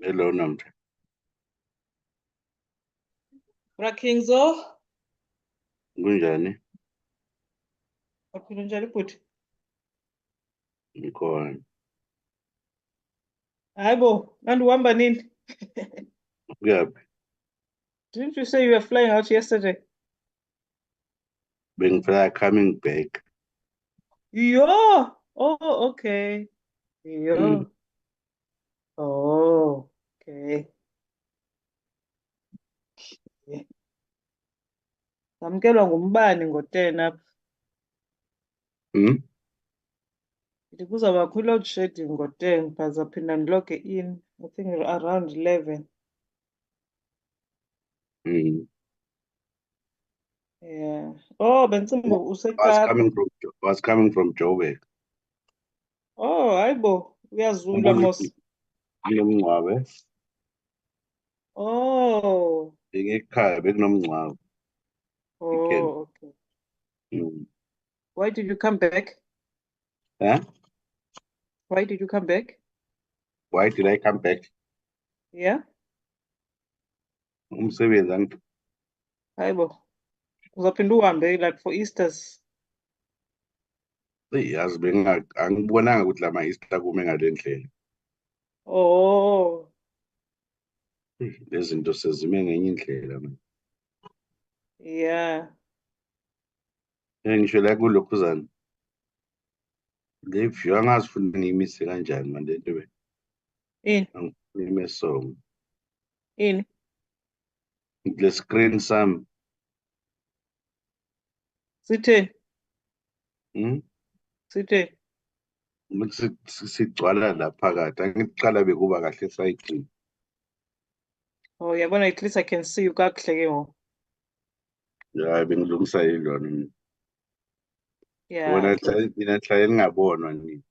Hello Namta. Rakingzo, Kunjani? waphila njani bhuti? Ngikhona. Hayi bo, uhamba nini? Kuyaphi? Didn't you say you were flying out yesterday? Bengifika coming back. Yo! Oh, okay. Mm. Yo. Oh, okay. Ngamkelwa ngumbane ngo-10 apha. Mm? Ndithi kuzawubakho i-load shedding ngo-10, bazaphinda ndiloge in. I think around 11. Mm. Yeah. Oh, bendicinga uba useKapa. Was coming from Joburg. Oh, hayi bo, uyazula mos. Nginomngcwabe. Oh. Bengekhaya bekunomngcwabe. Weekend. Oh, okay. Mm. Why did you come back? Huh? Why did you come back? Why did I come back? Yeah. Umsebenzi angi. Hayi bo, uzaphinda uhambe like for Easters. Yazi angibonanga ukuthi lama Easter kume ngale ndlela. Oh, Lezi zinto sezime ngenye indlela manje. yeah. Ngisho la kulokhuzana. Le view angazifuna ngiyimise kanjani manje lento be. In, Angifuna song. in. Le screen sami. Sitheni? Mm? Sitheni? Sigcwala la phakathi angiqala bekuba kahle esayidini. Oh, yabona, at least I can see you kakuhle ke ngoku. Ya bengilungisa yilona mina. Yeah. Mina hlale ningabonwa nini.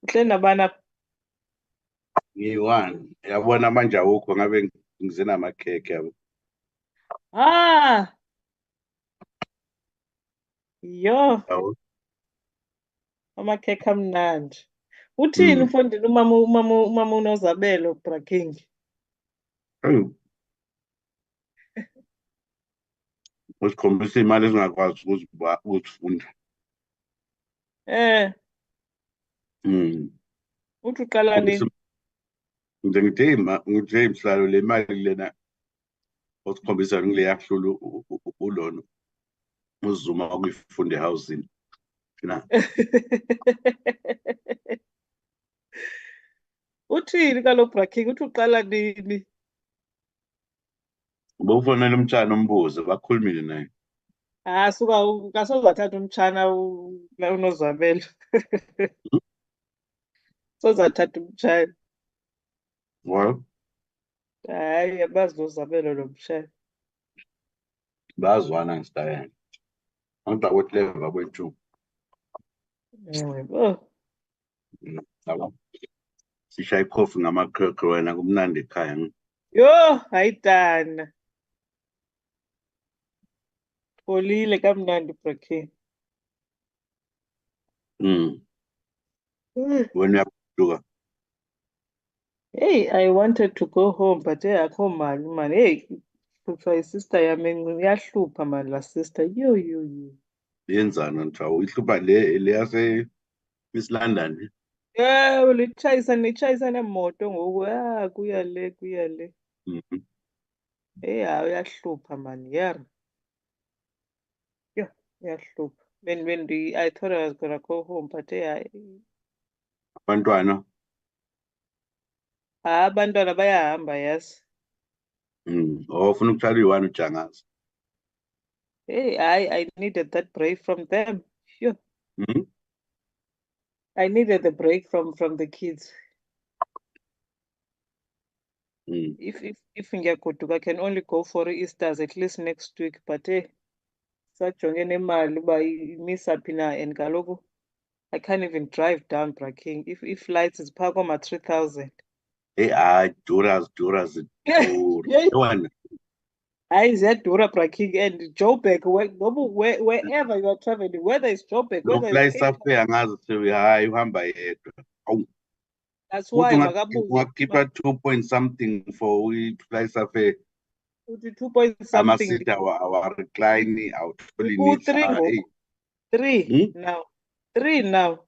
Uhleli nabani apha? Ngiyi-one. Yabona manje awukho ngabe ngize namakhekhe yabo. Ah, yo, Yabo. amakhekhe amnandi. Uthini mfondini umama uNozabelo Braking? Eyu, usikhombisa iy'mali ezingakwazi ukuzifunda. Uthi uqala Khombisa nini? ngize ngithe mhlalo le mali lena osikhombisa ngile yakuhlula ulona uzuma ukuyifunda ehousing. Na Uthini kaloku Braking? Uthi uqala nini? ubowufonela umtshana umbuze bakhulumile naye. Ah, suka kasozathatha umtshana uNozabelo. Sozathatha umtshana. Well, Hayi, abazi noZabelo lo mtshana. bayazwana ngesitayela. Angithi akwethleva kwethu. Oh, Yabo. Sishaya ikhofi ngamakhekhe wena kumnandi ekhaya. yo, hayidana. Pholile kamnandi Braking. Wena uyaduka. Hey, I wanted to go home, but akho mali man. Hey, kuthiwa isister yami iyahlupha man, la sister. Yo. Yenzani ntawo ihlupha le yase Miss London. Yeah, litshayisa nemoto ngoku. Ah, kuya le. Mhm. Hey, hayi uyahlupha man. Yeah. Yo, uyahlupha. I thought I was gonna go home, but Abantwana. abantwana bayahamba yazi. Ufuna ukuthatha iyi-one ujangaza. Hey, I needed that break from them. Sure. Mhm. I needed the break from the kids. If ngiyagoduka, I can only go for Easters at least next week, but sajonge nemali uba imisa phi na, and kaloku I can't even drive down Braking. If flights is phaa koma 3,000. Hayi dura zidura. Yeyi. Wena Hayi ziyadura Braking and Joburg, wherever you are traveling, whether it's Joburg, whether it's Cape Town, Lokufly angazi sewe hayi uhamba yedwa. Awu, that's ukuthi why makabuye. ungakhipha 2 point something for i-fly survey, Uthi 2 point something. ama-seat awa-recline, awutholi needs. Ku-3 Hey. ngoku. 3 Hmm? now. 3 now.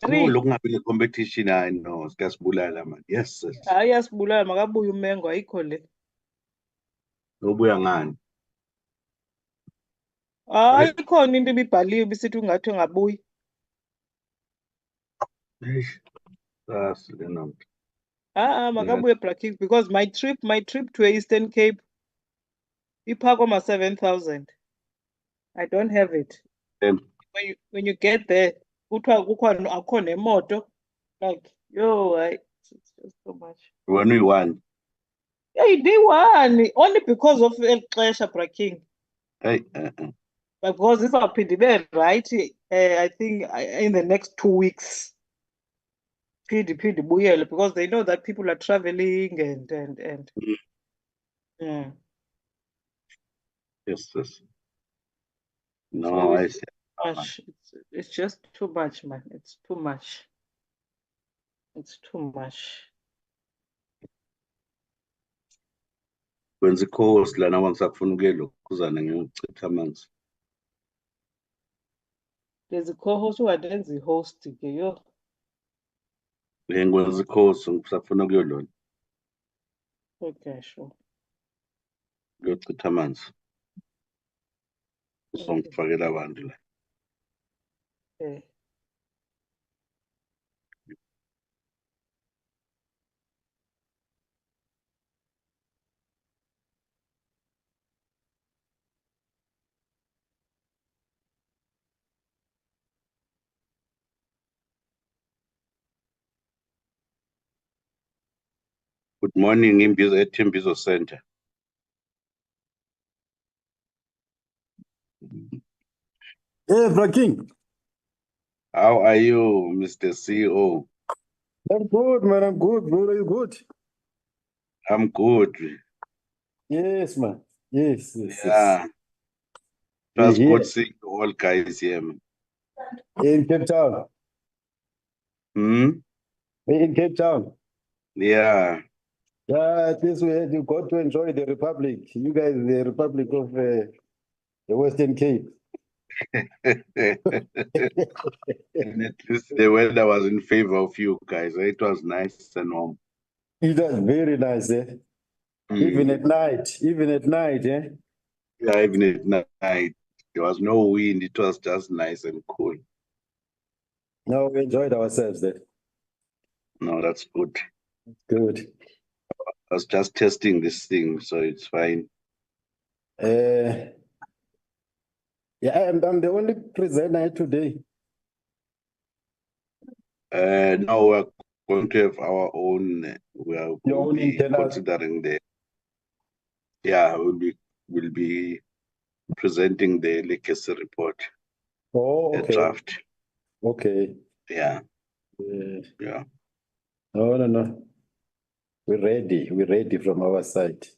No, 3. lokungabi ne-competition, hayi no, sikasibulala man. Yes, sis. Hayi yasibulala makabuye uMengo ayikho le. Ubuya ngani? Hayi Hey. ikhona into ibibhaliwe bisithi ungathi ungabuyi. Eish, sasi lena mntu. Yeah. Makabuye Braking because my trip to Eastern Cape iphaa koma-7,000. I don't have it. Um, When you get there, kuthiwa akukho nemoto. Like, yo, it's just so much. When we won. Hey, they won only because of El Xesha Braking. Hey, But because if I'll be right, I think in the next 2 weeks, phinde buyele because they know that people are traveling and mm, yeah. yes, yes. So No, I it's see. much. It's just too much, man. It's too much. It's too much. Kwenza i-course lana wangisafuna ukuye lokhuzana ngiyochitha amanzi. There's a co-host who attends the host. Yo. Ngikwenza i-course ngisafuna ukuyolona, Okay, sure. kuyochitha amanzi. Okay. Uzongifakela abantu la. Okay. Good morning, eThembizo Center. Hey, Braking. How are you, Mr. CEO? I'm good, man. I'm good, bro. Are you good? I'm good. Yes, man. Yes. Yeah, it We're was good here seeing you all guys here, man. in Cape Town. Hmm? We're in Cape Town. Yeah. Yeah, at least you got to enjoy the Republic. You guys, the Republic of the Western Cape. And at least the weather was in favor of you guys. It was nice and warm. It was very nice, eh? Even Mm. at night, eh? Yeah, even at night, there was no wind. It was just nice and cool. No, we enjoyed ourselves there. No, that's good. Good. I was just testing this thing, so it's fine. Yeah, I'm the only presenter here today. Now we're going to have our own. Your We'll own be internal. considering we'll be presenting the legacy report, Oh, the okay. draft. Okay. Yeah, Yeah. yeah. No. We're ready. We're ready from our side.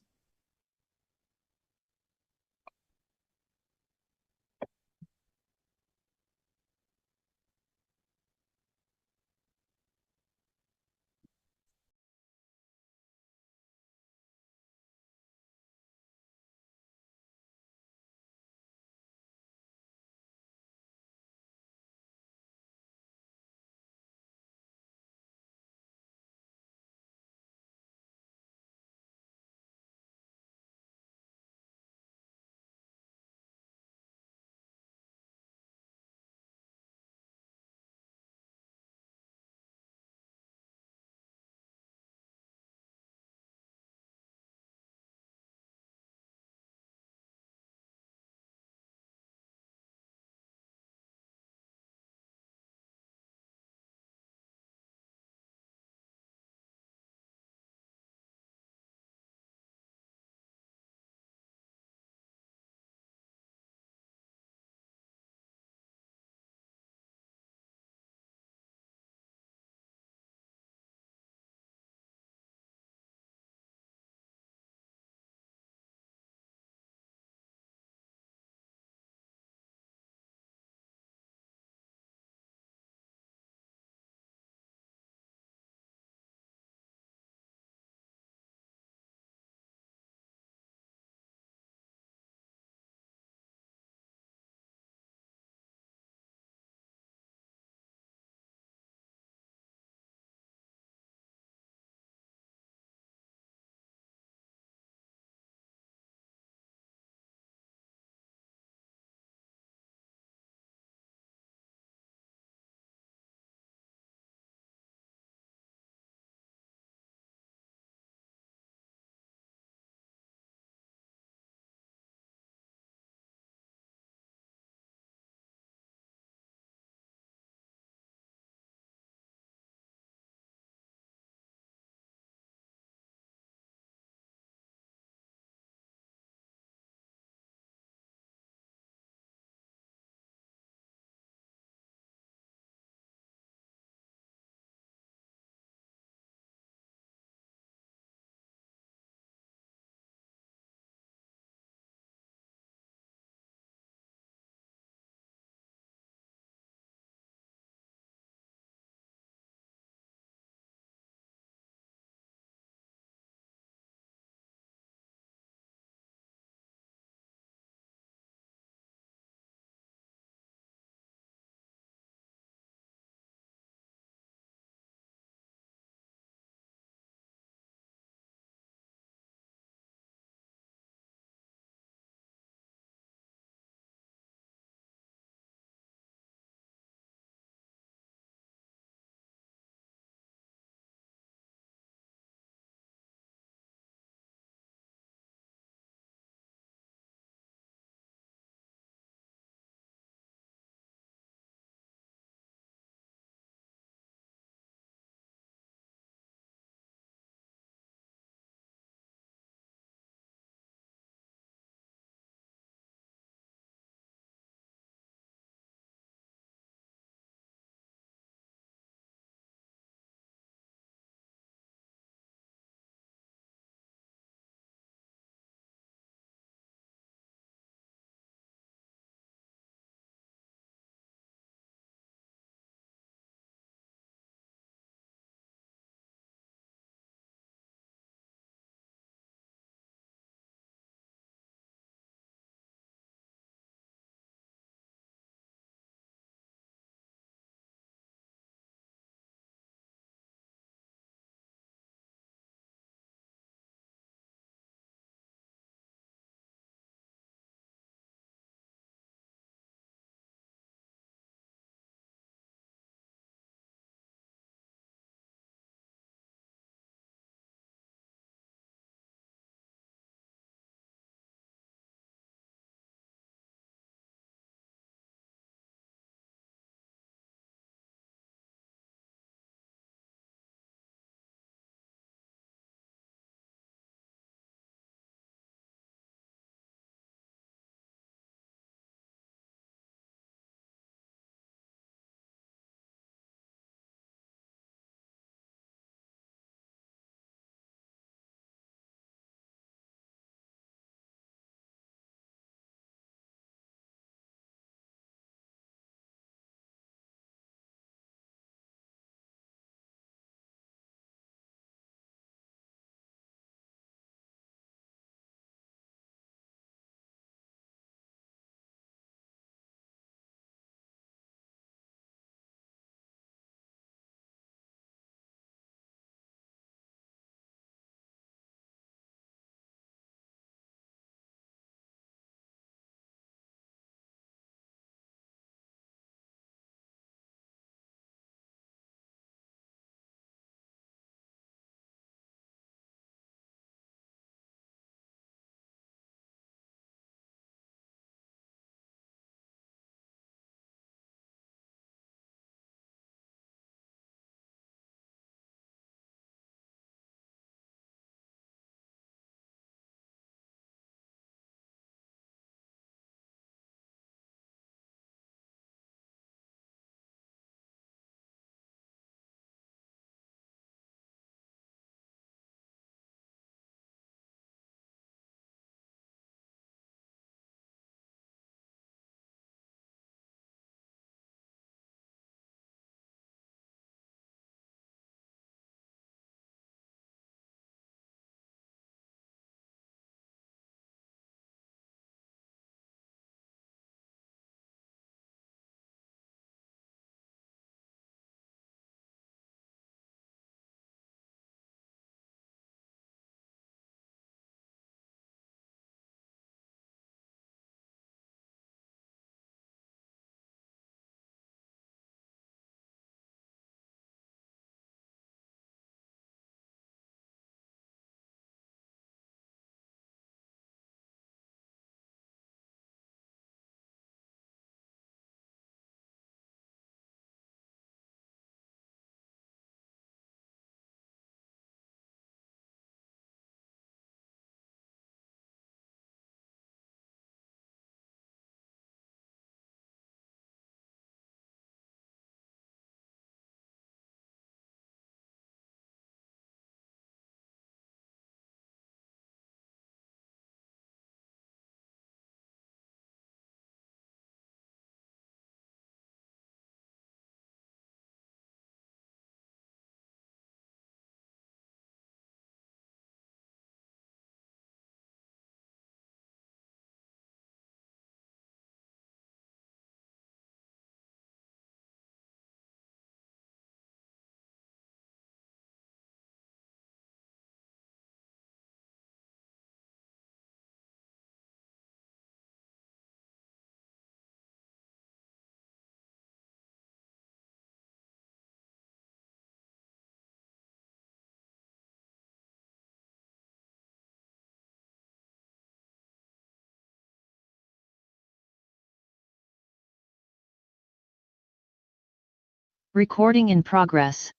Recording in progress.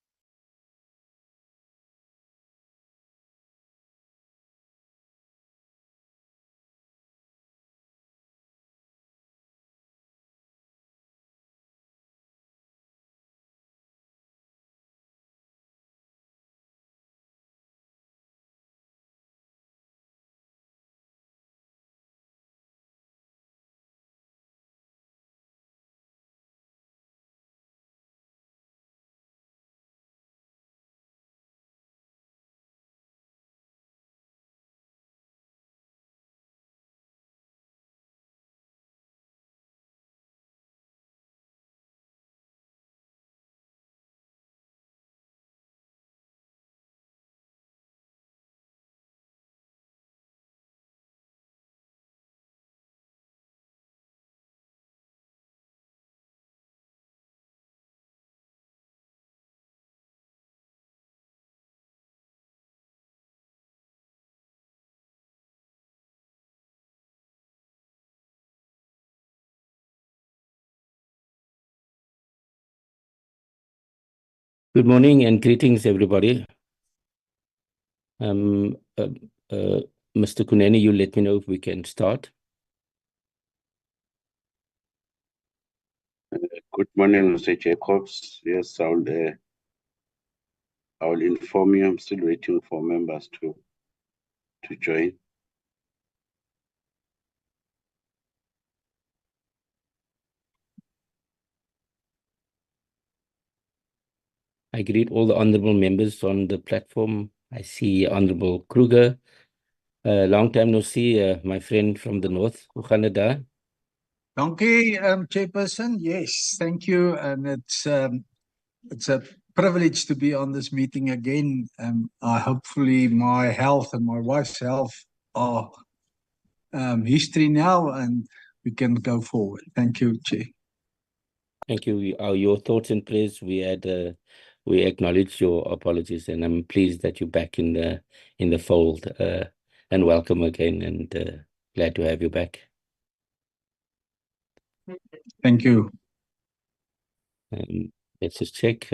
Good morning and greetings, everybody. Um, uh, Mr. Kuneni, you let me know if we can start. Good morning, Mr. Jacobs. Yes, I'll inform you. I'm still waiting for members to join. I greet all the honorable members on the platform. I see Honorable Kruger. Long time no see, my friend from the north, Canada. Dankie, Chairperson. Yes, thank you. And it's a privilege to be on this meeting again. Hopefully my health and my wife's health are history now, and we can go forward. Thank you, Chair. Thank you. Your thoughts and prayers. We acknowledge your apologies, and I'm pleased that you're back in the fold. And welcome again, and glad to have you back. Thank you. Let's just check.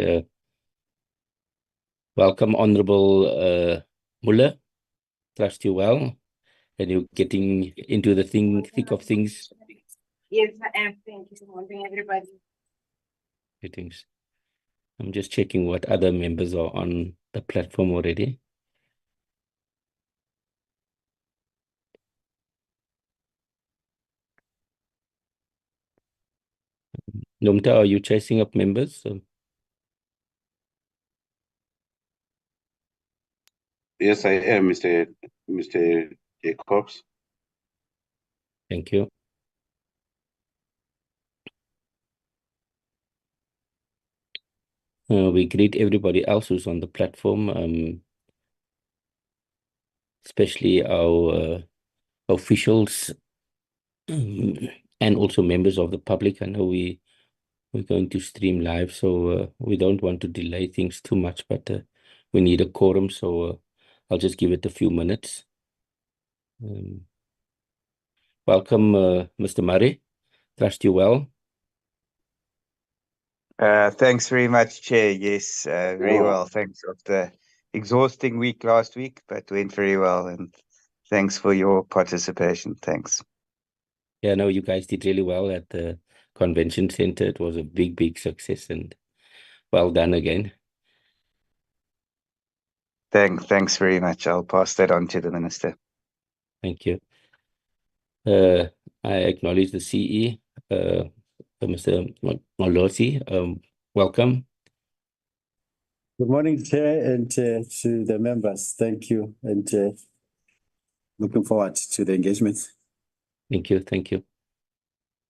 Welcome, Honorable Muller. Trust you well, and you're getting into the thick of things. Yes, I am. Thank you. Good morning, everybody. Greetings. I'm just checking what other members are on the platform already. Nomta, are you chasing up members? Yes, I am, Mr. Jacobs. Thank you. We greet everybody else who's on the platform, especially our officials and also members of the public. I know we're going to stream live, so we don't want to delay things too much, but we need a quorum, so I'll just give it a few minutes. Welcome, Mr. Murray. Trust you well. Thanks very much, Chair. Yes, very well. Thanks for the exhausting week last week, but went very well. And thanks for your participation. Thanks. Yeah, no, you guys did really well at the convention center. It was a big success, and well done again. Thanks very much. I'll pass that on to the Minister. Thank you. I acknowledge the CE, Mr. Malosi. Welcome. Good morning, Chair, and to the members. Thank you, and looking forward to the engagement. Thank you.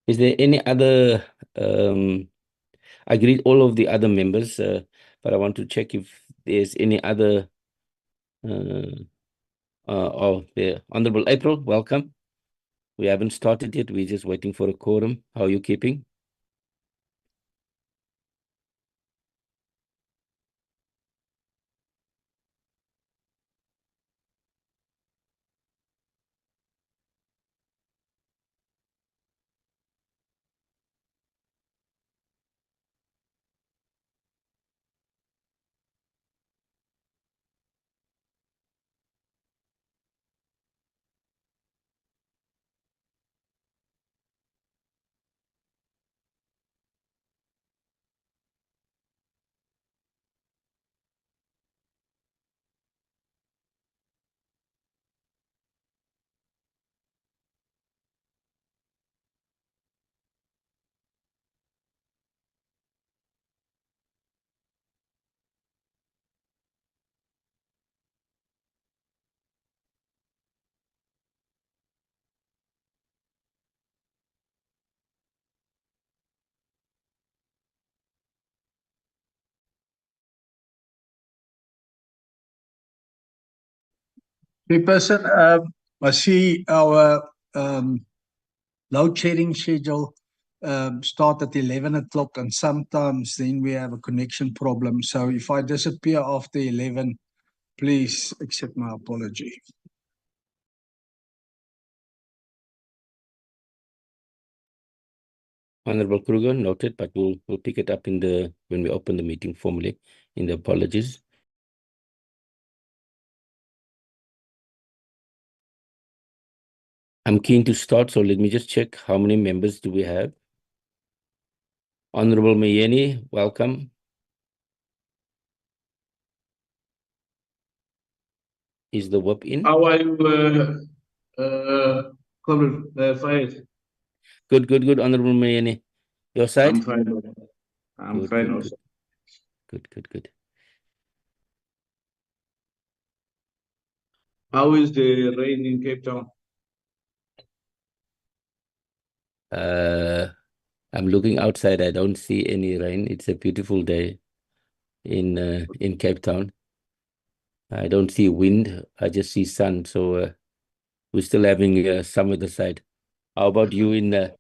Is there any other? I greet all of the other members, but I want to check if there's any other. The Honorable April, welcome. We haven't started yet. We're just waiting for a quorum. How are you keeping? Chairperson, I see our load shedding schedule start at 11 o'clock, and sometimes then we have a connection problem. So if I disappear after 11, please accept my apology. Honorable Kruger, noted, but we'll pick it up in the when we open the meeting formally in the apologies. I'm keen to start, so let me just check how many members do we have. Honorable Mayeni, welcome. Is the whip in? How are you, Fayed? Good, Honorable Mayeni. Your side? I'm fine. I'm fine also. Good. How is the rain in Cape Town? I'm looking outside. I don't see any rain. It's a beautiful day in Cape Town. I don't see wind. I just see sun. So we're still having summer this side. How about you in the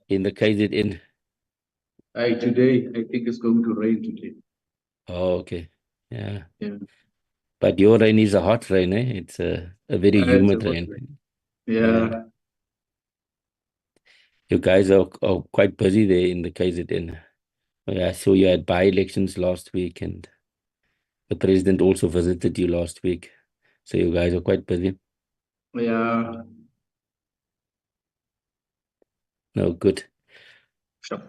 KZN? Today, I think it's going to rain today. Oh, okay. Yeah. Yeah. But your rain is a hot rain, eh? It's a very It's humid a hot rain. rain. Yeah. You guys are quite busy there in the KZN. I saw you had by-elections last week, and the president also visited you last week. So you guys are quite busy. Yeah. No, good. Sure.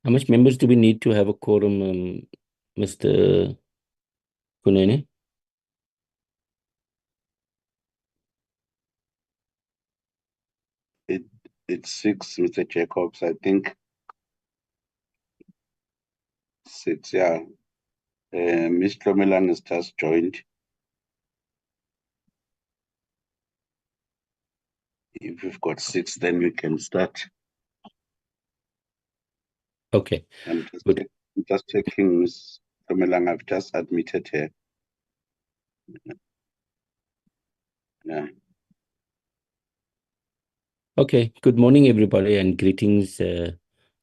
How much members do we need to have a quorum, Mr. Kunene? It's 6, Mr. Jacobs, I think. 6, yeah. Ms. Tlomelang has just joined. If you've got 6, then we can start. Okay, I'm good. just checking Ms. Tlomelang. I've just admitted her. Yeah. Okay, good morning, everybody, and greetings,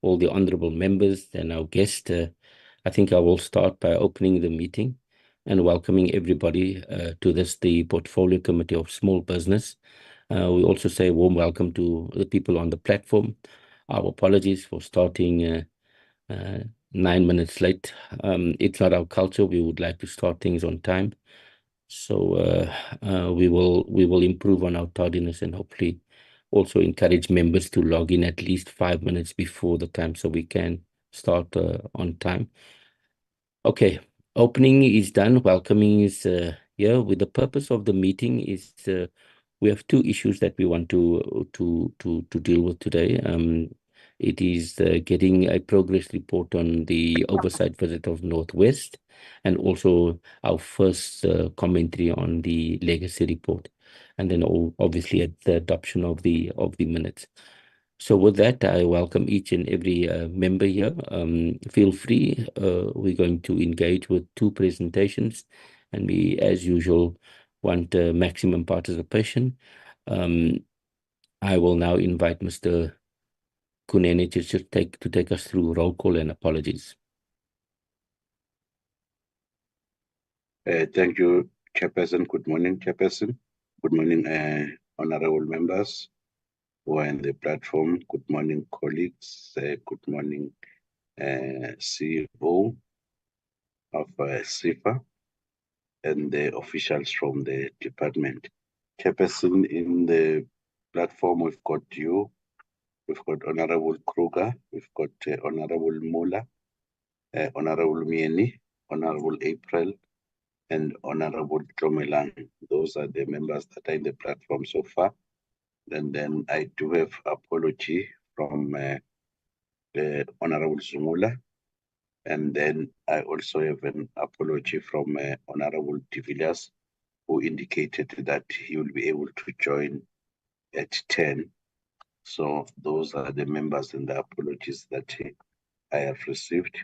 all the honorable members and our guest. I think I will start by opening the meeting and welcoming everybody to the Portfolio Committee of Small Business. We also say a warm welcome to the people on the platform. Our apologies for starting 9 minutes late. It's not our culture. We would like to start things on time. So we will improve on our tardiness and hopefully also encourage members to log in at least 5 minutes before the time so we can start on time. Okay, opening is done. Welcoming is here. With the purpose of the meeting is we have 2 issues that we want to deal with today. It is getting a progress report on the oversight visit of Northwest, and also our first commentary on the legacy report, and then obviously at the adoption of the minutes. So with that, I welcome each and every member here. Feel free. We're going to engage with 2 presentations, and we, as usual, want maximum participation. I will now invite Mr. Kunene to take us through roll call and apologies. Thank you, Chairperson. Good morning, Chairperson. Good morning, honorable members who are in the platform. Good morning, colleagues. Good morning, CEO of Sefa and the officials from the department. Chairperson, in the platform, we've got you, we've got Honorable Kruger, we've got Honorable Mula, Honorable Mieni, Honorable April, and Honorable Tlomelang. Those are the members that are in the platform so far. And then I do have apology from the Honorable Zumula. And then I also have an apology from Honorable de Villiers, who indicated that he will be able to join at 10. So those are the members and the apologies that I have received.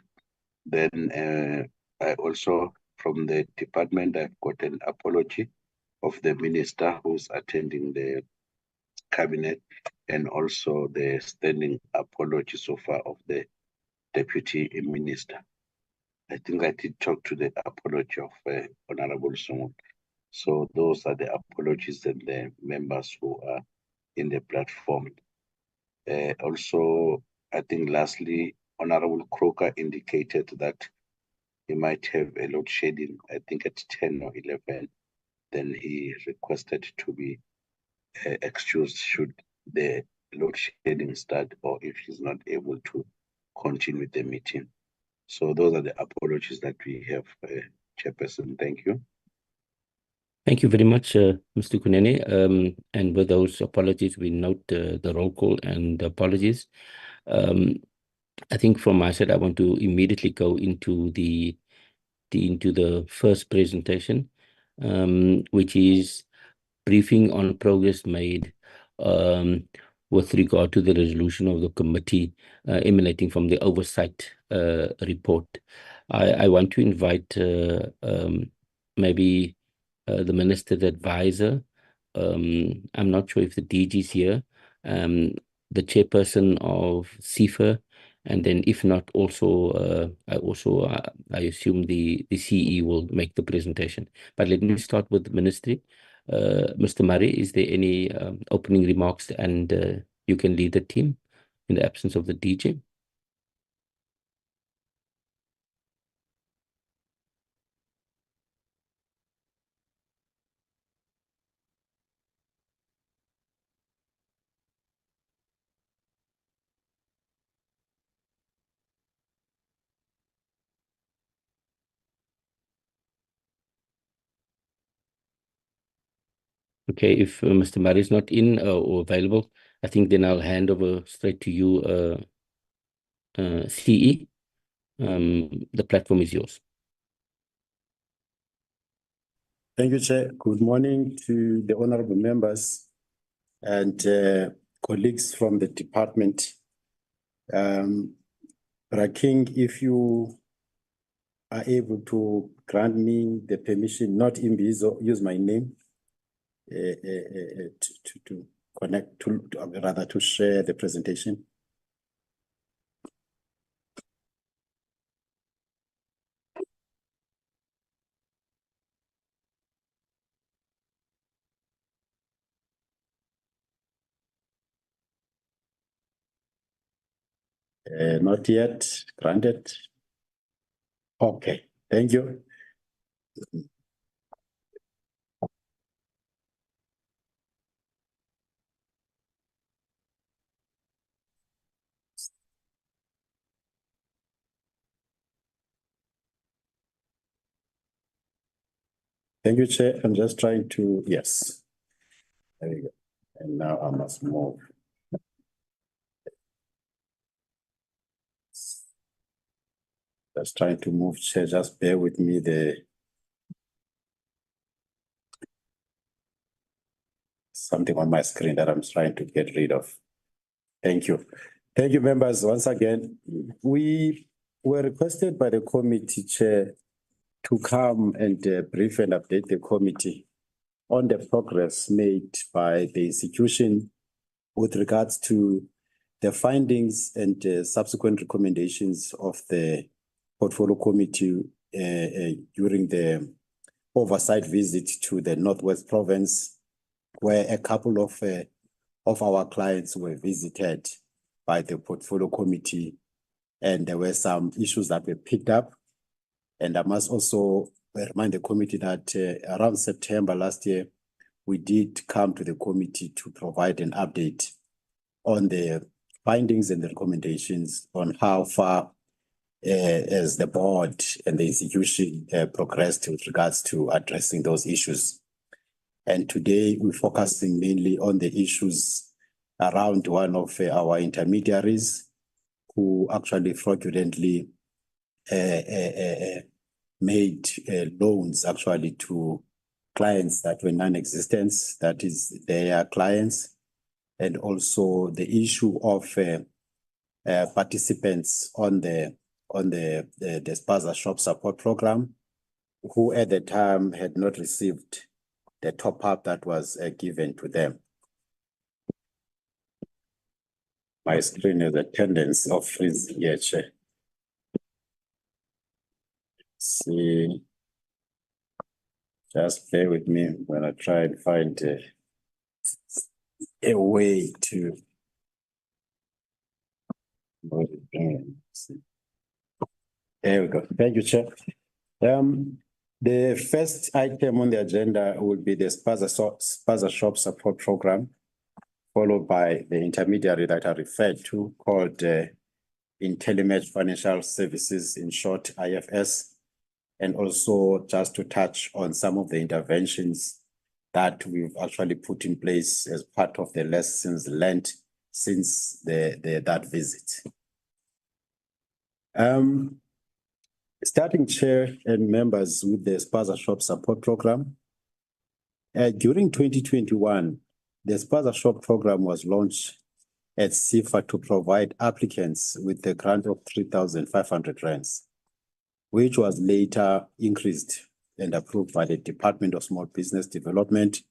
Then I also, from the department, I've got an apology of the minister who's attending the cabinet, and also the standing apology so far of the deputy minister. I think I did talk to the apology of Honorable Songo. So those are the apologies and the members who are in the platform. Also, I think lastly, Honorable Croker indicated that he might have a load shedding, I think at 10 or 11. Then he requested to be excused should the load shedding start, or if he's not able to continue with the meeting. So those are the apologies that we have, Chairperson. Thank you. Thank you very much, Mr. Kunene. And with those apologies, we note the roll call and the apologies. I think from my side, I want to immediately go into the first presentation, which is briefing on progress made with regard to the resolution of the committee emanating from the oversight report. I want to invite maybe the minister's advisor. I'm not sure if the DG is here, the chairperson of Sefa, and then if not, also I assume the CE will make the presentation. But let me start with the ministry. Mr. Murray, is there any opening remarks, and you can lead the team in the absence of the DG? Okay, if Mr. Murray is not in or available, I think then I'll hand over straight to you, CE. The platform is yours. Thank you, Chair. Good morning to the honorable members and colleagues from the department. Raking, if you are able to grant me the permission, not Imbizo, use my name to connect, rather to share the presentation. Not yet granted. Okay, thank you. Thank you, Chair. I'm just trying to, yes. There we go. And now I must move. Just trying to move, Chair. Just bear with me. Something on my screen that I'm trying to get rid of. Thank you. Thank you, members. Once again, we were requested by the committee chair to come and brief and update the committee on the progress made by the institution with regards to the findings and subsequent recommendations of the portfolio committee during the oversight visit to the Northwest Province, where a couple of our clients were visited by the portfolio committee, and there were some issues that were picked up. And I must also remind the committee that around September last year, we did come to the committee to provide an update on the findings and the recommendations on how far as the board and the institution progressed with regards to addressing those issues. And today we're focusing mainly on the issues around one of our intermediaries who actually fraudulently made loans actually to clients that were non-existent, that is their clients. and also the issue of participants on the Spaza Shop Support Program, who at the time had not received the top-up that was given to them. My screen has a tendency of freezing here, Chair. See, just bear with me when I try and find a way to. There we go. Thank you, Chair. The first item on the agenda will be the Spaza Shop Support Program, followed by the intermediary that I referred to, called IntelliMatch Financial Services, in short, IFS, and also just to touch on some of the interventions that we've actually put in place as part of the lessons learned since that visit. Starting, Chair and members, with the Spaza Shop Support Program. During 2021, the Spaza Shop Program was launched at Sefa to provide applicants with a grant of 3,500 rands, which was later increased and approved by the Department of Small Business Development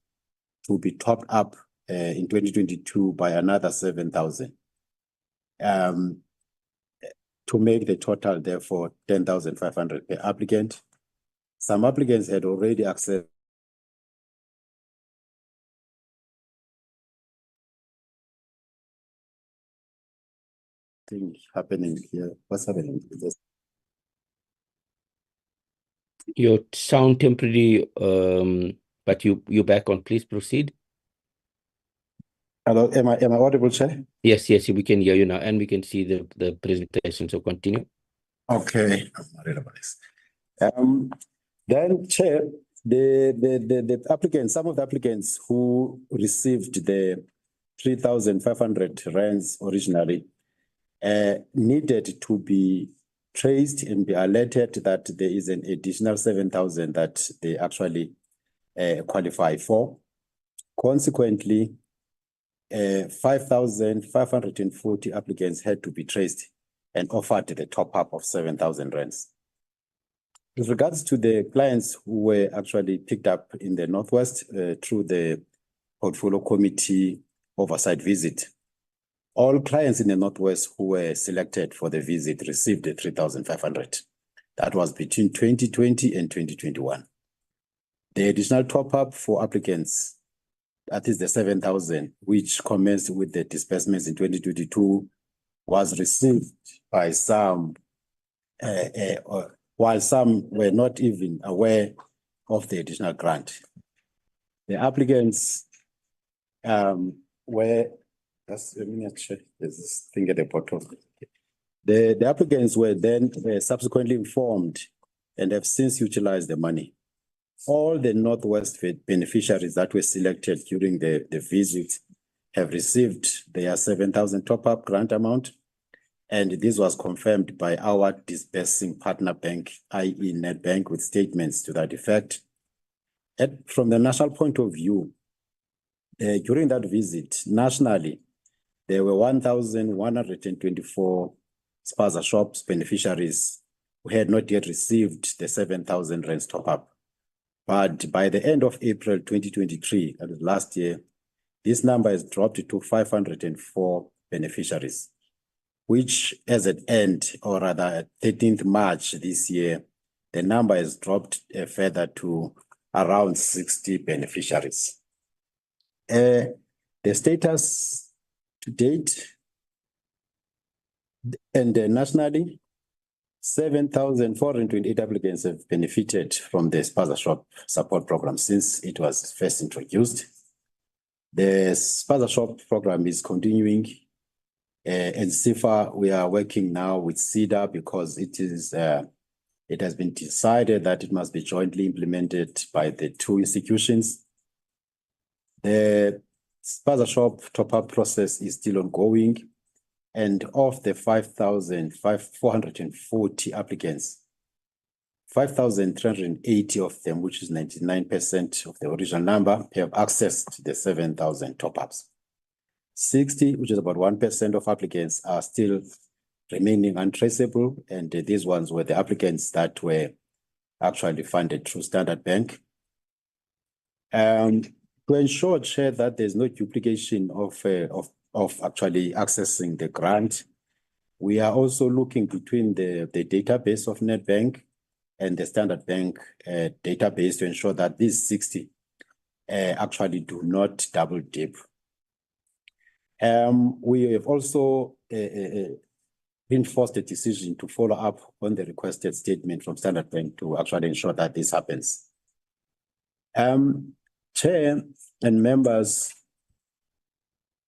to be topped up in 2022 by another 7,000. To make the total, therefore, 10,500 per applicant. Some applicants had already accepted thing happening here. What's happening? Your sound temporary, but you're back on. Please proceed. Hello, am I audible, Chair? Yes, we can hear you now, and we can see the presentation. So continue. Okay, I'm worried about this. Then, Chair, the applicants, some of the applicants who received the 3,500 rands originally needed to be traced and be alerted that there is an additional 7,000 that they actually qualify for. Consequently, 5,540 applicants had to be traced and offered the top-up of 7,000 rands. With regards to the clients who were actually picked up in the Northwest through the Portfolio Committee oversight visit, all clients in the Northwest who were selected for the visit received the 3,500. That was between 2020 and 2021. The additional top-up for applicants, that is the 7,000, which commenced with the disbursements in 2022, was received by some, while some were not even aware of the additional grant. The applicants were, that's a miniature, there's this thing at the bottom. The applicants were then subsequently informed and have since utilized the money. All the Northwest beneficiaries that were selected during the visit have received their 7,000 top-up grant amount, and this was confirmed by our disbursing partner bank, i.e. Nedbank, with statements to that effect. From the national point of view, during that visit, nationally, there were 1,124 Spaza Shops beneficiaries who had not yet received the 7,000 rands top-up. But by the end of April 2023, that is last year, this number has dropped to 504 beneficiaries, which as at end, or rather at 13th March this year, the number has dropped further to around 60 beneficiaries. The status to date and nationally, 7,428 applicants have benefited from the Spaza Shop Support Program since it was first introduced. The Spaza Shop Program is continuing. In Sefa, we are working now with CEDA because it has been decided that it must be jointly implemented by the two institutions. The Spaza Shop top-up process is still ongoing. And of the 5,440 applicants, 5,380 of them, which is 99% of the original number, have access to the 7,000 top-ups. 60, which is about 1% of applicants, are still remaining untraceable, and these ones were the applicants that were actually funded through Standard Bank. And to ensure, Chair, that there's no duplication of actually accessing the grant, we are also looking between the database of Nedbank and the Standard Bank database to ensure that these 60 actually do not double dip. We have also reinforced the decision to follow up on the requested statement from Standard Bank to actually ensure that this happens. Chair and members,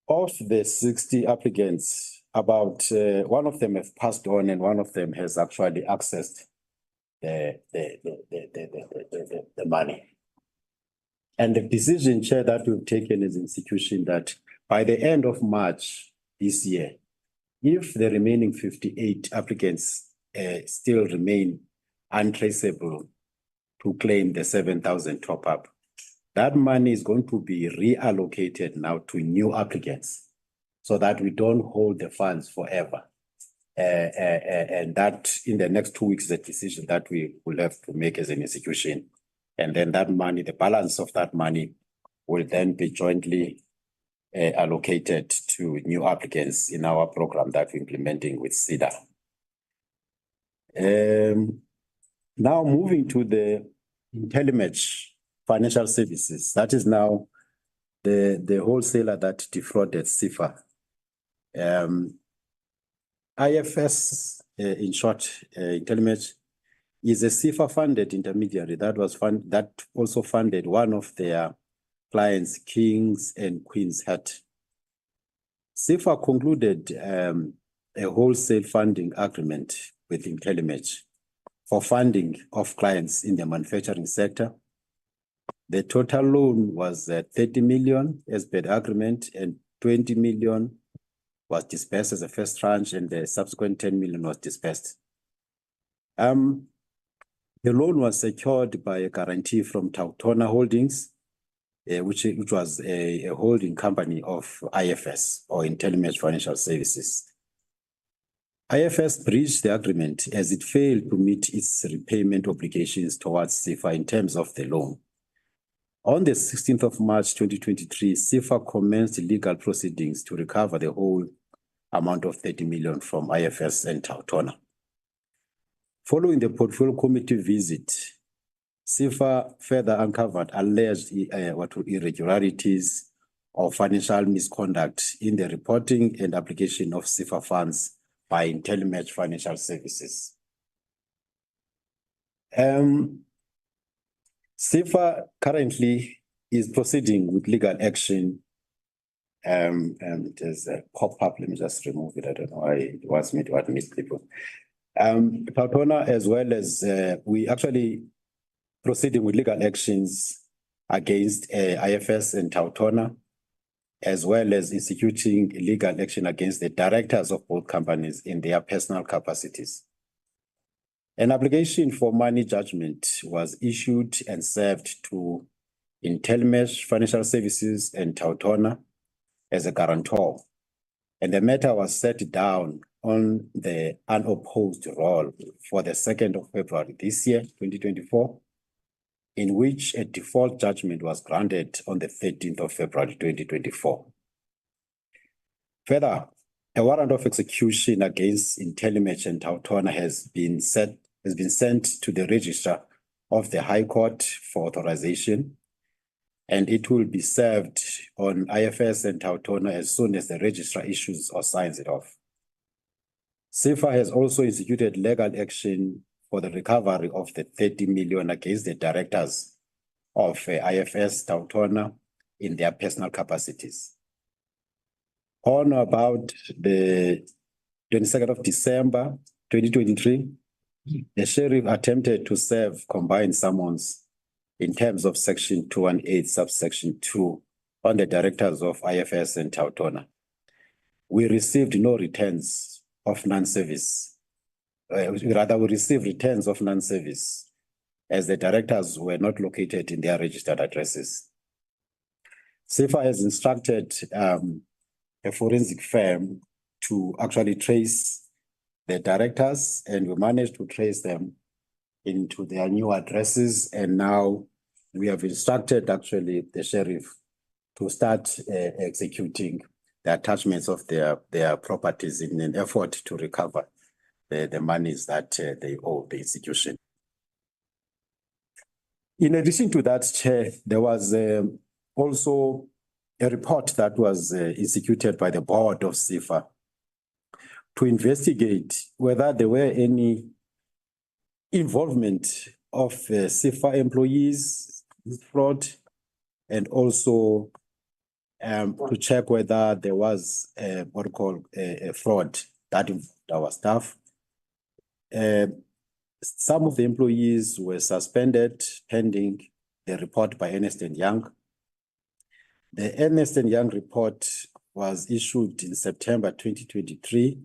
of the 60 applicants, about one of them have passed on and one of them has actually accessed the money. And the decision, Chair, that we've taken as an institution that by the end of March this year, if the remaining 58 applicants still remain untraceable to claim the 7,000 top-up, that money is going to be reallocated now to new applicants so that we don't hold the funds forever. And that in the next 2 weeks is a decision that we will have to make as an institution. And then that money, the balance of that money will then be jointly allocated to new applicants in our program that we're implementing with SEDA. Now moving to the IntelliMatch Financial Services, that is now the wholesaler that defrauded Sefa. IFS, in short, IntelliMatch, is a Sefa-funded intermediary that also funded one of their clients, Kings and Queens Hat. Sefa concluded a wholesale funding agreement with IntelliMatch for funding of clients in the manufacturing sector. The total loan was 30 million as per the agreement, and 20 million was dispersed as a first tranche, and the subsequent 10 million was dispersed. The loan was secured by a guarantee from Tautona Holdings, which was a holding company of IFS, or IntelliMatch Financial Services. IFS breached the agreement as it failed to meet its repayment obligations towards Sefa in terms of the loan. On the 16th of March 2023, Sefa commenced legal proceedings to recover the whole amount of 30 million from IFS and Tautona. Following the portfolio committee visit, Sefa further uncovered alleged irregularities or financial misconduct in the reporting and application of Sefa funds by IntelliMatch Financial Services. Sefa currently is proceeding with legal action. There's a pop-up, let me just remove it. I don't know why it wants me to admit people. Tautona, as well as we actually proceeding with legal actions against IFS and Tautona, as well as instituting legal action against the directors of both companies in their personal capacities. An application for money judgment was issued and served to IntelliMatch Financial Services and Tautona as a guarantor, and the matter was set down on the unopposed roll for the 2nd of February this year, 2024, in which a default judgment was granted on the 13th of February, 2024. Further, a warrant of execution against IntelliMatch and Tautona has been sent to the Registrar of the High Court for authorization, and it will be served on IFS and Tautona as soon as the Registrar issues or signs it off. Sefa has also instituted legal action for the recovery of the 30 million against the directors of IFS Tautona in their personal capacities. On or about the 22nd of December 2023, the sheriff attempted to serve combined summons in terms of Section 218, subsection 2, on the directors of IFS and Tautona. We received no returns of non-service. Rather, we received returns of non-service as the directors were not located in their registered addresses. Sefa has instructed a forensic firm to actually trace the directors, and we managed to trace them into their new addresses. And now we have instructed actually the sheriff to start executing the attachments of their properties in an effort to recover the monies that they owe the institution. In addition to that, Chair, there was also a report that was instituted by the board of Sefa to investigate whether there were any involvement of Sefa employees in fraud, and also to check whether there was what we call a fraud that involved our staff. Some of the employees were suspended pending the report by Ernst & Young. The Ernst & Young report was issued in September 2023.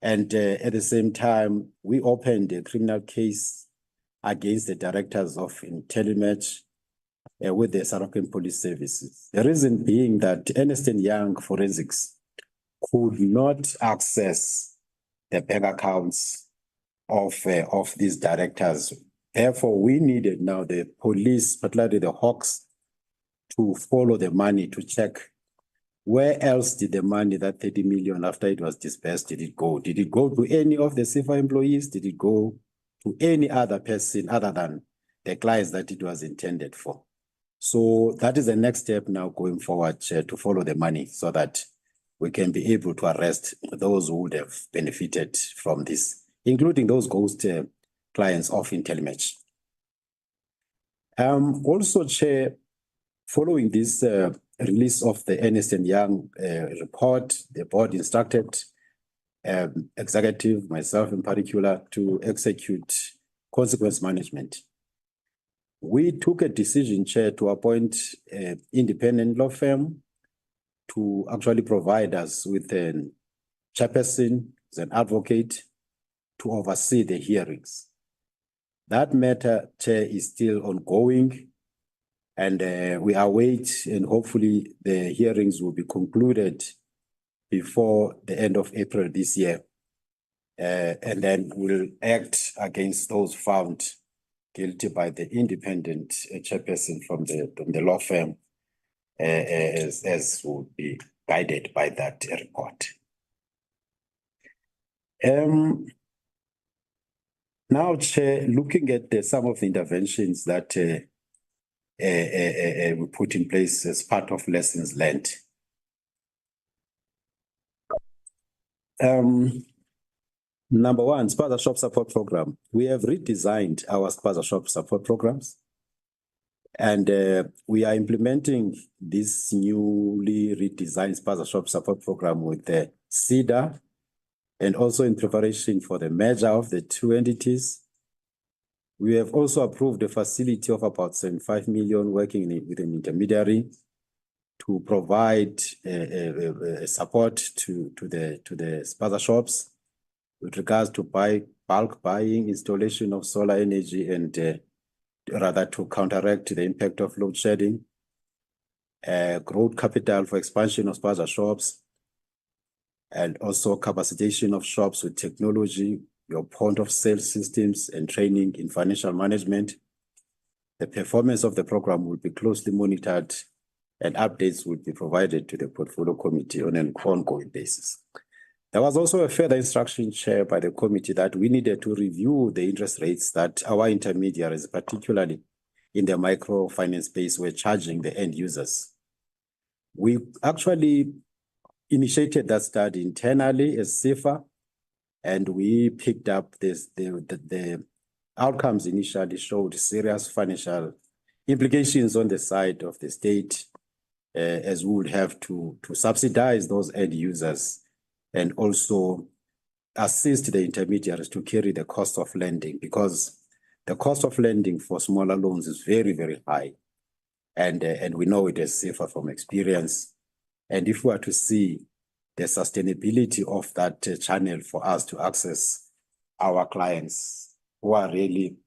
And at the same time, we opened a criminal case against the directors of IntelliMatch with the South African Police Services. The reason being that Ernst & Young Forensics could not access the bank accounts of these directors. Therefore, we needed now the police, particularly the Hawks, to follow the money to check where else did the money, that 30 million after it was dispersed, did it go? Did it go to any of the Sefa employees? Did it go to any other person other than the clients that it was intended for? So that is the next step now going forward, Chair, to follow the money so that we can be able to arrest those who would have benefited from this, including those ghost clients of IntelliMatch. Also, Chair, following this release of the Ernst & Young report, the board instructed executive, myself in particular, to execute consequence management. We took a decision, Chair, to appoint an independent law firm to actually provide us with a chairperson, as an advocate, to oversee the hearings. That matter, Chair, is still ongoing, and we await, and hopefully the hearings will be concluded before the end of April this year. And then we'll act against those found guilty by the independent chairperson from the law firm, as would be guided by that report. Now, Chair, looking at some of the interventions that we put in place as part of lessons learned. Number one, Spaza Shop Support Program. We have redesigned our Spaza Shop Support Programs, and we are implementing this newly redesigned Spaza Shop Support Program with the CEDA, and also in preparation for the merger of the two entities. We have also approved a facility of about 75 million working with an intermediary to provide support to the Spaza shops with regards to bulk buying, installation of solar energy, and rather to counteract the impact of load shedding, growth capital for expansion of Spaza shops, and also capacitation of shops with technology, your point of sale systems, and training in financial management. The performance of the program will be closely monitored, and updates will be provided to the portfolio committee on an ongoing basis. There was also a further instruction, Chair, by the committee that we needed to review the interest rates that our intermediaries, particularly in the microfinance space, were charging the end users. We actually initiated that study internally as Sefa, and we picked up the outcomes initially showed serious financial implications on the side of the state, as we would have to subsidize those end users and also assist the intermediaries to carry the cost of lending, because the cost of lending for smaller loans is very, very high. And we know it as Sefa from experience. And if we are to see the sustainability of that channel for us to access our clients who are really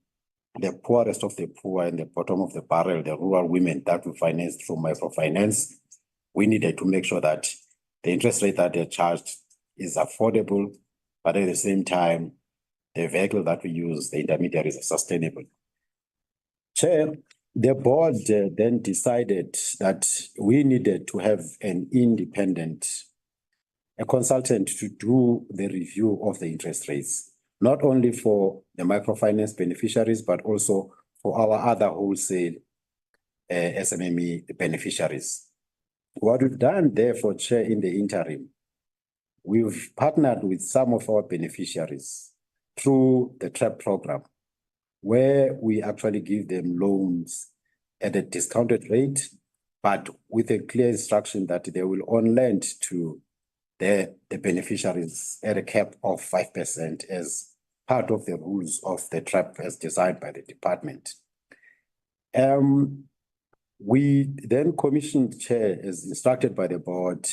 the poorest of the poor and the bottom of the barrel, the rural women that we finance through microfinance, we needed to make sure that the interest rate that they're charged is affordable, but at the same time, the vehicle that we use, the intermediaries, are sustainable. Chair, the board then decided that we needed to have an independent, a consultant to do the review of the interest rates, not only for the microfinance beneficiaries, but also for our other wholesale SMME beneficiaries. What we've done, therefore, Chair, in the interim, we've partnered with some of our beneficiaries through the TRAP program, where we actually give them loans at a discounted rate, but with a clear instruction that they will only lend to the beneficiaries at a cap of 5% as part of the rules of the TRAP as designed by the department. We then commissioned, Chair, as instructed by the board,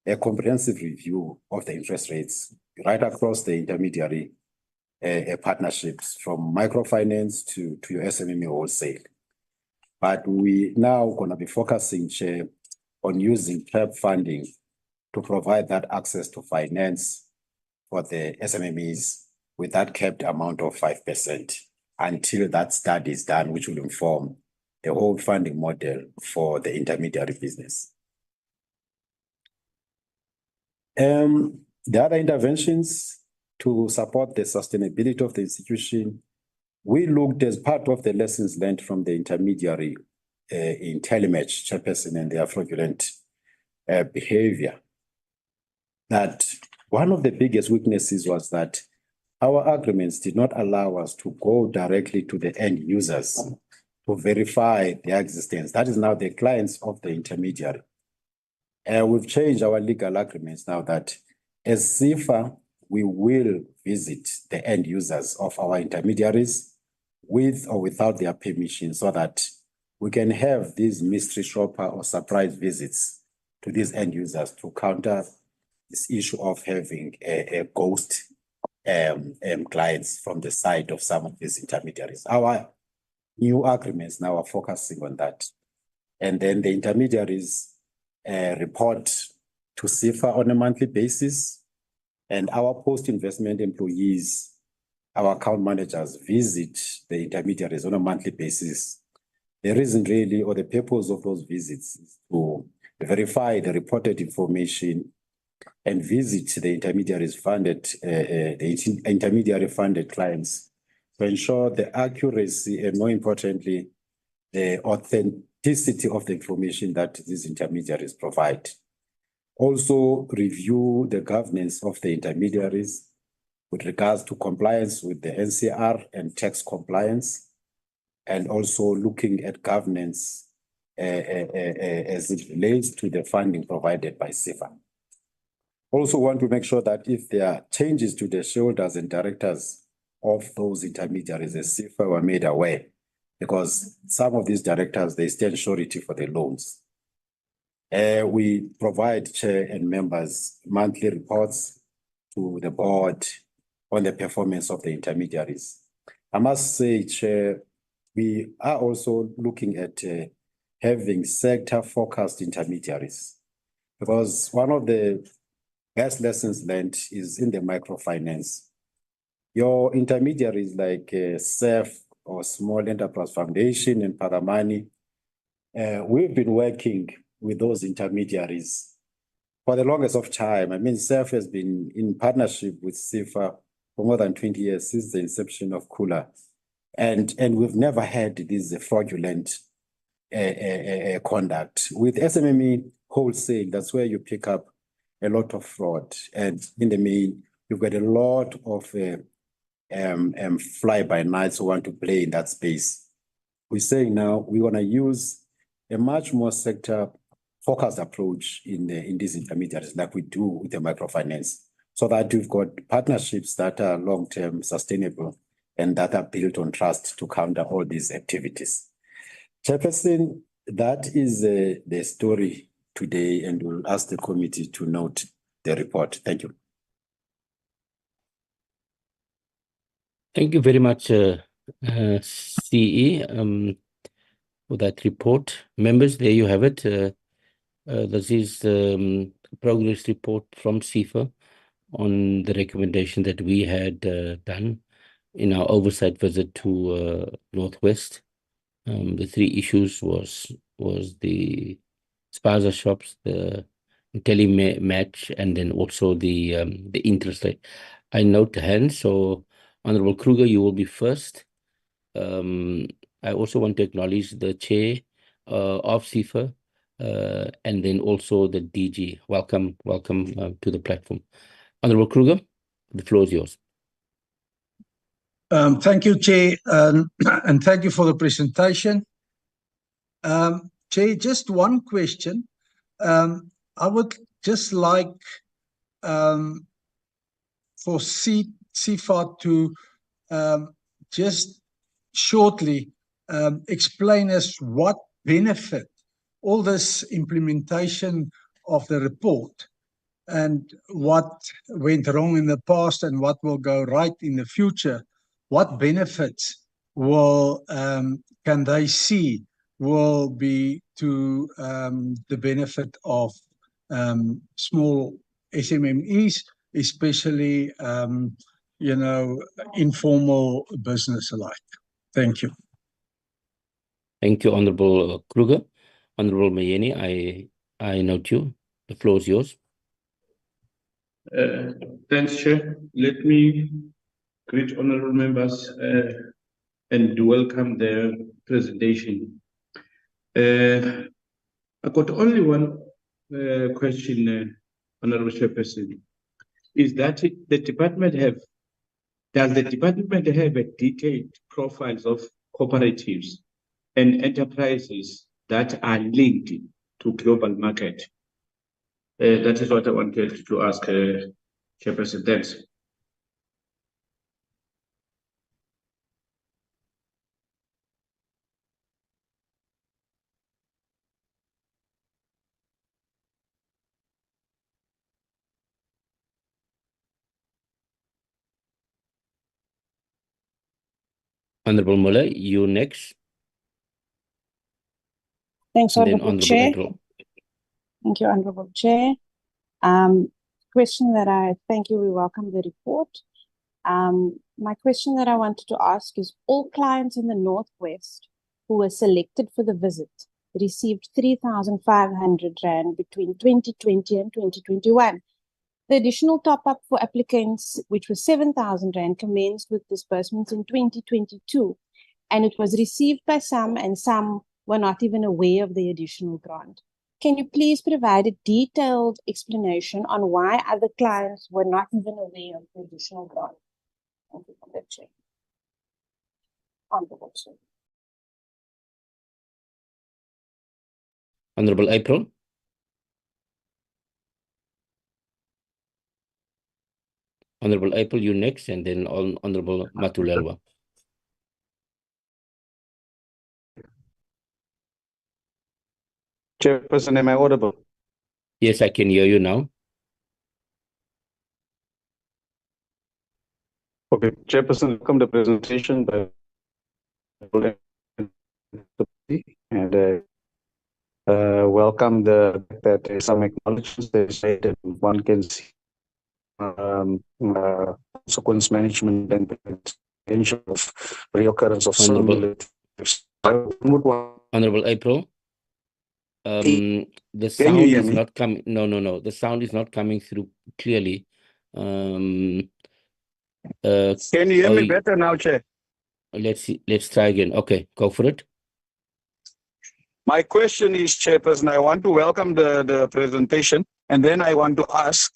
a comprehensive review of the interest rates right across the intermediary partnerships, from microfinance to your SMME wholesale. But we now going to be focusing, Chair, on using TRAP funding to provide that access to finance for the SMMEs with that capped amount of 5% until that study is done, which will inform the whole funding model for the intermediary business. The other interventions to support the sustainability of the institution, we looked as part of the lessons learned from the intermediary in telematch, Chairperson, and their fraudulent behavior, that one of the biggest weaknesses was that our agreements did not allow us to go directly to the end users to verify their existence. That is now the clients of the intermediary. We've changed our legal agreements now that as Sefa, we will visit the end users of our intermediaries with or without their permission, so that we can have these mystery shopper or surprise visits to these end users to counter this issue of having a ghost clients from the side of some of these intermediaries. Our new agreements now are focusing on that. And then the intermediaries report to Sefa on a monthly basis, and our post-investment employees, our account managers, visit the intermediaries on a monthly basis. The reason really, or the purpose of those visits, is to verify the reported information and visit the intermediaries funded, the intermediary funded clients to ensure the accuracy and, more importantly, the authenticity of the information that these intermediaries provide. Also review the governance of the intermediaries with regards to compliance with the NCR and tax compliance, and also looking at governance as it relates to the funding provided by Sefa. Also want to make sure that if there are changes to the shareholders and directors of those intermediaries, as Sefa were made aware, because some of these directors, they stand surety for the loans. We provide Chair and members monthly reports to the board on the performance of the intermediaries. I must say, Chair, we are also looking at having sector-focused intermediaries, because one of the best lessons learned is in the microfinance. Your intermediaries like Sefa or Small Enterprise Foundation and Pagamani, we've been working with those intermediaries for the longest of time. I mean, Sefa has been in partnership with Sefa for more than 20 years, since the inception of Kula. And we've never had this fraudulent conduct. With SMME wholesale, that's where you pick up a lot of fraud. And in the main, you've got a lot of fly-by-nights who want to play in that space. We're saying now we want to use a much more sector-focused approach in these intermediaries, like we do with the microfinance, so that we've got partnerships that are long-term, sustainable, and that are built on trust to counter all these activities. Chairperson, that is the story today, and we'll ask the committee to note the report. Thank you. Thank you very much, CE, for that report. Members, there you have it. This is progress report from Sefa on the recommendation that we had done in our oversight visit to Northwest. The three issues was the spaza shops, the telematch, and then also the interest rate. I note the hand, so Honorable Kruger, you will be first. I also want to acknowledge the chair of Sefa, and then also the DG. Welcome to the platform. Honorable Kruger, the floor is yours. Thank you, Chair, and thank you for the presentation. Chair, just one question. I would just like for Sefa to just shortly explain us what benefit all this implementation of the report and what went wrong in the past and what will go right in the future, what benefits will can they see will be to the benefit of small SMMEs, especially informal business alike. Thank you. Thank you, Honorable Kruger. Honorable Mayeni, I note you. The floor is yours. Thanks, Chair. Let me greet honorable members and welcome their presentation. I got only one question, Honorable Chairperson. Is that does the department have a detailed profiles of cooperatives and enterprises that are linked to global market? That is what I wanted to ask, Chairperson. Thanks. Honorable Muller, you next. Thanks, And then Honorable Honorable Chair. April. Thank you, Honorable Chair. Thank you, we welcome the report. My question that I wanted to ask is, all clients in the Northwest who were selected for the visit received 3,500 Rand between 2020 and 2021. The additional top-up for applicants, which was 7,000 Rand, commenced with disbursements in 2022, and it was received by some, and some were not even aware of the additional grant. Can you please provide a detailed explanation on why other clients were not even aware of the additional grant? Thank you for that, Chair. Honorable Chair. Honorable April. Honorable April, you next, and then Honorable Matulelwa. Chairperson, am I audible? Yes, I can hear you now. Okay, Chairperson, welcome the presentation by and welcome that some acknowledgements they say that one can see consequence management and prevention of reoccurrence of Honorable April. The sound is not coming. No. The sound is not coming through clearly. Can you hear me better now, Chair? Let's see. Let's try again. Okay, go for it. My question is, Chairperson, I want to welcome the presentation, and then I want to ask,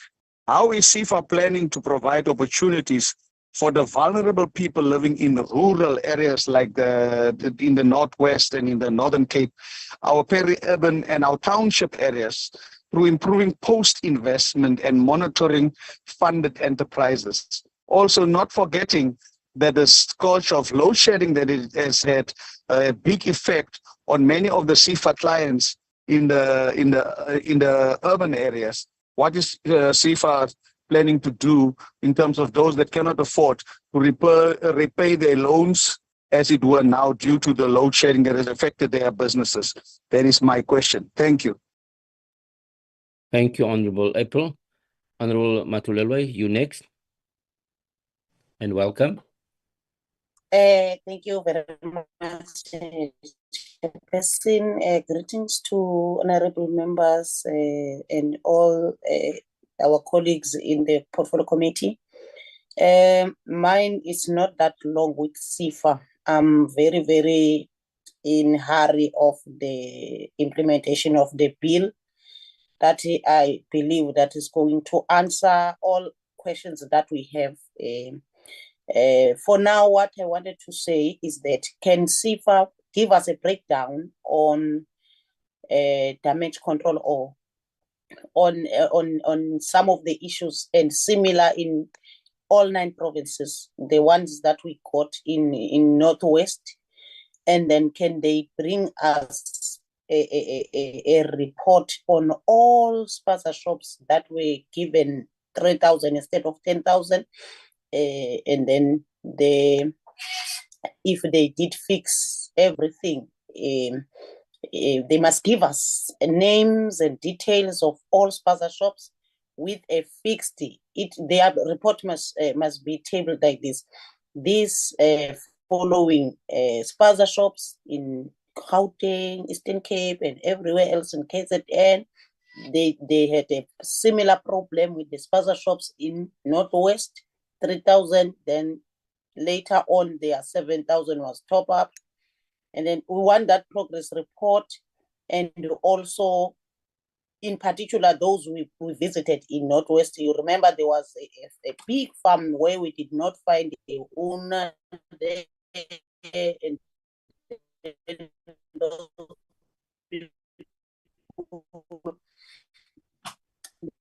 how is Sefa planning to provide opportunities for the vulnerable people living in rural areas like in the Northwest and in the Northern Cape, our peri-urban and our township areas, through improving post-investment and monitoring funded enterprises? Also, not forgetting that the scourge of load shedding that it has had a big effect on many of the Sefa clients in the urban areas. What is Sefa planning to do in terms of those that cannot afford to repay their loans, as it were now, due to the load shedding that has affected their businesses? That is my question. Thank you. Thank you, Honorable April. Honorable Matulelwe, you next. And welcome. Thank you very much, Chairperson. Greetings to honorable members and all our colleagues in the Portfolio Committee. Mine is not that long with Sefa. I'm very, very in hurry of the implementation of the bill that I believe that is going to answer all questions that we have. For now, what I wanted to say is that can Sefa give us a breakdown on damage control or on some of the issues and similar in all 9 provinces, the ones that we got in Northwest, and then can they bring us a report on all spaza shops that were given 3,000 instead of 10,000, and then if they did fix everything, they must give us names and details of all spaza shops with a fixed their report must be tabled like this. These following spaza shops in Gauteng, Eastern Cape, and everywhere else in KZN, they had a similar problem with the spaza shops in Northwest, 3,000. Then later on, their 7,000 was top up. And then we want that progress report, and also in particular those we visited in Northwest. You remember there was a big farm where we did not find a owner there, and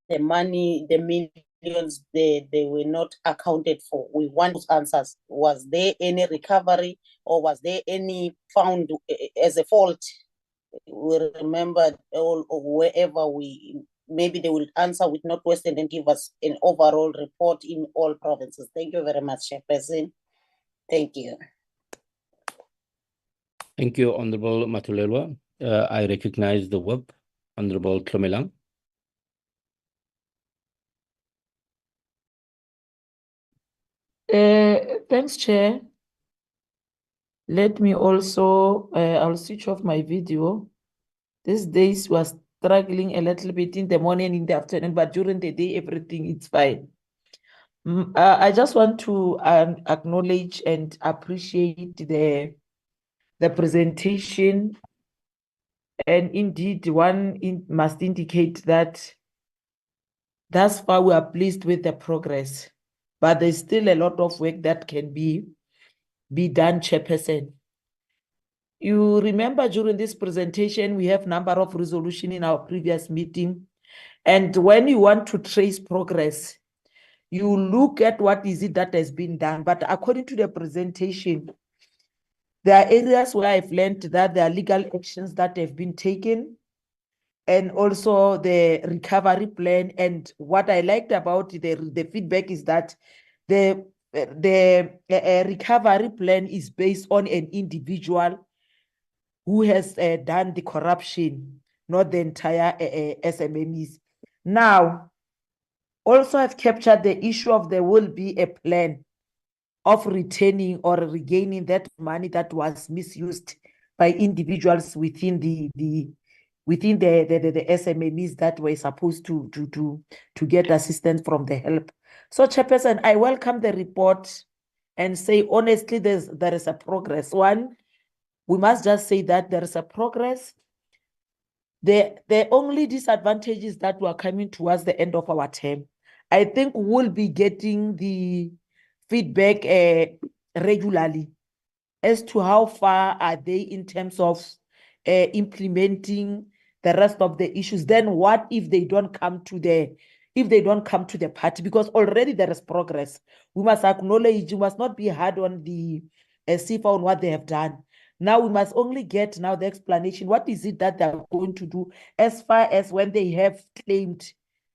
the money, the millions, they were not accounted for. We want those answers. Was there any recovery, or was there any found as a fault? We remember all wherever maybe they will answer with Northwest and then give us an overall report in all provinces. Thank you very much, Chairperson. Thank you. Thank you, Honorable Matulelwa. I recognize the whip, Honorable Tlomelang. Thanks, Chair. Let me also, I'll switch off my video. These days was struggling a little bit in the morning, in the afternoon, but during the day, everything is fine. I just want to acknowledge and appreciate the presentation. And indeed, one must indicate that thus far we are pleased with the progress, but there's still a lot of work that can be done, Chairperson. You remember during this presentation, we have number of resolution in our previous meeting. And when you want to trace progress, you look at what is it that has been done. But according to the presentation, there are areas where I've learned that there are legal actions that have been taken, and also the recovery plan. And what I liked about the feedback is that the recovery plan is based on an individual who has done the corruption, not the entire SMMEs. Now, also I've captured the issue of there will be a plan of returning or regaining that money that was misused by individuals within the SMMEs that were supposed to get assistance from the help. So, Chairperson, I welcome the report and say honestly, there is a progress. One, we must just say that there is a progress. The only disadvantage is that we are coming towards the end of our term. I think we'll be getting the feedback regularly as to how far are they in terms of implementing the rest of the issues. Then what if they don't come to the party? Because already there is progress. We must acknowledge, we must not be hard on the Sefa on what they have done. Now we must only get now the explanation. What is it that they're going to do as far as when they have claimed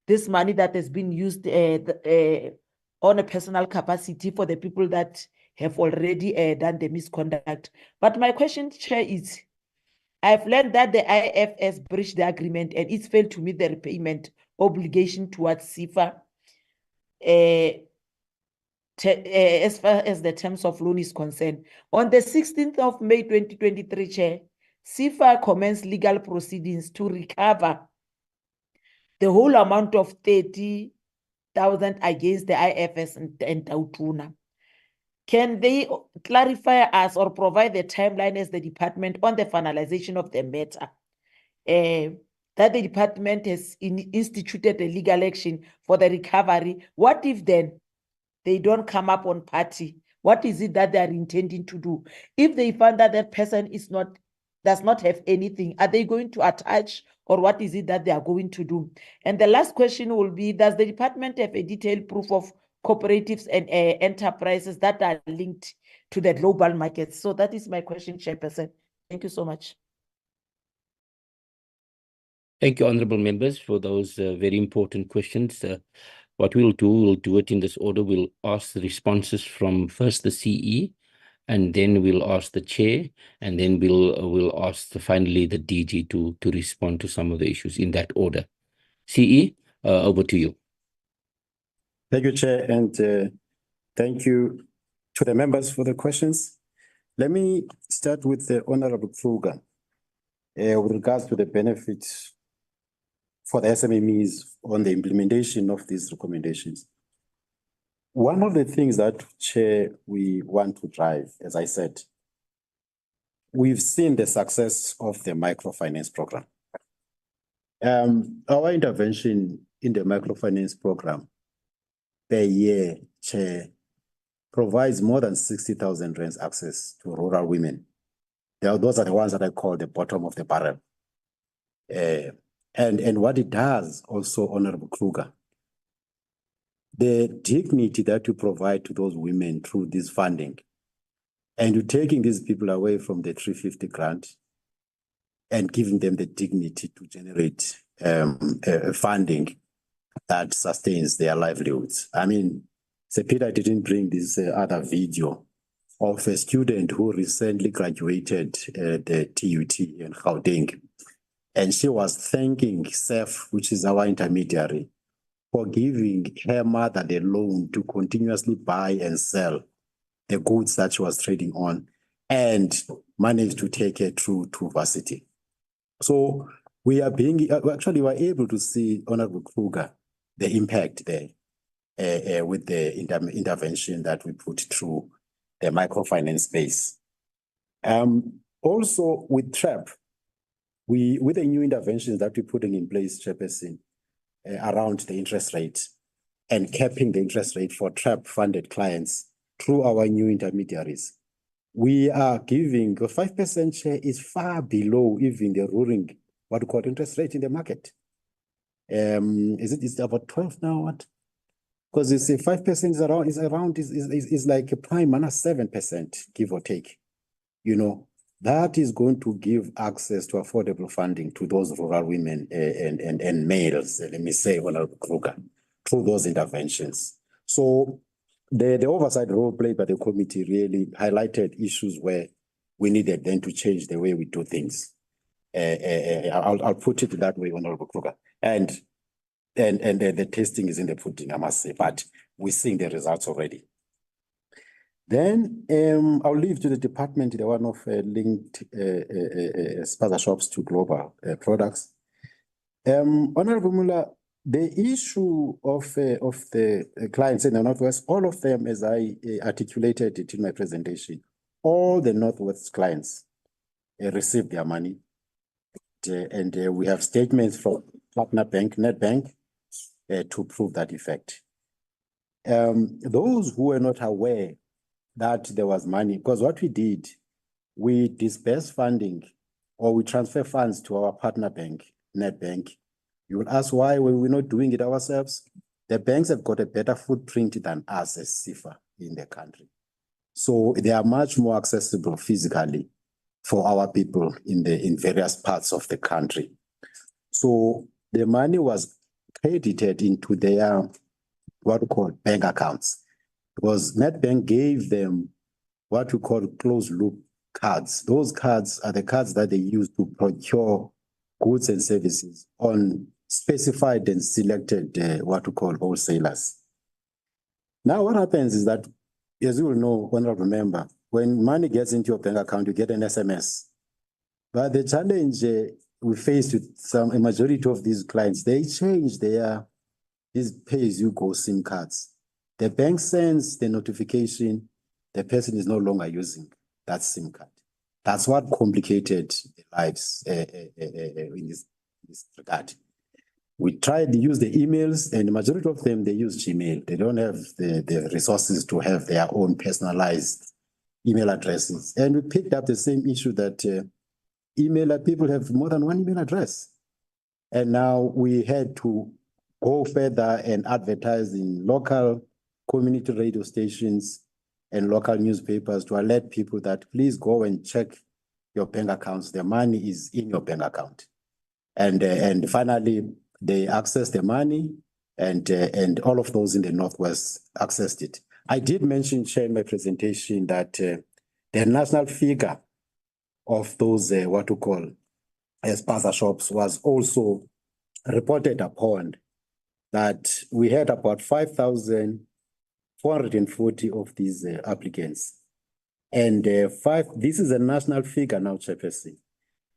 this money that has been used on a personal capacity for the people that have already done the misconduct. But my question, Chair, is I've learned that the IFS breached the agreement and it's failed to meet the repayment obligation towards Sefa. As far as the terms of loan is concerned. On the 16th of May 2023, Chair, Sefa commenced legal proceedings to recover the whole amount of 30,000 against the IFS and Tautuna. Can they clarify us or provide the timeline as the department on the finalization of the matter? That the department has instituted a legal action for the recovery. What if then they don't come up on party? What is it that they are intending to do? If they find that that person does not have anything, are they going to attach, or what is it that they are going to do? And the last question will be, does the department have a detailed proof of cooperatives and enterprises that are linked to the global markets? So that is my question, Chairperson. Thank you so much. Thank you, honorable members, for those very important questions. What we'll do it in this order. We'll ask the responses from first the CE, and then we'll ask the chair, and then we'll ask finally the DG to respond to some of the issues in that order. CE, over to you. Thank you, Chair, and thank you to the members for the questions. Let me start with the Honorable Kruger with regards to the benefits for the SMMEs on the implementation of these recommendations. One of the things that, Chair, we want to drive, as I said, we've seen the success of the microfinance program. Our intervention in the microfinance program per year, Chair, provides more than 60,000 rands access to rural women. Those are the ones that I call the bottom of the barrel. And what it does also, Honorable Kruger, the dignity that you provide to those women through this funding, and you're taking these people away from the 350 grant and giving them the dignity to generate funding that sustains their livelihoods. I mean, Peter didn't bring this other video of a student who recently graduated the TUT in Gauteng. And she was thanking Sefa, which is our intermediary, for giving her mother the loan to continuously buy and sell the goods that she was trading on, and managed to take her through to varsity. So we are were able to see, Honorable Kruger, the impact there with the intervention that we put through the microfinance space. Also with TRAP, with the new interventions that we're putting in place, Chairperson, around the interest rate and capping the interest rate for TRAP-funded clients through our new intermediaries, we are giving a 5% share is far below even the ruling, what we call interest rate in the market. Is about 12 now? What? Because you see 5% is like a prime minus 7%, give or take. You know, that is going to give access to affordable funding to those rural women and males, let me say, Honorable Kruger, through those interventions. So the oversight role played by the committee really highlighted issues where we needed then to change the way we do things. I'll put it that way, Honorable Kruger. And the testing is in the pudding, I must say, but we're seeing the results already. Then I'll leave to the department the one of linked spaza shops to global products. Honorable Muller, the issue of the clients in the Northwest, all of them, as I articulated it in my presentation, all the Northwest clients received their money. And we have statements from Partner Bank, NetBank, to prove that effect. Those who were not aware that there was money, because what we did, we dispersed funding or we transfer funds to our partner bank, NetBank. You will ask why were we not doing it ourselves? The banks have got a better footprint than us as Sefa in the country. So they are much more accessible physically for our people in various parts of the country. So the money was credited into their what we call bank accounts, because NetBank gave them what we call closed loop cards. Those cards are the cards that they use to procure goods and services on specified and selected what we call wholesalers. Now, what happens is that, as you will know, honorable member, when money gets into your bank account, you get an SMS. But the challenge we faced with a majority of these clients, they change these pay-as-you-go SIM cards. The bank sends the notification, the person is no longer using that SIM card. That's what complicated the lives in this regard. We tried to use the emails, and the majority of them, they use Gmail. They don't have the resources to have their own personalized email addresses. And we picked up the same issue that people have more than one email address. And now we had to go further and advertise in local community radio stations and local newspapers to alert people that please go and check your bank accounts. The money is in your bank account. And finally, they accessed the money, and all of those in the Northwest accessed it. I did mention, Chair, in my presentation that the national figure of those what we call spaza shops was also reported upon, that we had about 5,440 of these applicants. And this is a national figure now, Chairperson.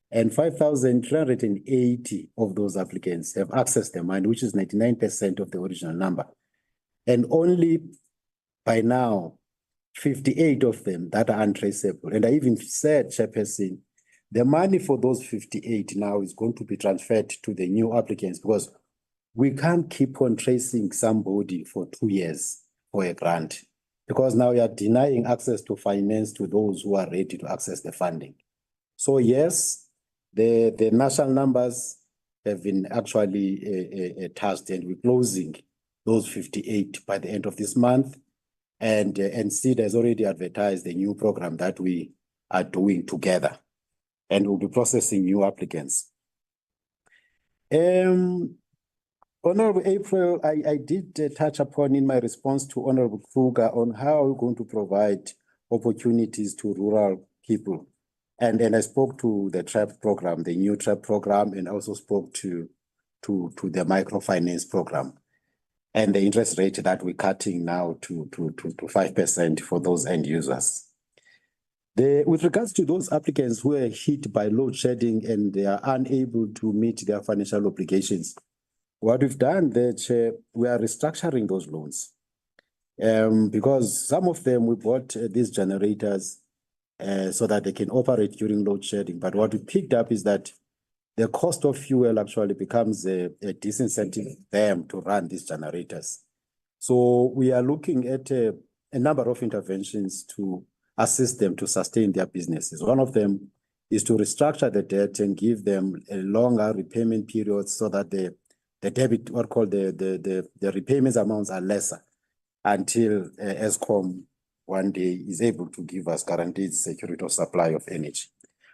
And 5,380 of those applicants have accessed the money, which is 99% of the original number. And only by now, 58 of them that are untraceable. And I even said, Chairperson, the money for those 58 now is going to be transferred to the new applicants, because we can't keep on tracing somebody for 2 years for a grant, because now you are denying access to finance to those who are ready to access the funding. So yes, the national numbers have been actually touched, and we're closing those 58 by the end of this month. And SEED has already advertised the new program that we are doing together, and we'll be processing new applicants. Honorable April, I did touch upon in my response to Honorable Kruger on how we're going to provide opportunities to rural people. And I spoke to the TRAP program, the new TRAP program, and also spoke to the microfinance program and the interest rate that we're cutting now to 5% for those end users. With regards to those applicants who are hit by load shedding and they are unable to meet their financial obligations, what we've done there, Chair, we are restructuring those loans. Because some of them we bought these generators so that they can operate during load shedding. But what we picked up is that the cost of fuel actually becomes a disincentive for them to run these generators. So we are looking at a number of interventions to assist them to sustain their businesses. One of them is to restructure the debt and give them a longer repayment period so that the debit, what called the repayments amounts are lesser until ESCOM one day is able to give us guaranteed security of supply of energy.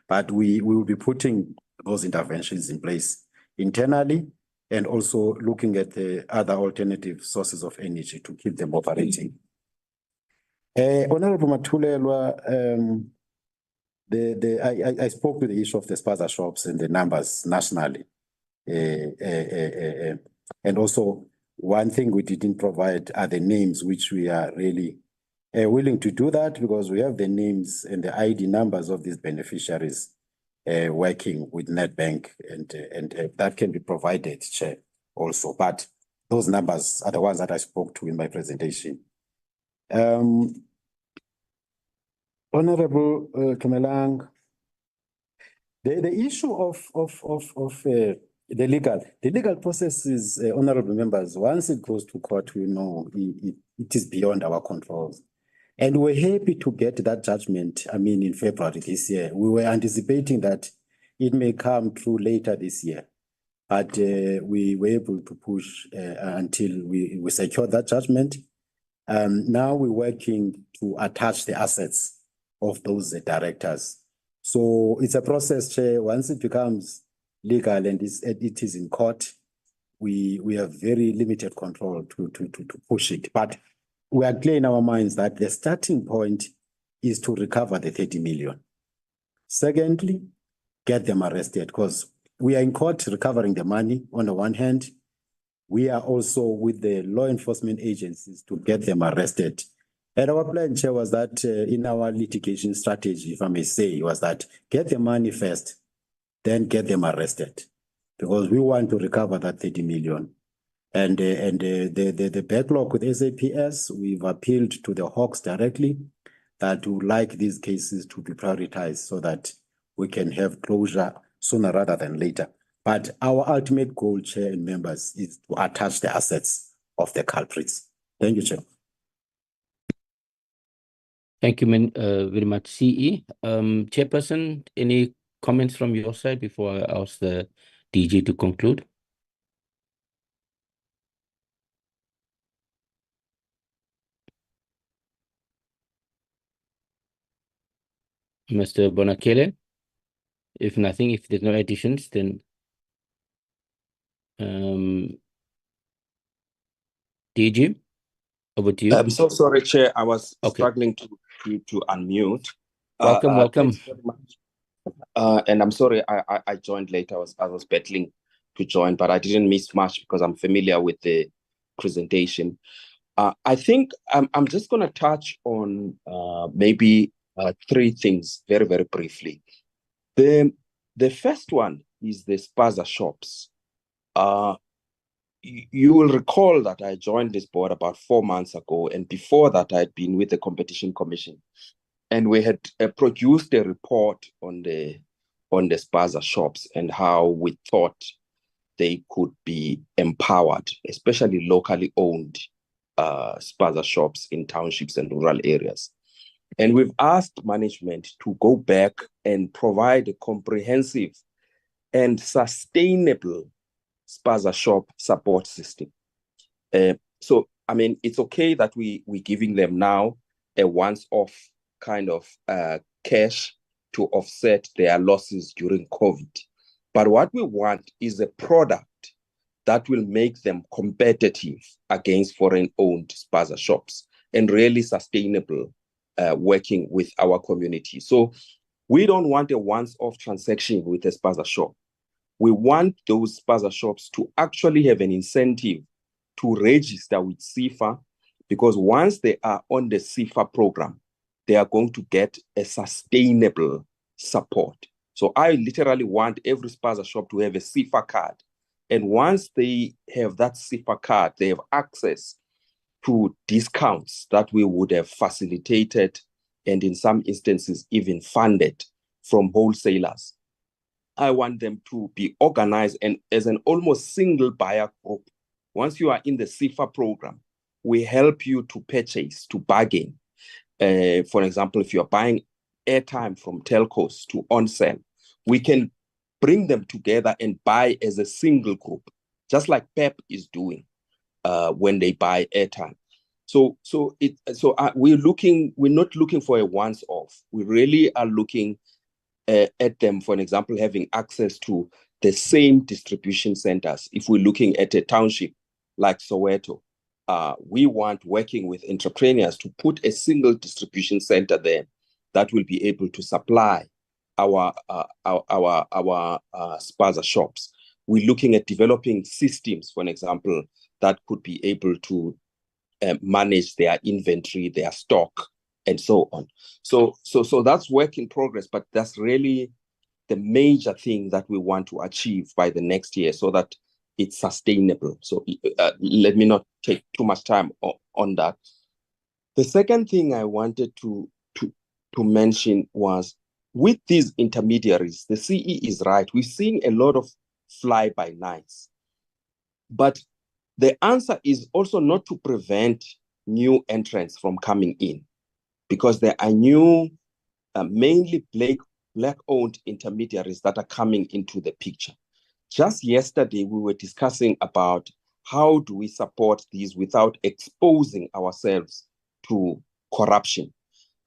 But we will be putting those interventions in place internally and also looking at the other alternative sources of energy to keep them operating. Honorable Matulelwa, I spoke to the issue of the spaza shops and the numbers nationally. And also, one thing we didn't provide are the names, which we are really willing to do that because we have the names and the ID numbers of these beneficiaries working with Nedbank, and that can be provided, Chair, also. But those numbers are the ones that I spoke to in my presentation. Honorable Tumelang, the issue of the legal process is, honorable members, once it goes to court, we know it is beyond our controls. And we're happy to get that judgment, in February this year. We were anticipating that it may come through later this year, but we were able to push until we secured that judgment. Now we're working to attach the assets of those directors. So it's a process, Chair. Once it becomes legal and it is in court, we have very limited control to push it. But we are clear in our minds that the starting point is to recover the 30 million. Secondly, get them arrested, because we are in court recovering the money on the one hand. We are also with the law enforcement agencies to get them arrested. And our plan, Chair, was that in our litigation strategy, if I may say, was that get the money first, then get them arrested, because we want to recover that 30 million. And the backlog with SAPS, we've appealed to the Hawks directly that would like these cases to be prioritized so that we can have closure sooner rather than later. But our ultimate goal, Chair and members, is to attach the assets of the culprits. Thank you, Chair. Thank you very much, CE. Chairperson, any comments from your side before I ask the DG to conclude? Mr. Bonakele? If nothing, if there's no additions, then DG, over to you. I'm so sorry, Chair. I was struggling to unmute. Welcome. Thanks very much. And I'm sorry I joined late. I was battling to join, but I didn't miss much because I'm familiar with the presentation. I think I'm just going to touch on maybe three things very, very briefly. The first one is the spaza shops. You will recall that I joined this board about 4 months ago, and before that I'd been with the Competition Commission, and we had produced a report on the spaza shops and how we thought they could be empowered, especially locally owned spaza shops in townships and rural areas. And we've asked management to go back and provide a comprehensive and sustainable spaza shop support system. So, I mean, it's okay that we're giving them now a once-off kind of cash to offset their losses during COVID. But what we want is a product that will make them competitive against foreign-owned spaza shops and really sustainable working with our community. So we don't want a once-off transaction with a spaza shop. We want those spaza shops to actually have an incentive to register with Sefa, because once they are on the Sefa program, they are going to get a sustainable support. So I literally want every spaza shop to have a Sefa card. And once they have that Sefa card, they have access to discounts that we would have facilitated and in some instances even funded from wholesalers. I want them to be organized and as an almost single buyer group. Once you are in the Sefa program, we help you to purchase, to bargain. For example, if you're buying airtime from telcos to on-sell, we can bring them together and buy as a single group, just like PEP is doing when they buy airtime. We're not looking for a once-off. We really are looking at them, for example, having access to the same distribution centers. If we're looking at a township like Soweto, we want working with entrepreneurs to put a single distribution center there that will be able to supply our spaza shops. We're looking at developing systems, for example, that could be able to manage their inventory, their stock, and so on. So that's work in progress, but that's really the major thing that we want to achieve by the next year so that it's sustainable. So let me not take too much time on that. The second thing I wanted to mention was with these intermediaries, the CE is right. We're seeing a lot of fly-by-nights. But the answer is also not to prevent new entrants from coming in, because there are new, mainly Black-owned intermediaries that are coming into the picture. Just yesterday, we were discussing about how do we support these without exposing ourselves to corruption.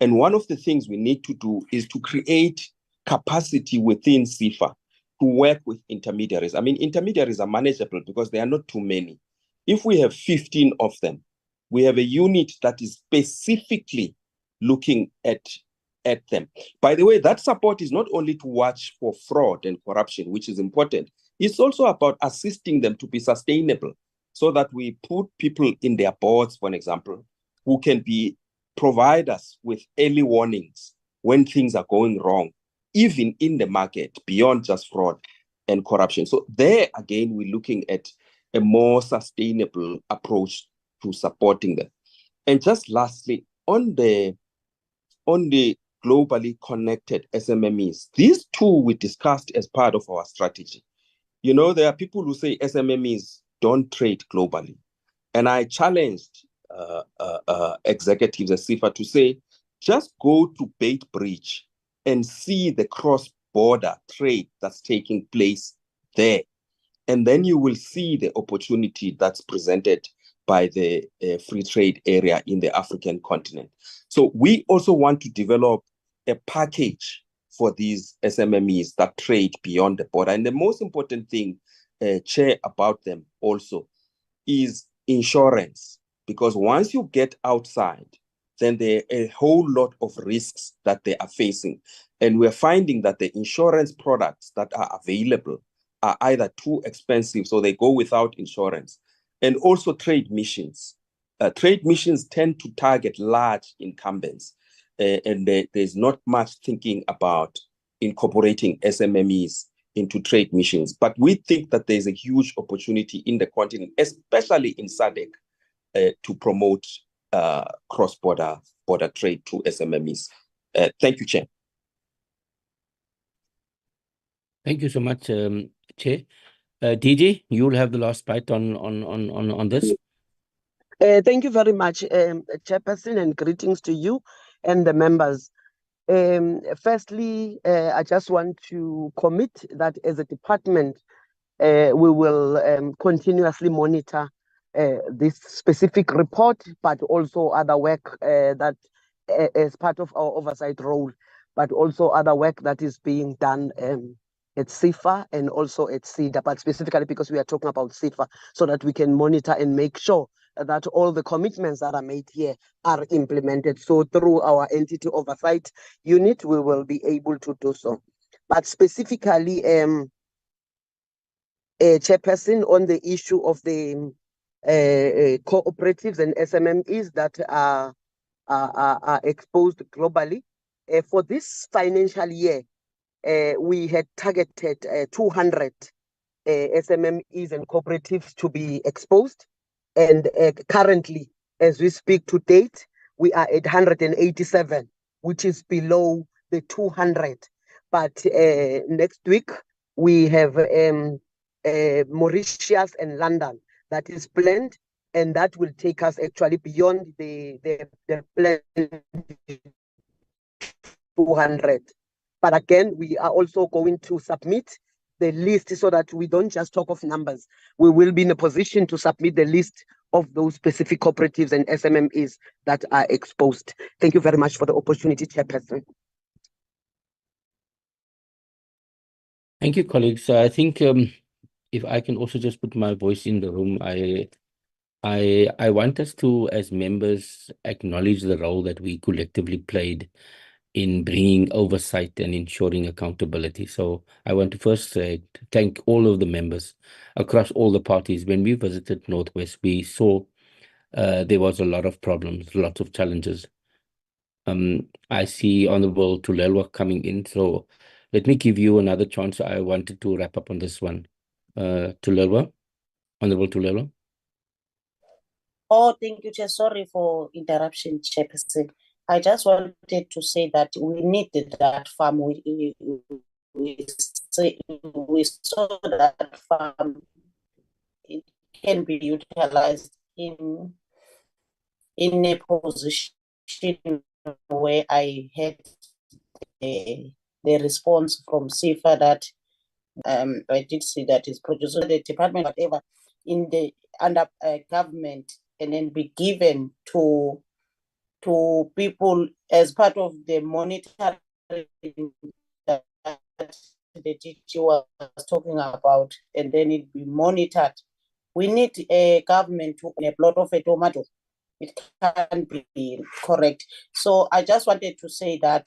And one of the things we need to do is to create capacity within Sefa to work with intermediaries. I mean, intermediaries are manageable because there are not too many. If we have 15 of them, we have a unit that is specifically looking at at them. By the way, that support is not only to watch for fraud and corruption, which is important. It's also about assisting them to be sustainable, so that we put people in their boards, for example, who can provide us with early warnings when things are going wrong, even in the market, beyond just fraud and corruption. So there, again, we're looking at a more sustainable approach to supporting them. And just lastly, on the globally connected SMMEs, these two we discussed as part of our strategy. You know, there are people who say SMMEs don't trade globally. And I challenged executives at Sefa to say, just go to Bait Bridge and see the cross-border trade that's taking place there. And then you will see the opportunity that's presented by the free trade area in the African continent. So we also want to develop a package for these SMMEs that trade beyond the border. And the most important thing, Chair, about them also is insurance. Because once you get outside, then there are a whole lot of risks that they are facing. And we're finding that the insurance products that are available are either too expensive, so they go without insurance. And also trade missions. Trade missions tend to target large incumbents, and there's not much thinking about incorporating SMMEs into trade missions. But we think that there's a huge opportunity in the continent, especially in SADC, to promote cross-border trade to SMMEs. Thank you, Chair. Thank you so much, Chair. DG, you will have the last bite on this. Thank you very much, Chairperson, and greetings to you and the members. Firstly, I just want to commit that as a department, we will continuously monitor this specific report, but also other work that as part of our oversight role, but also other work that is being done at Sefa and also at SEDA, but specifically because we are talking about Sefa, so that we can monitor and make sure that all the commitments that are made here are implemented. So through our entity oversight unit, we will be able to do so. But specifically, Chairperson, on the issue of the cooperatives and SMMEs that are exposed globally, for this financial year, we had targeted 200 SMMEs and cooperatives to be exposed. And currently, as we speak to date, we are at 187, which is below the 200. But next week, we have Mauritius and London that is planned, and that will take us actually beyond the planned 200. But again, we are also going to submit the list so that we don't just talk of numbers. We will be in a position to submit the list of those specific cooperatives and SMMEs that are exposed. Thank you very much for the opportunity, Chairperson. Thank you, colleagues. I think if I can also just put my voice in the room, I want us to, as members, acknowledge the role that we collectively played in bringing oversight and ensuring accountability. So I want to first thank all of the members across all the parties. When we visited Northwest, we saw there was a lot of problems, lots of challenges. I see Honorable Tulelwa coming in, so let me give you another chance. I wanted to wrap up on this one. Tulelwa, Honorable Tulelwa. Oh, thank you, Chair. Sorry for interruption, Chairperson. I just wanted to say that we need that farm. We saw that farm. It can be utilized in a position where I had the response from Sefa that I did see that is produced by the department, whatever, in the under government, and then be given to people as part of the monitoring that the DG was talking about, and then it be monitored. We need a government to a plot of a tomato It can't be correct. So I just wanted to say that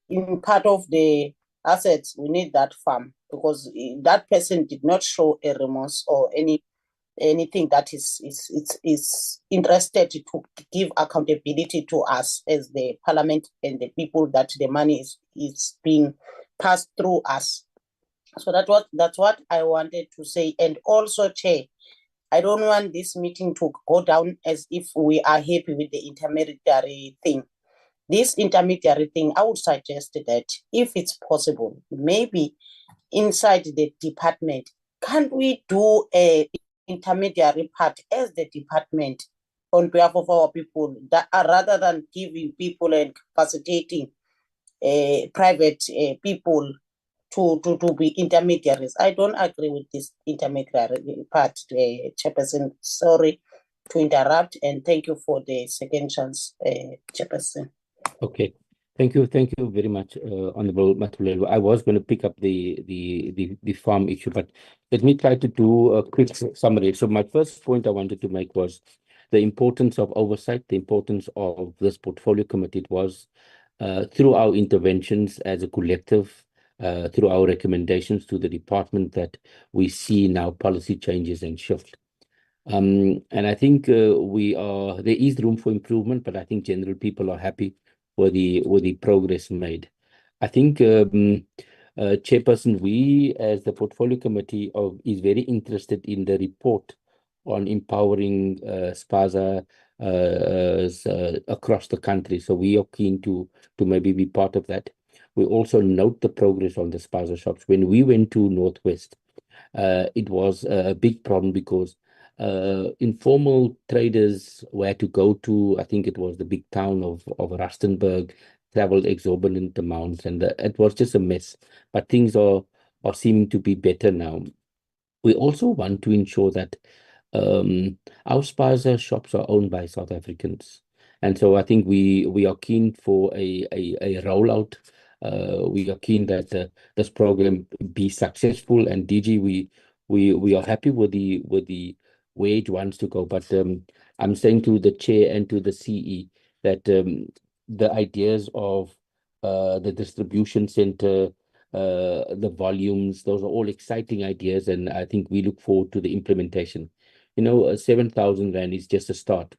in part of the assets, we need that farm, because that person did not show a remorse or anything that is interested to give accountability to us as the parliament and the people that the money is being passed through us. So that's what I wanted to say. And also, Chair, I don't want this meeting to go down as if we are happy with the intermediary thing. This intermediary thing, I would suggest that if it's possible, maybe inside the department, can't we do a intermediary part as the department on behalf of our people, that rather than giving people and facilitating private people to be intermediaries? I don't agree with this intermediary part, Chairperson. Sorry to interrupt, and thank you for the second chance, Chairperson. Okay. Thank you very much, Honorable Matulelo. I was going to pick up the farm issue, but let me try to do a quick summary. So my first point I wanted to make was the importance of oversight, the importance of this portfolio committee. It was through our interventions as a collective, through our recommendations to the department, that we see now policy changes and shift. And I think there is room for improvement, but I think general people are happy with the progress made. I think, Chairperson, we as the portfolio committee is very interested in the report on empowering SPAZA across the country. So we are keen to maybe be part of that. We also note the progress on the SPAZA shops. When we went to Northwest, it was a big problem because informal traders were to go to, I think it was the big town of Rustenburg, traveled exorbitant amounts, and it was just a mess. But things are seeming to be better now. We also want to ensure that our SPAZA shops are owned by South Africans. And so I think we are keen for a rollout. We are keen that this program be successful. And DG, we are happy with the way it wants to go. But I'm saying to the chair and to the CE that the ideas of the distribution center, the volumes, those are all exciting ideas, and I think we look forward to the implementation. 7,000 Rand is just a start,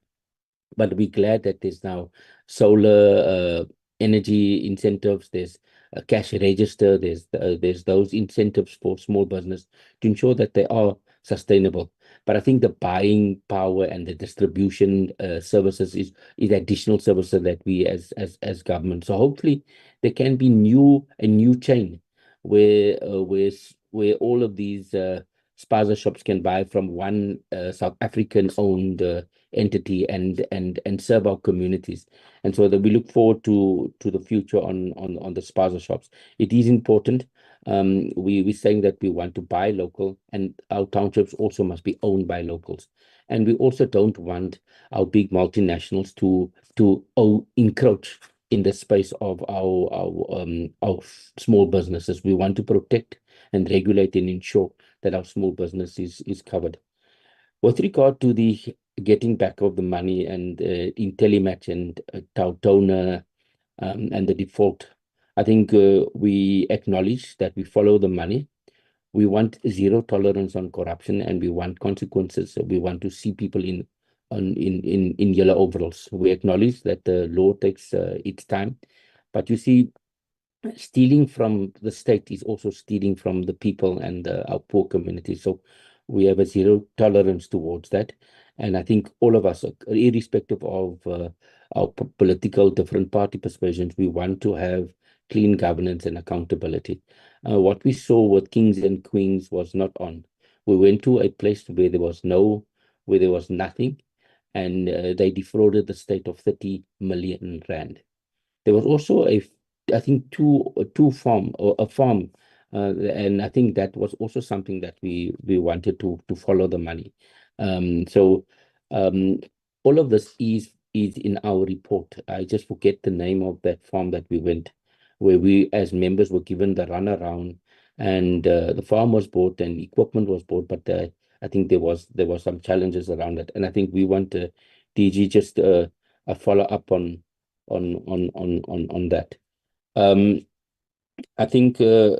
but we're glad that there's now solar energy incentives, there's a cash register, there's those incentives for small business to ensure that they are sustainable. But I think the buying power and the distribution services is additional services that we as government. So hopefully there can be a new chain where all of these SPAZA shops can buy from one South African owned entity and serve our communities. And so that we look forward to the future on the SPAZA shops. It is important. We're saying that we want to buy local, and our townships also must be owned by locals. And we also don't want our big multinationals to encroach in the space of our small businesses. We want to protect and regulate and ensure that our small business is covered. With regard to the getting back of the money and in Telematch and Tautona and the default, I think we acknowledge that we follow the money. We want zero tolerance on corruption, and we want consequences. We want to see people in yellow overalls. We acknowledge that the law takes its time, but you see, stealing from the state is also stealing from the people and our poor community. So we have a zero tolerance towards that. And I think all of us, irrespective of our political different party persuasions, we want to have clean governance and accountability. What we saw with Kings and Queens was not on. We went to a place where there was nothing, and they defrauded the state of 30 million rand. There was also I think a farm, and I think that was also something that we wanted to follow the money. So all of this is in our report. I just forget the name of that farm that we went, where we as members were given the runaround, and the farm was bought and equipment was bought, but I think there was some challenges around it, and I think we want DG, just a follow up on that. I think there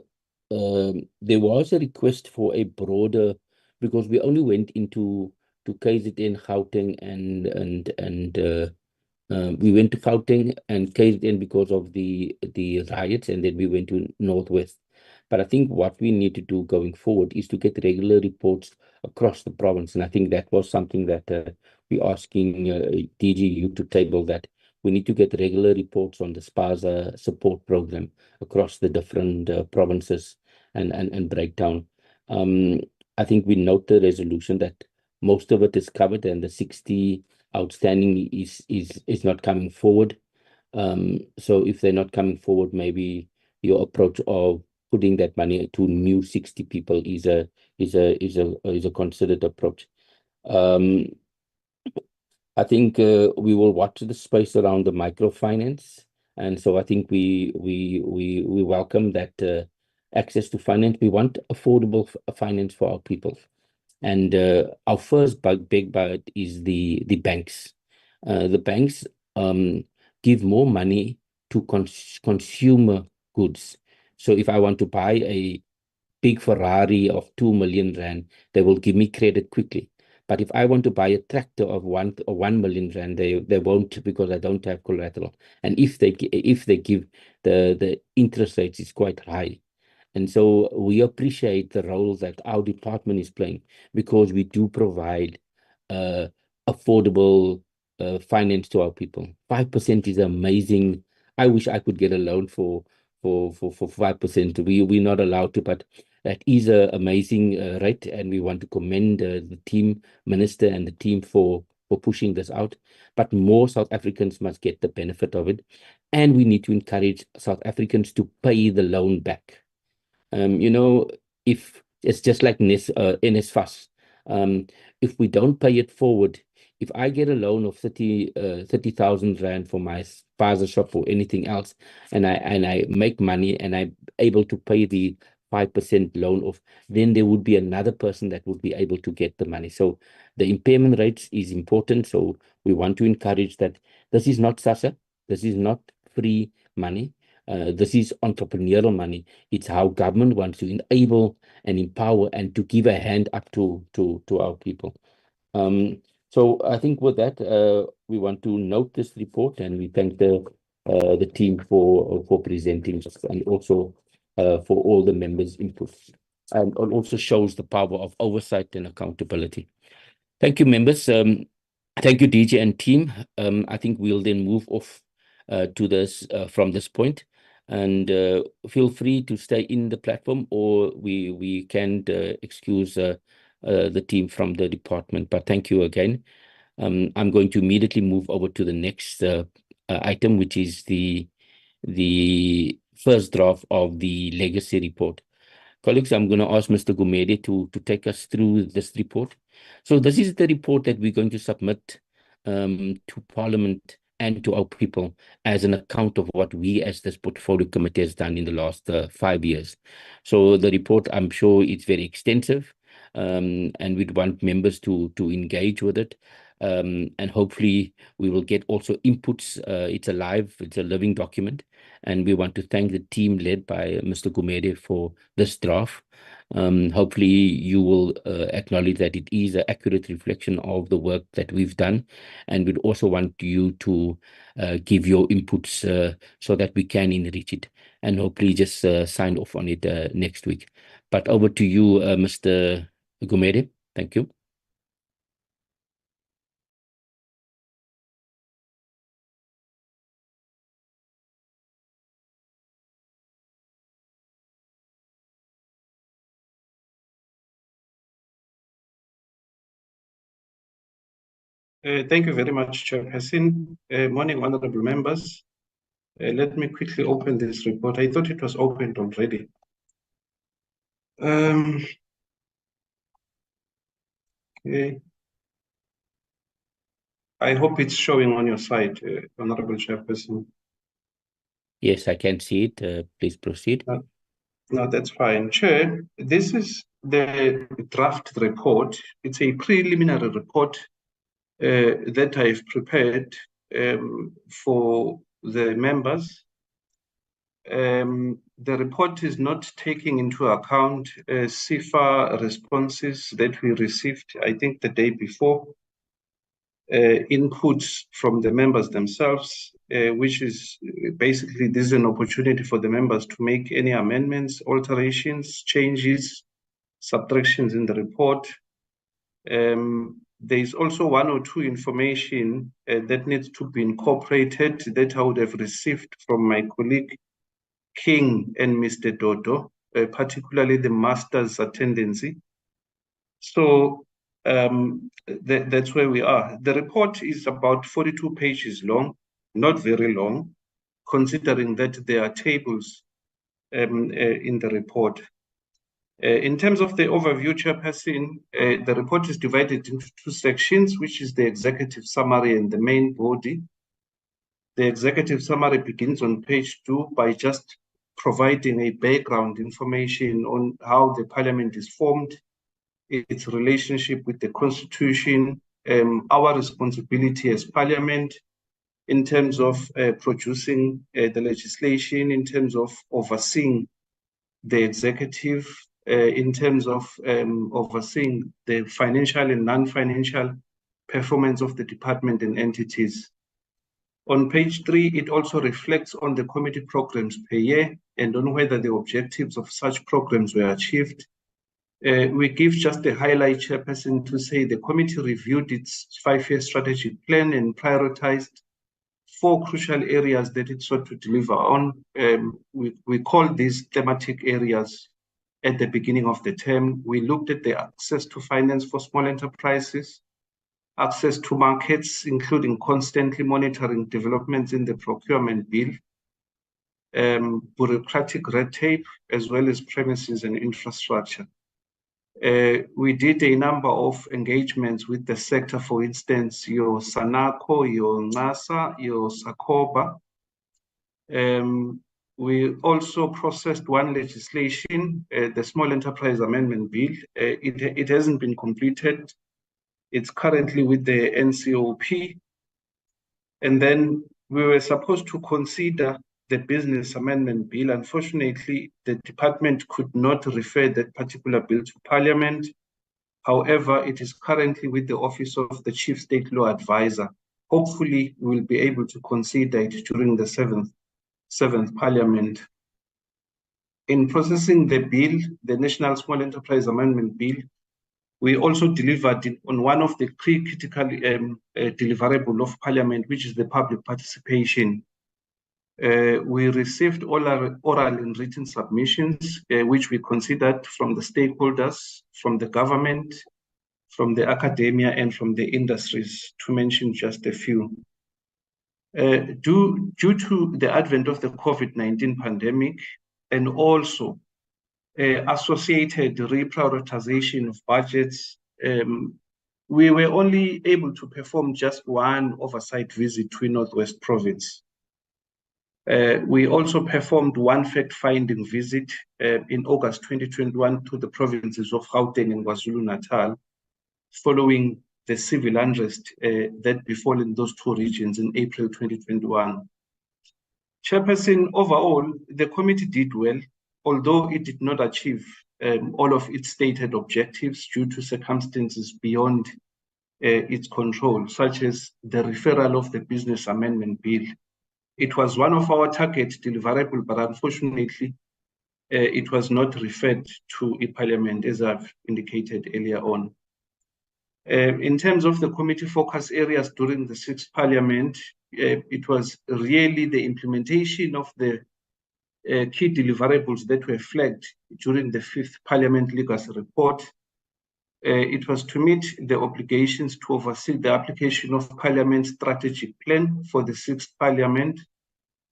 was a request for a broader, because we only went into KZN, Gauteng, and we went to Gauteng and KZN because of the riots, and then we went to Northwest. But I think what we need to do going forward is to get regular reports across the province, and I think that was something that we're asking DGU to table, that we need to get regular reports on the SPASA support program across the different provinces and breakdown. I think we note the resolution that most of it is covered, and the 60 outstanding is not coming forward. So if they're not coming forward, maybe your approach of putting that money to new 60 people is a considered approach. I think we will watch the space around the microfinance, and so I think we welcome that access to finance. We want affordable finance for our people, and our first big bucket is the banks. The banks give more money to consumer goods. So if I want to buy a big Ferrari of 2 million rand, they will give me credit quickly. But if I want to buy a tractor of 1 million rand, they won't, because I don't have collateral. And if they give, the interest rates is quite high. And so we appreciate the role that our department is playing, because we do provide affordable finance to our people. 5% is amazing. I wish I could get a loan for 5%. We're not allowed to, but that is an amazing rate, and we want to commend the team, minister, and the team for pushing this out. But more South Africans must get the benefit of it, and we need to encourage South Africans to pay the loan back. You know, if it's just like NSFAS, if we don't pay it forward, if I get a loan of 30,000 rand for my spaza shop or anything else, and I make money and I'm able to pay the 5% loan off, then there would be another person that would be able to get the money. So the impairment rates is important. So we want to encourage that this is not SASSA, this is not free money. This is entrepreneurial money. It's how government wants to enable and empower and to give a hand up to our people. So I think with that, we want to note this report, and we thank the team for presenting, and also for all the members' input. And it also shows the power of oversight and accountability. Thank you, members. Thank you, DJ and team. I think we'll then move off to this from this point, and feel free to stay in the platform, or we can excuse the team from the department. But thank you again. I'm going to immediately move over to the next item, which is the first draft of the legacy report. Colleagues, I'm going to ask Mr. Gumede to take us through this report. So this is the report that we're going to submit to Parliament and to our people as an account of what we as this portfolio committee has done in the last 5 years. So the report, I'm sure it's very extensive, and we'd want members to engage with it. And hopefully we will get also inputs. It's a living document, and we want to thank the team led by Mr. Gumede for this draft. Hopefully you will acknowledge that it is an accurate reflection of the work that we've done, and we'd also want you to give your inputs so that we can enrich it, and hopefully just sign off on it next week. But over to you, Mr. Gumede. Thank you. Thank you very much, Chairperson. Morning, honorable members. Let me quickly open this report. I thought it was opened already. Okay. I hope it's showing on your side, honorable Chairperson. Yes, I can see it. Please proceed. No, that's fine. Chair, this is the draft report. It's a preliminary report that I've prepared for the members. The report is not taking into account Sefa responses that we received, I think, the day before, inputs from the members themselves, which is basically this is an opportunity for the members to make any amendments, alterations, changes, subtractions in the report. There is also one or two information that needs to be incorporated that I would have received from my colleague King and Mr. Dodo, particularly the master's attendancy. So that's where we are. The report is about 42 pages long, not very long, considering that there are tables in the report. In terms of the overview, Chairperson, the report is divided into two sections, which is the executive summary and the main body. The executive summary begins on page 2 by just providing a background information on how the parliament is formed, its relationship with the constitution, our responsibility as parliament in terms of producing the legislation, in terms of overseeing the executive, in terms of overseeing the financial and non-financial performance of the department and entities. On page 3, it also reflects on the committee programs per year and on whether the objectives of such programs were achieved. We give just a highlight, Chairperson, to say the committee reviewed its 5-year strategic plan and prioritized 4 crucial areas that it sought to deliver on. We call these thematic areas at the beginning of the term. We looked at the access to finance for small enterprises, access to markets, including constantly monitoring developments in the procurement bill, bureaucratic red tape, as well as premises and infrastructure. We did a number of engagements with the sector, for instance, your Sanako, your NASA, your Sakoba. We also processed one legislation, the Small Enterprise Amendment Bill. It hasn't been completed. It's currently with the NCOP. And then we were supposed to consider the Business Amendment Bill. Unfortunately, the department could not refer that particular bill to Parliament. However, it is currently with the Office of the Chief State Law Advisor. Hopefully, we'll be able to consider it during the seventh Parliament. In processing the bill, the National Small Enterprise Amendment Bill, we also delivered on one of the critical deliverable of Parliament, which is the public participation. We received oral and written submissions, which we considered from the stakeholders, from the government, from the academia, and from the industries, to mention just a few. Due to the advent of the COVID-19 pandemic and also associated reprioritization of budgets, we were only able to perform just one oversight visit to Northwest Province. We also performed one fact-finding visit in August 2021 to the provinces of Gauteng and KwaZulu-Natal, following the civil unrest that befallen those two regions in April 2021. Chairperson, overall, the committee did well, although it did not achieve all of its stated objectives due to circumstances beyond its control, such as the referral of the Business Amendment Bill. It was one of our target deliverables, but unfortunately, it was not referred to a Parliament, as I've indicated earlier on. In terms of the committee focus areas during the 6th Parliament, it was really the implementation of the key deliverables that were flagged during the 5th Parliament Legacy Report. It was to meet the obligations to oversee the application of Parliament's strategic plan for the 6th Parliament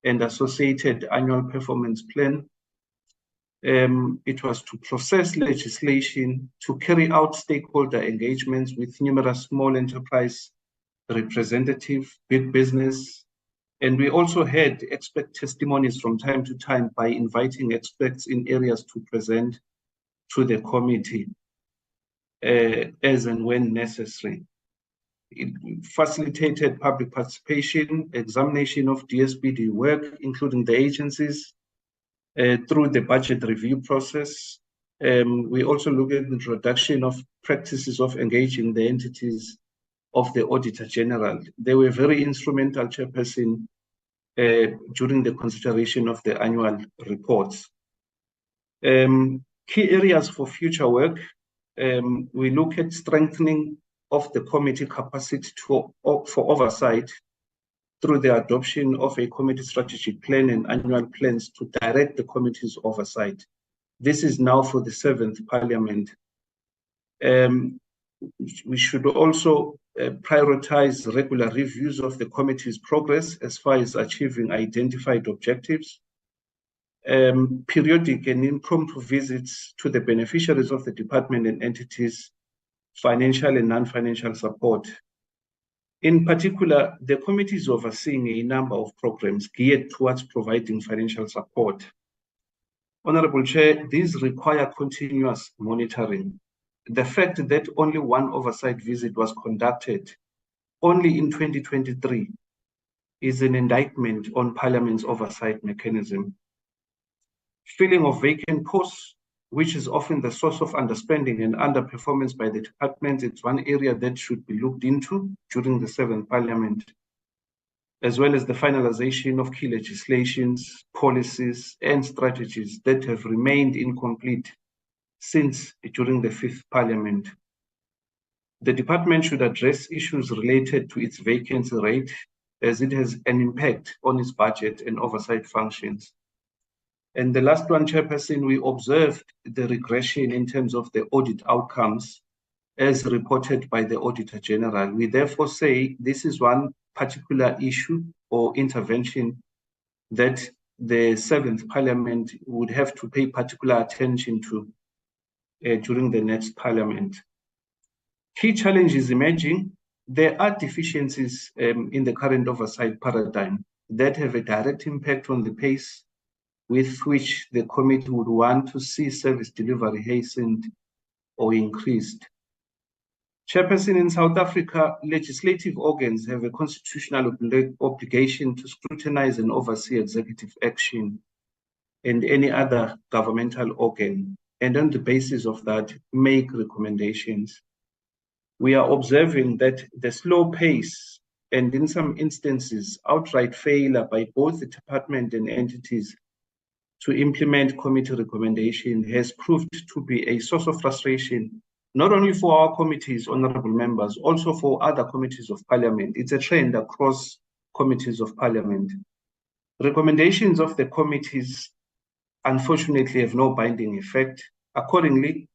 and associated annual performance plan. It was to process legislation, to carry out stakeholder engagements with numerous small enterprise representatives, big business, and we also had expert testimonies from time to time by inviting experts in areas to present to the committee as and when necessary. It facilitated public participation, examination of DSBD work, including the agencies, through the budget review process. We also look at the introduction of practices of engaging the entities of the Auditor General. They were very instrumental, Chairperson, during the consideration of the annual reports. Key areas for future work, we look at strengthening of the committee capacity for oversight through the adoption of a committee strategic plan and annual plans to direct the committee's oversight. This is now for the 7th Parliament. We should also prioritize regular reviews of the committee's progress as far as achieving identified objectives. Periodic and impromptu visits to the beneficiaries of the department and entities, financial and non-financial support. In particular, the committee is overseeing a number of programs geared towards providing financial support. Honorable Chair, these require continuous monitoring. The fact that only one oversight visit was conducted only in 2023 is an indictment on Parliament's oversight mechanism. Filling of vacant posts, which is often the source of underspending and underperformance by the department, it's one area that should be looked into during the 7th Parliament, as well as the finalization of key legislations, policies, and strategies that have remained incomplete since during the 5th Parliament. The department should address issues related to its vacancy rate, as it has an impact on its budget and oversight functions. And the last one, Chairperson, we observed the regression in terms of the audit outcomes as reported by the Auditor General. We therefore say this is one particular issue or intervention that the 7th Parliament would have to pay particular attention to during the next Parliament. Key challenges emerging. There are deficiencies in the current oversight paradigm that have a direct impact on the pace with which the committee would want to see service delivery hastened or increased. Chairperson, in South Africa, legislative organs have a constitutional obligation to scrutinize and oversee executive action and any other governmental organ, and on the basis of that, make recommendations. We are observing that the slow pace and in some instances, outright failure by both the department and entities to implement committee recommendation has proved to be a source of frustration, not only for our committees, honorable members, also for other committees of Parliament. It's a trend across committees of Parliament. Recommendations of the committees, unfortunately, have no binding effect. Accordingly,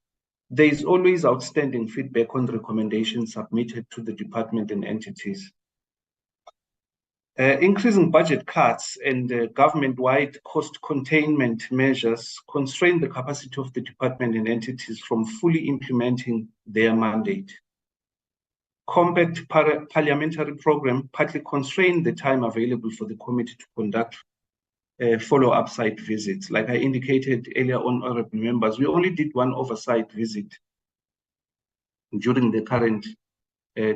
there is always outstanding feedback on the recommendations submitted to the department and entities. Increasing budget cuts and government-wide cost containment measures constrain the capacity of the department and entities from fully implementing their mandate. Compact parliamentary program partly constrain the time available for the committee to conduct follow-up site visits. Like I indicated earlier on, honorable members, we only did one oversight visit during the current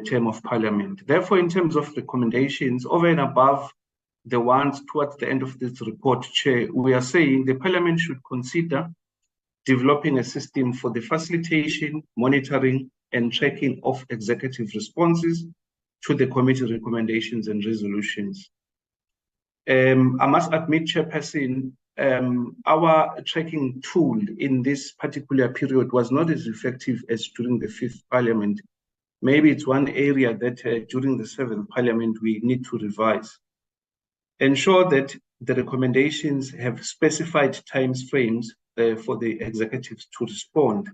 term of Parliament. Therefore, in terms of recommendations, over and above the ones towards the end of this report, Chair, we are saying the Parliament should consider developing a system for the facilitation, monitoring, and tracking of executive responses to the committee recommendations and resolutions. I must admit, Chairperson, our tracking tool in this particular period was not as effective as during the 5th Parliament. Maybe it's one area that during the 7th Parliament we need to revise. Ensure that the recommendations have specified time frames for the executives to respond.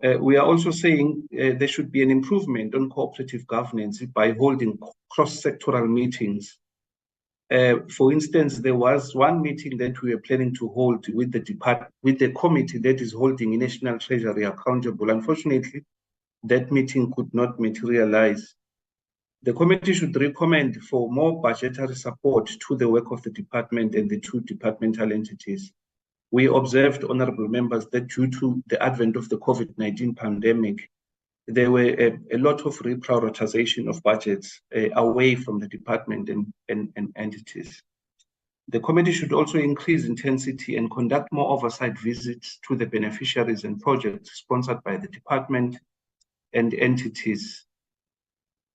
We are also saying there should be an improvement on cooperative governance by holding cross-sectoral meetings. For instance, there was one meeting that we were planning to hold with the committee that is holding National Treasury accountable. Unfortunately, that meeting could not materialize. The committee should recommend for more budgetary support to the work of the department and the two departmental entities. We observed, honorable members, that due to the advent of the COVID-19 pandemic, there were a lot of reprioritization of budgets away from the department and entities. The committee should also increase intensity and conduct more oversight visits to the beneficiaries and projects sponsored by the department and entities.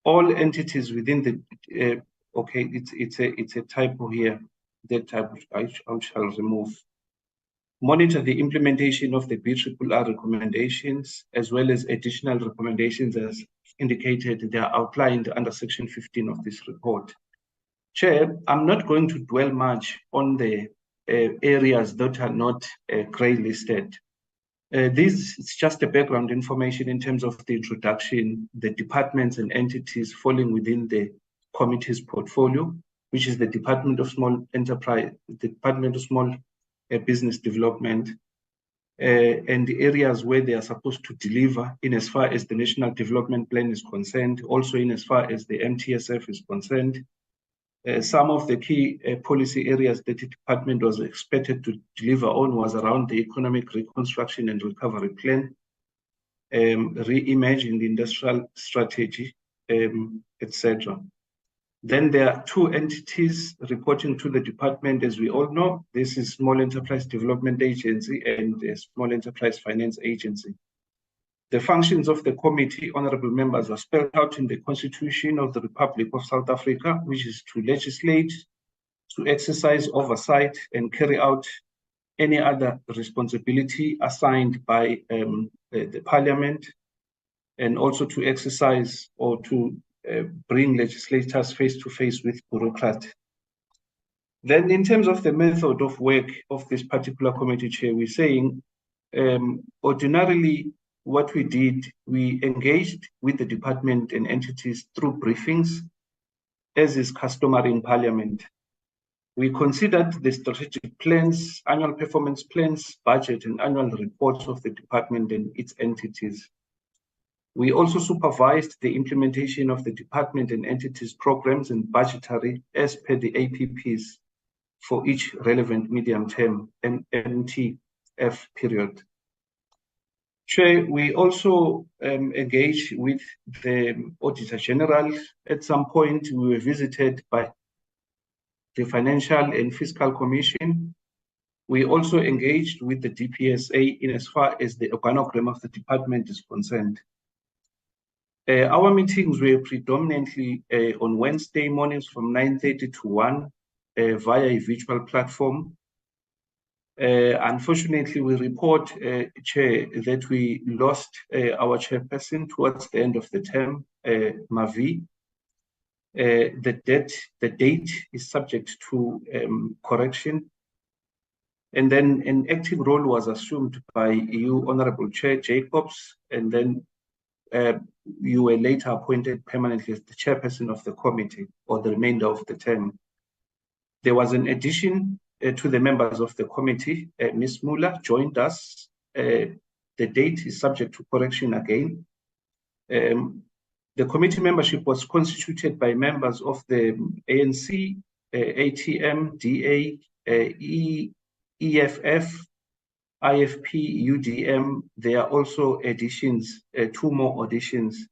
All entities within the, okay, it's a typo here that I shall remove. Monitor the implementation of the BRRR recommendations, as well as additional recommendations as indicated. They are outlined under section 15 of this report. Chair, I'm not going to dwell much on the areas that are not grey listed. This is just a background information in terms of the introduction, the departments and entities falling within the committee's portfolio, which is the Department of Small Enterprise, the Department of Small Business Development, and the areas where they are supposed to deliver in as far as the National Development Plan is concerned, also in as far as the MTSF is concerned. Some of the key policy areas that the department was expected to deliver on was around the Economic Reconstruction and Recovery Plan, Reimagine the Industrial Strategy, etc. Then there are two entities reporting to the department, as we all know. This is Small Enterprise Development Agency and the Small Enterprise Finance Agency. The functions of the committee, honorable members, are spelled out in the Constitution of the Republic of South Africa, which is to legislate, to exercise oversight, and carry out any other responsibility assigned by the Parliament, and also to exercise or to bring legislators face to face with bureaucrats. Then in terms of the method of work of this particular committee, Chair, we're saying ordinarily what we did, we engaged with the department and entities through briefings, as is customary in Parliament. We considered the strategic plans, annual performance plans, budget, and annual reports of the department and its entities. We also supervised the implementation of the department and entities programs and budgetary as per the APPs for each relevant medium term MTF period. Chair, we also engaged with the Auditor General. At some point, we were visited by the Financial and Fiscal Commission. We also engaged with the DPSA in as far as the organogram of the department is concerned. Our meetings were predominantly on Wednesday mornings from 9:30 to 1 via a virtual platform. Unfortunately, we report, Chair, that we lost our chairperson towards the end of the term, Mavi. The date is subject to correction. And then an active role was assumed by you, Honorable Chair Jacobs, and then you were later appointed permanently as the chairperson of the committee or the remainder of the term. There was an addition to the members of the committee. Ms. Muller joined us. The date is subject to correction again. The committee membership was constituted by members of the ANC, ATM, DA, EFF, IFP, UDM. There are also additions, two more additions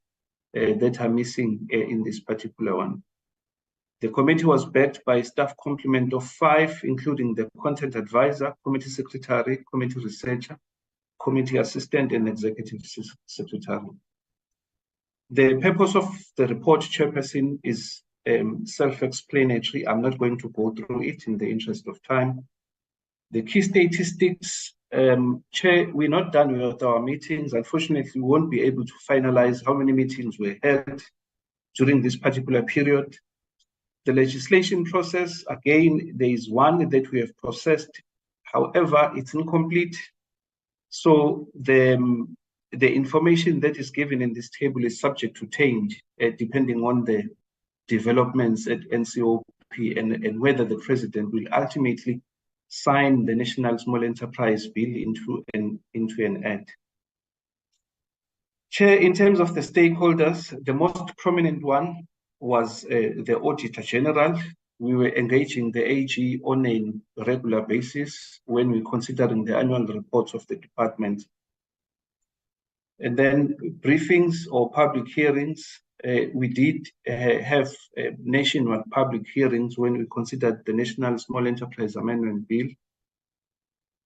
that are missing in this particular one. The committee was backed by a staff complement of 5, including the content advisor, committee secretary, committee researcher, committee assistant, and executive secretary. The purpose of the report, Chairperson, is self-explanatory. I'm not going to go through it in the interest of time. The key statistics, Chair, we're not done with our meetings. Unfortunately, we won't be able to finalize how many meetings were held during this particular period. The legislation process, again, there is one that we have processed. However, it's incomplete. So the information that is given in this table is subject to change depending on the developments at NCOP and whether the president will ultimately sign the National Small Enterprise Bill into an act. Chair, in terms of the stakeholders, the most prominent one was the Auditor General. We were engaging the AG on a regular basis when we're considering the annual reports of the department. And then briefings or public hearings. We did have nationwide public hearings when we considered the National Small Enterprise Amendment Bill.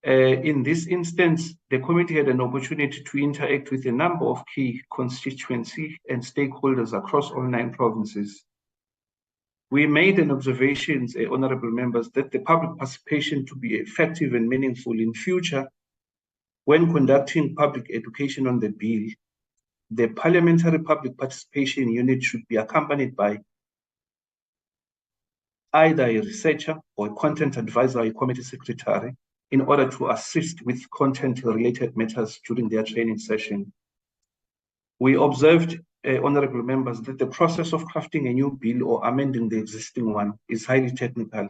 In this instance, the committee had an opportunity to interact with a number of key constituency and stakeholders across all 9 provinces. We made an observation, honorable members, that the public participation to be effective and meaningful in future, when conducting public education on the bill, the Parliamentary Public Participation Unit should be accompanied by either a researcher or a content advisor or a committee secretary in order to assist with content-related matters during their training session. We observed, honorable members, that the process of crafting a new bill or amending the existing one is highly technical.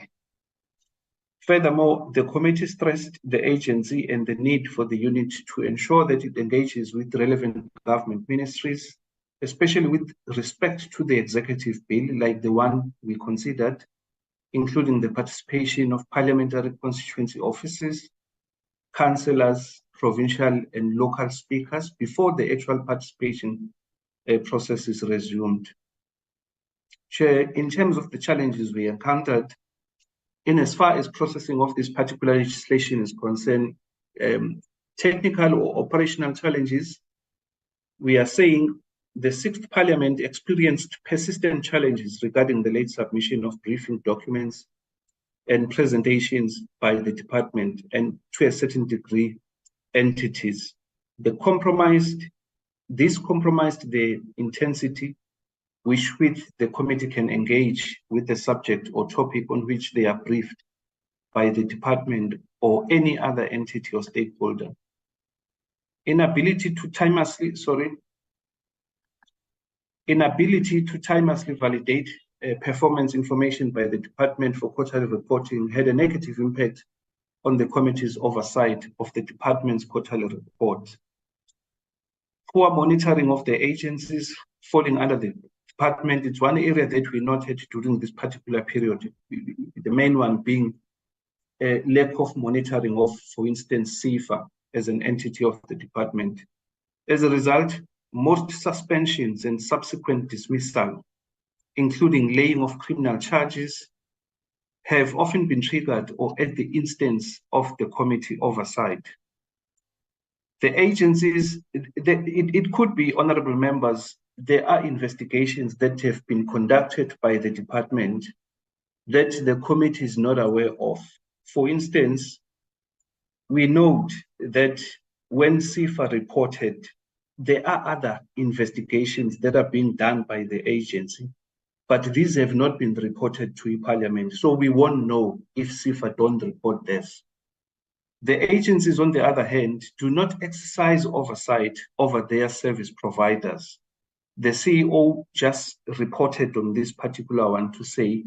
Furthermore, the committee stressed the agency and the need for the unit to ensure that it engages with relevant government ministries, especially with respect to the executive bill, like the one we considered, including the participation of parliamentary constituency offices, councillors, provincial and local speakers before the actual participation process is resumed. Chair, in terms of the challenges we encountered, in as far as processing of this particular legislation is concerned, technical or operational challenges, we are saying the 6th Parliament experienced persistent challenges regarding the late submission of briefing documents and presentations by the department and, to a certain degree, entities. This compromised the intensity which with the committee can engage with the subject or topic on which they are briefed by the department or any other entity or stakeholder. Inability to timelessly validate performance information by the department for quarterly reporting had a negative impact on the committee's oversight of the department's quarterly report. Poor monitoring of the agencies falling under the department is one area that we noted during this particular period, the main one being a lack of monitoring of, for instance, Sefa as an entity of the department. As a result, most suspensions and subsequent dismissal, including laying of criminal charges, have often been triggered or at the instance of the committee oversight. The agencies, it could be, honorable members, there are investigations that have been conducted by the department that the committee is not aware of. For instance, we note that when Sefa reported, there are other investigations that are being done by the agency, but these have not been reported to Parliament. So we won't know if Sefa don't report this. The agencies, on the other hand, do not exercise oversight over their service providers. The CEO just reported on this particular one to say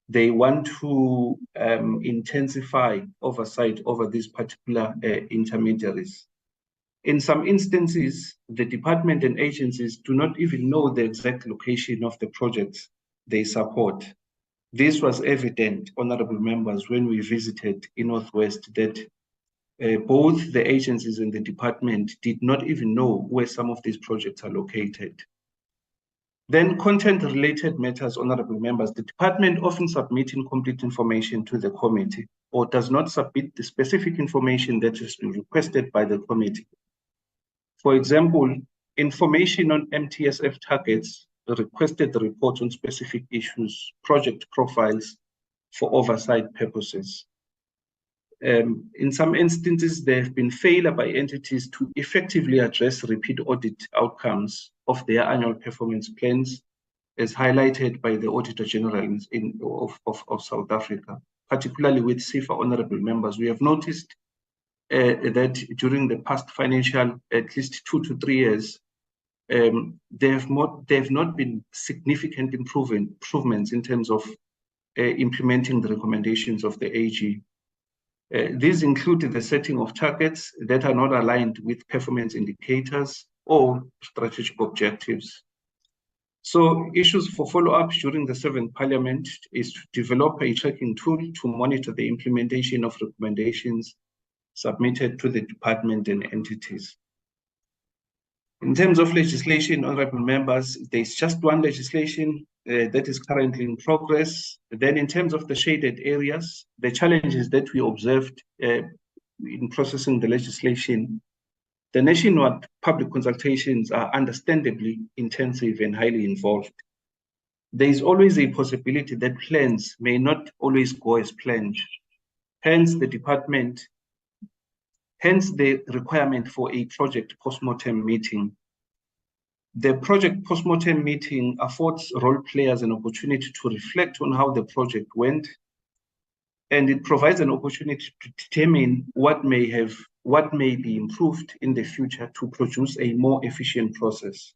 they want to intensify oversight over these particular intermediaries. In some instances, the department and agencies do not even know the exact location of the projects they support. This was evident, honorable members, when we visited in Northwest, that both the agencies and the department did not even know where some of these projects are located. Then content-related matters, honorable members, the department often submits incomplete information to the committee or does not submit the specific information that has been requested by the committee. For example, information on MTSF targets, requested reports on specific issues, project profiles for oversight purposes. In some instances, there have been failure by entities to effectively address repeat audit outcomes of their annual performance plans, as highlighted by the Auditor General of South Africa, particularly with Sefa, honorable members. We have noticed that during the past financial, at least 2 to 3 years, there have not been significant improvements in terms of implementing the recommendations of the AG. These include the setting of targets that are not aligned with performance indicators or strategic objectives. So issues for follow-up during the 7th Parliament is to develop a tracking tool to monitor the implementation of recommendations submitted to the department and entities. In terms of legislation, honorable members, there's just one legislation that is currently in progress. Then in terms of the shaded areas, the challenges that we observed in processing the legislation, the nationwide public consultations are understandably intensive and highly involved. There is always a possibility that plans may not always go as planned. Hence the requirement for a project postmortem meeting. The project postmortem meeting affords role players an opportunity to reflect on how the project went, and it provides an opportunity to determine what may be improved in the future to produce a more efficient process.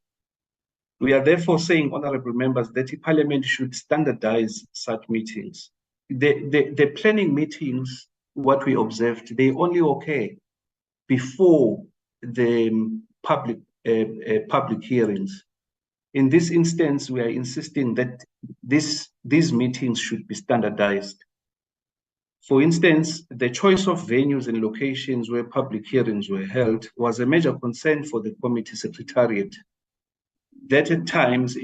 We are therefore saying, honorable members, that the Parliament should standardize such meetings. The planning meetings, what we observed, they only occur before the public hearings. In this instance, we are insisting that these meetings should be standardized. For instance, the choice of venues and locations where public hearings were held was a major concern for the committee secretariat that at times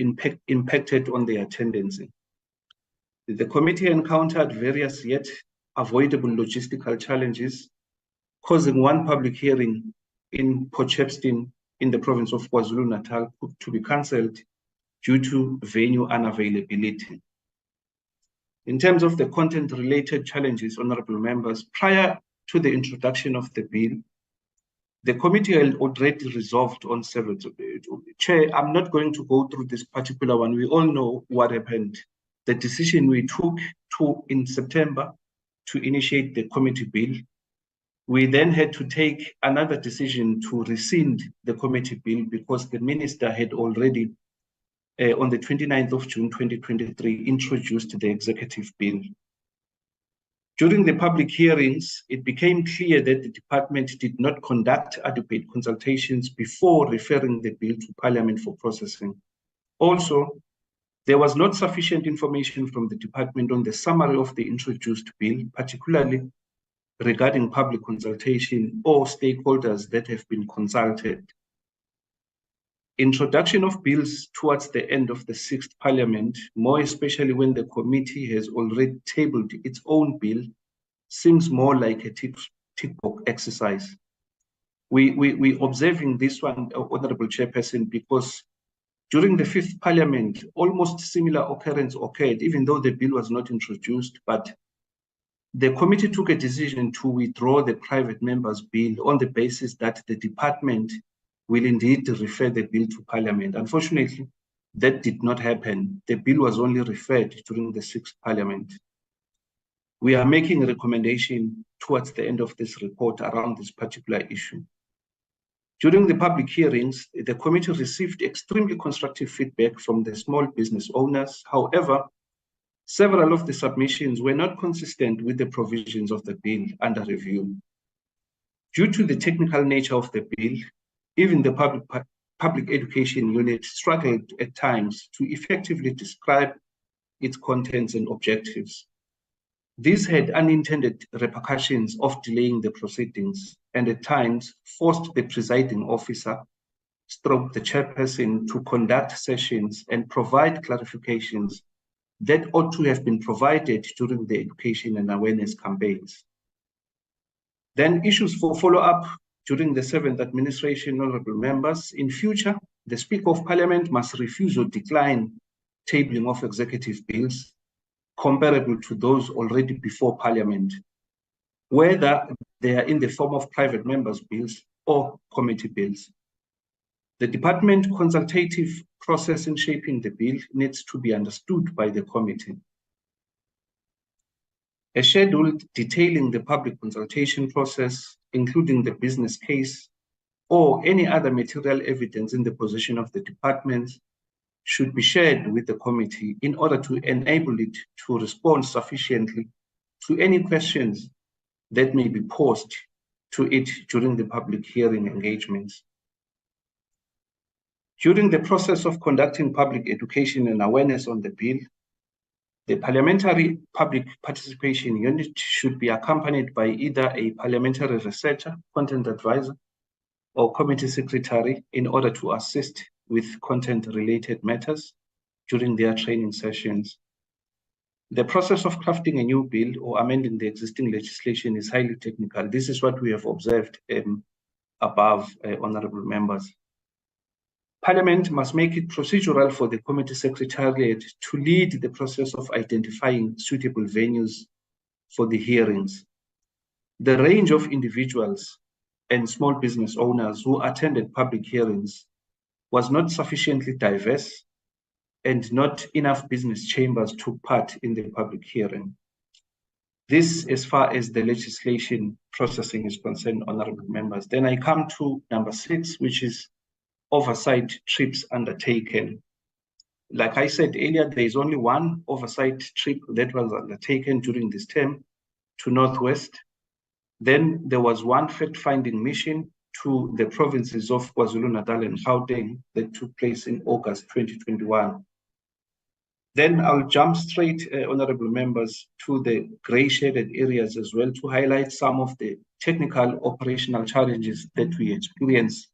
impacted on their attendance. The committee encountered various yet avoidable logistical challenges, causing one public hearing in Port Shepstone in the province of KwaZulu-Natal to be cancelled due to venue unavailability. In terms of the content-related challenges, honorable members, prior to the introduction of the bill, the committee had already resolved on several. Chair, I'm not going to go through this particular one. We all know what happened. The decision we took in September to initiate the committee bill. We then had to take another decision to rescind the committee bill because the minister had already, on the 29th of June 2023, introduced the executive bill. During the public hearings, it became clear that the department did not conduct adequate consultations before referring the bill to Parliament for processing. Also, there was not sufficient information from the department on the summary of the introduced bill, particularly regarding public consultation or stakeholders that have been consulted. Introduction of bills towards the end of the 6th Parliament, more especially when the committee has already tabled its own bill, seems more like a tick box exercise. We're observing this one, Honorable Chairperson, because during the 5th Parliament, almost similar occurrence occurred, even though the bill was not introduced, but the committee took a decision to withdraw the private member's bill on the basis that the department will indeed refer the bill to Parliament. Unfortunately, that did not happen. The bill was only referred during the 6th Parliament. We are making a recommendation towards the end of this report around this particular issue. During the public hearings, the committee received extremely constructive feedback from the small business owners. However, several of the submissions were not consistent with the provisions of the bill under review. Due to the technical nature of the bill, even the public education unit struggled at times to effectively describe its contents and objectives. This had unintended repercussions of delaying the proceedings and at times forced the presiding officer, the chairperson, to conduct sessions and provide clarifications that ought to have been provided during the education and awareness campaigns. Then issues for follow-up during the 7th administration, honorable members. In future, the Speaker of Parliament must refuse or decline tabling of executive bills comparable to those already before Parliament, whether they are in the form of private members' bills or committee bills. The department consultative process in shaping the bill needs to be understood by the committee. A schedule detailing the public consultation process, including the business case or any other material evidence in the possession of the department, should be shared with the committee in order to enable it to respond sufficiently to any questions that may be posed to it during the public hearing engagements. During the process of conducting public education and awareness on the bill, the Parliamentary Public Participation Unit should be accompanied by either a parliamentary researcher, content advisor, or committee secretary in order to assist with content-related matters during their training sessions. The process of crafting a new bill or amending the existing legislation is highly technical. This is what we have observed above, honorable members. Parliament must make it procedural for the committee secretariat to lead the process of identifying suitable venues for the hearings. The range of individuals and small business owners who attended public hearings was not sufficiently diverse, and not enough business chambers took part in the public hearing. This, as far as the legislation processing is concerned, honorable members. Then I come to number 6, which is oversight trips undertaken. Like I said earlier, there is only one oversight trip that was undertaken during this term to Northwest. Then there was one fact-finding mission to the provinces of KwaZulu-Natal and Gauteng that took place in August 2021. Then I'll jump straight, honorable members, to the gray shaded areas as well to highlight some of the technical operational challenges that we experience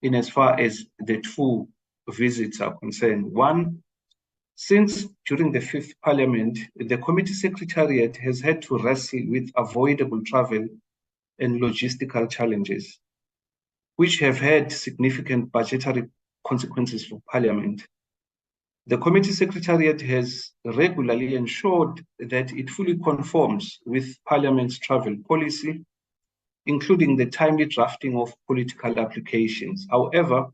in as far as the 2 visits are concerned. One, since during the 5th Parliament, the Committee Secretariat has had to wrestle with avoidable travel and logistical challenges, which have had significant budgetary consequences for Parliament. The Committee Secretariat has regularly ensured that it fully conforms with Parliament's travel policy, including the timely drafting of political applications. However,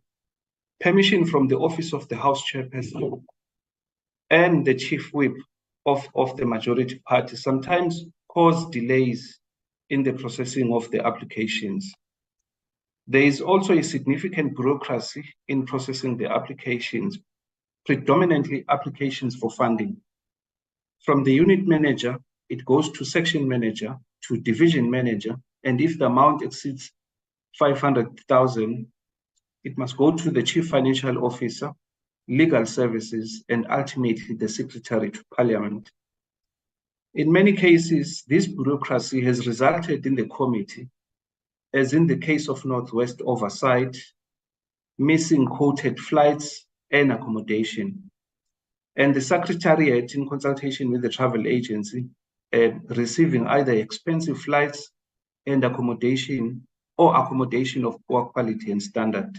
permission from the Office of the House Chairperson and the Chief Whip of the majority party sometimes cause delays in the processing of the applications. There is also a significant bureaucracy in processing the applications, predominantly applications for funding. From the unit manager, it goes to section manager, to division manager, and if the amount exceeds 500,000, it must go to the chief financial officer, legal services, and ultimately the secretary to Parliament. In many cases, this bureaucracy has resulted in the committee, as in the case of Northwest Oversight, missing quoted flights and accommodation. And the Secretariat, in consultation with the travel agency, receiving either expensive flights and accommodation or accommodation of poor quality and standard.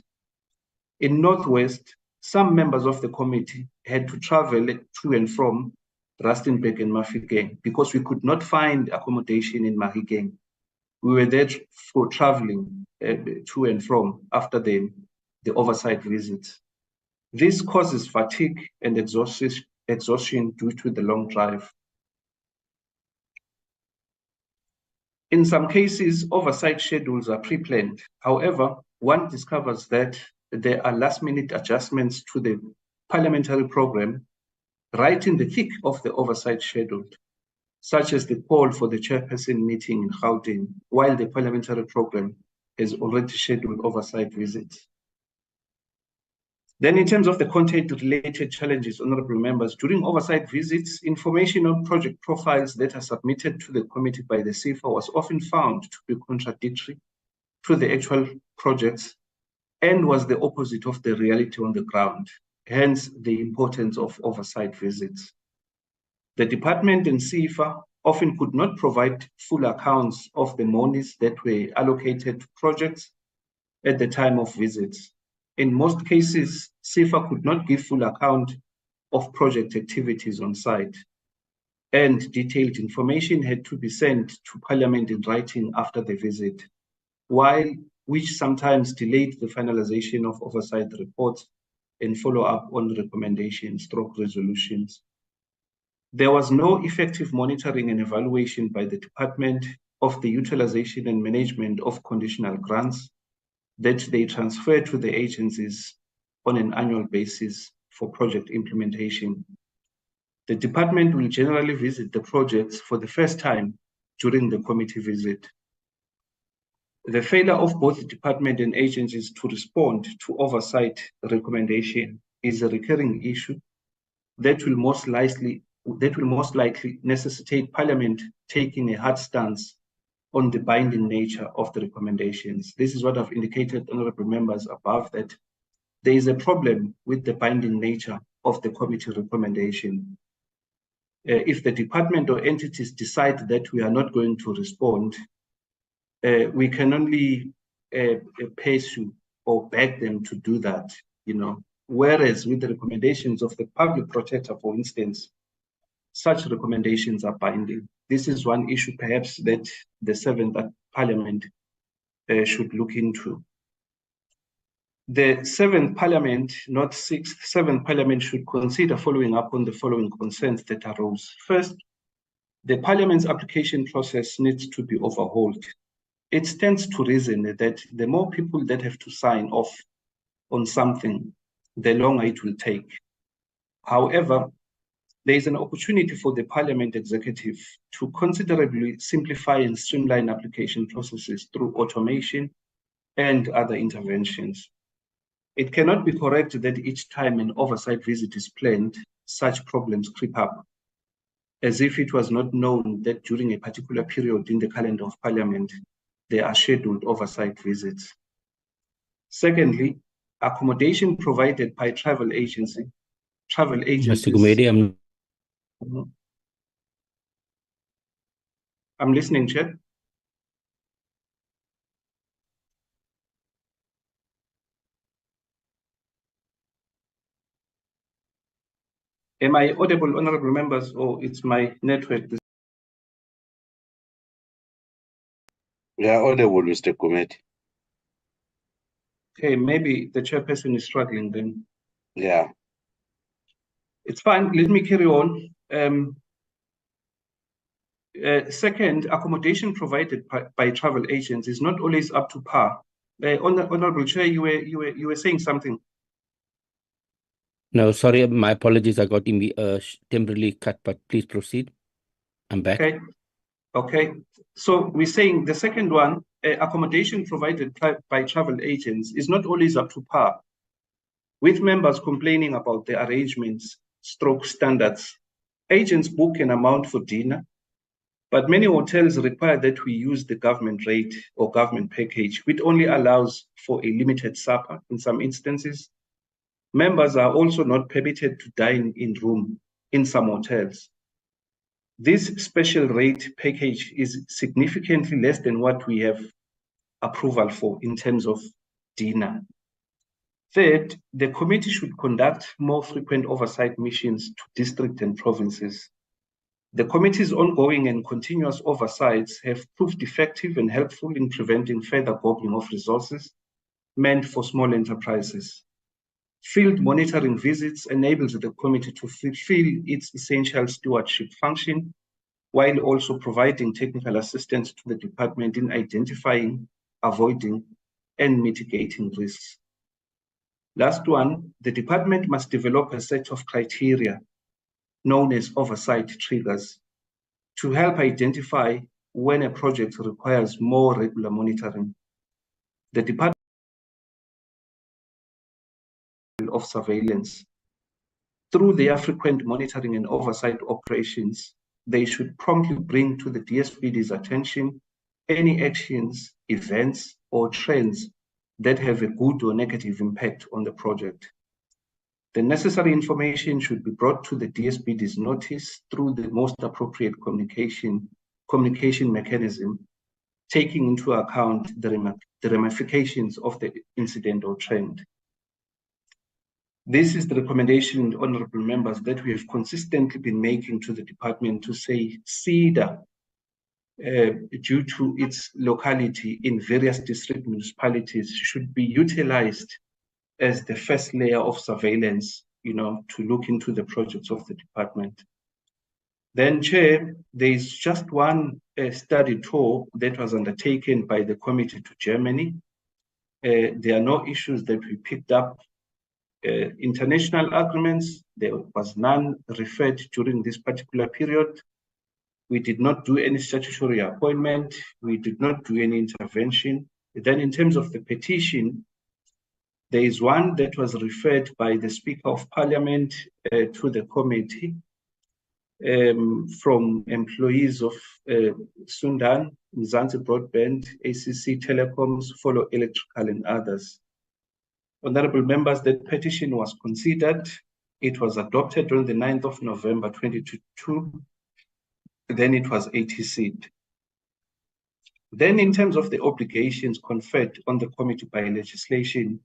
In Northwest, some members of the committee had to travel to and from Rustenburg and Mahikeng because we could not find accommodation in Mahikeng. We were there for traveling to and from after the oversight visits. This causes fatigue and exhaustion due to the long drive. In some cases, oversight schedules are pre-planned. However, one discovers that there are last-minute adjustments to the parliamentary program right in the thick of the oversight schedule, such as the call for the chairperson meeting in Gauteng, while the parliamentary program has already scheduled oversight visits. Then in terms of the content-related challenges, honorable members, during oversight visits, information on project profiles that are submitted to the committee by the Sefa was often found to be contradictory to the actual projects and was the opposite of the reality on the ground, hence the importance of oversight visits. The department and Sefa often could not provide full accounts of the monies that were allocated to projects at the time of visits. In most cases, Sefa could not give full account of project activities on site, and detailed information had to be sent to Parliament in writing after the visit, which sometimes delayed the finalization of oversight reports and follow-up on recommendations, resolutions. There was no effective monitoring and evaluation by the department of the utilization and management of conditional grants that they transfer to the agencies on an annual basis for project implementation. The department will generally visit the projects for the first time during the committee visit. The failure of both the department and agencies to respond to oversight recommendation is a recurring issue that will most likely necessitate Parliament taking a hard stance on the binding nature of the recommendations. This is what I've indicated, honorable members, above, that there is a problem with the binding nature of the committee recommendation. If the department or entities decide that we are not going to respond, we can only pursue or beg them to do that, Whereas with the recommendations of the public protector, for instance, such recommendations are binding. This is one issue perhaps that the 7th Parliament should look into. The 7th Parliament, not 6th, 7th Parliament should consider following up on the following concerns that arose. First, the Parliament's application process needs to be overhauled. It stands to reason that the more people that have to sign off on something, the longer it will take. However, there is an opportunity for the Parliament Executive to considerably simplify and streamline application processes through automation and other interventions. It cannot be correct that each time an oversight visit is planned, such problems creep up, as if it was not known that during a particular period in the calendar of Parliament, there are scheduled oversight visits. Secondly, accommodation provided by travel agencies. Mr. Gumede, I'm listening, Chair. Am I audible, honorable members, or it's my network? Yeah, audible, Mr. Gumede. Okay, maybe the chairperson is struggling then. Yeah. It's fine. Let me carry on. Second, accommodation provided by travel agents is not always up to par. Honorable Chair, you were saying something. no, sorry, my apologies. I got temporarily cut, but please proceed. I'm back. Okay. So we're saying the second one, accommodation provided by travel agents is not always up to par, with members complaining about the arrangements, standards. Agents book an amount for dinner, but many hotels require that we use the government rate or government package, which only allows for a limited supper in some instances. Members are also not permitted to dine in room in some hotels. This special rate package is significantly less than what we have approval for in terms of dinner. Third, the committee should conduct more frequent oversight missions to districts and provinces. The committee's ongoing and continuous oversights have proved effective and helpful in preventing further gobbling of resources meant for small enterprises. Field monitoring visits enables the committee to fulfill its essential stewardship function, while also providing technical assistance to the department in identifying, avoiding, and mitigating risks. Last one, the department must develop a set of criteria known as oversight triggers to help identify when a project requires more regular monitoring. The department of surveillance, through their frequent monitoring and oversight operations, they should promptly bring to the DSPD's attention any actions, events, or trends that have a good or negative impact on the project. The necessary information should be brought to the DSPD's notice through the most appropriate communication mechanism, taking into account the ramifications of the incident or trend. This is the recommendation, honorable members, that we have consistently been making to the department to say CEDA, due to its locality in various district municipalities, should be utilized as the first layer of surveillance, to look into the projects of the department. Then, Chair, there is just one study tour that was undertaken by the committee to Germany. There are no issues that we picked up. International agreements, there was none referred during this particular period. We did not do any statutory appointment. We did not do any intervention. Then in terms of the petition, there is one that was referred by the Speaker of Parliament to the committee from employees of Sundan, Mzansi Broadband, ACC Telecoms, Follow Electrical, and others. Honorable members, that petition was considered. It was adopted on the 9th of November 2022. Then it was ATC'd. Then in terms of the obligations conferred on the committee by legislation,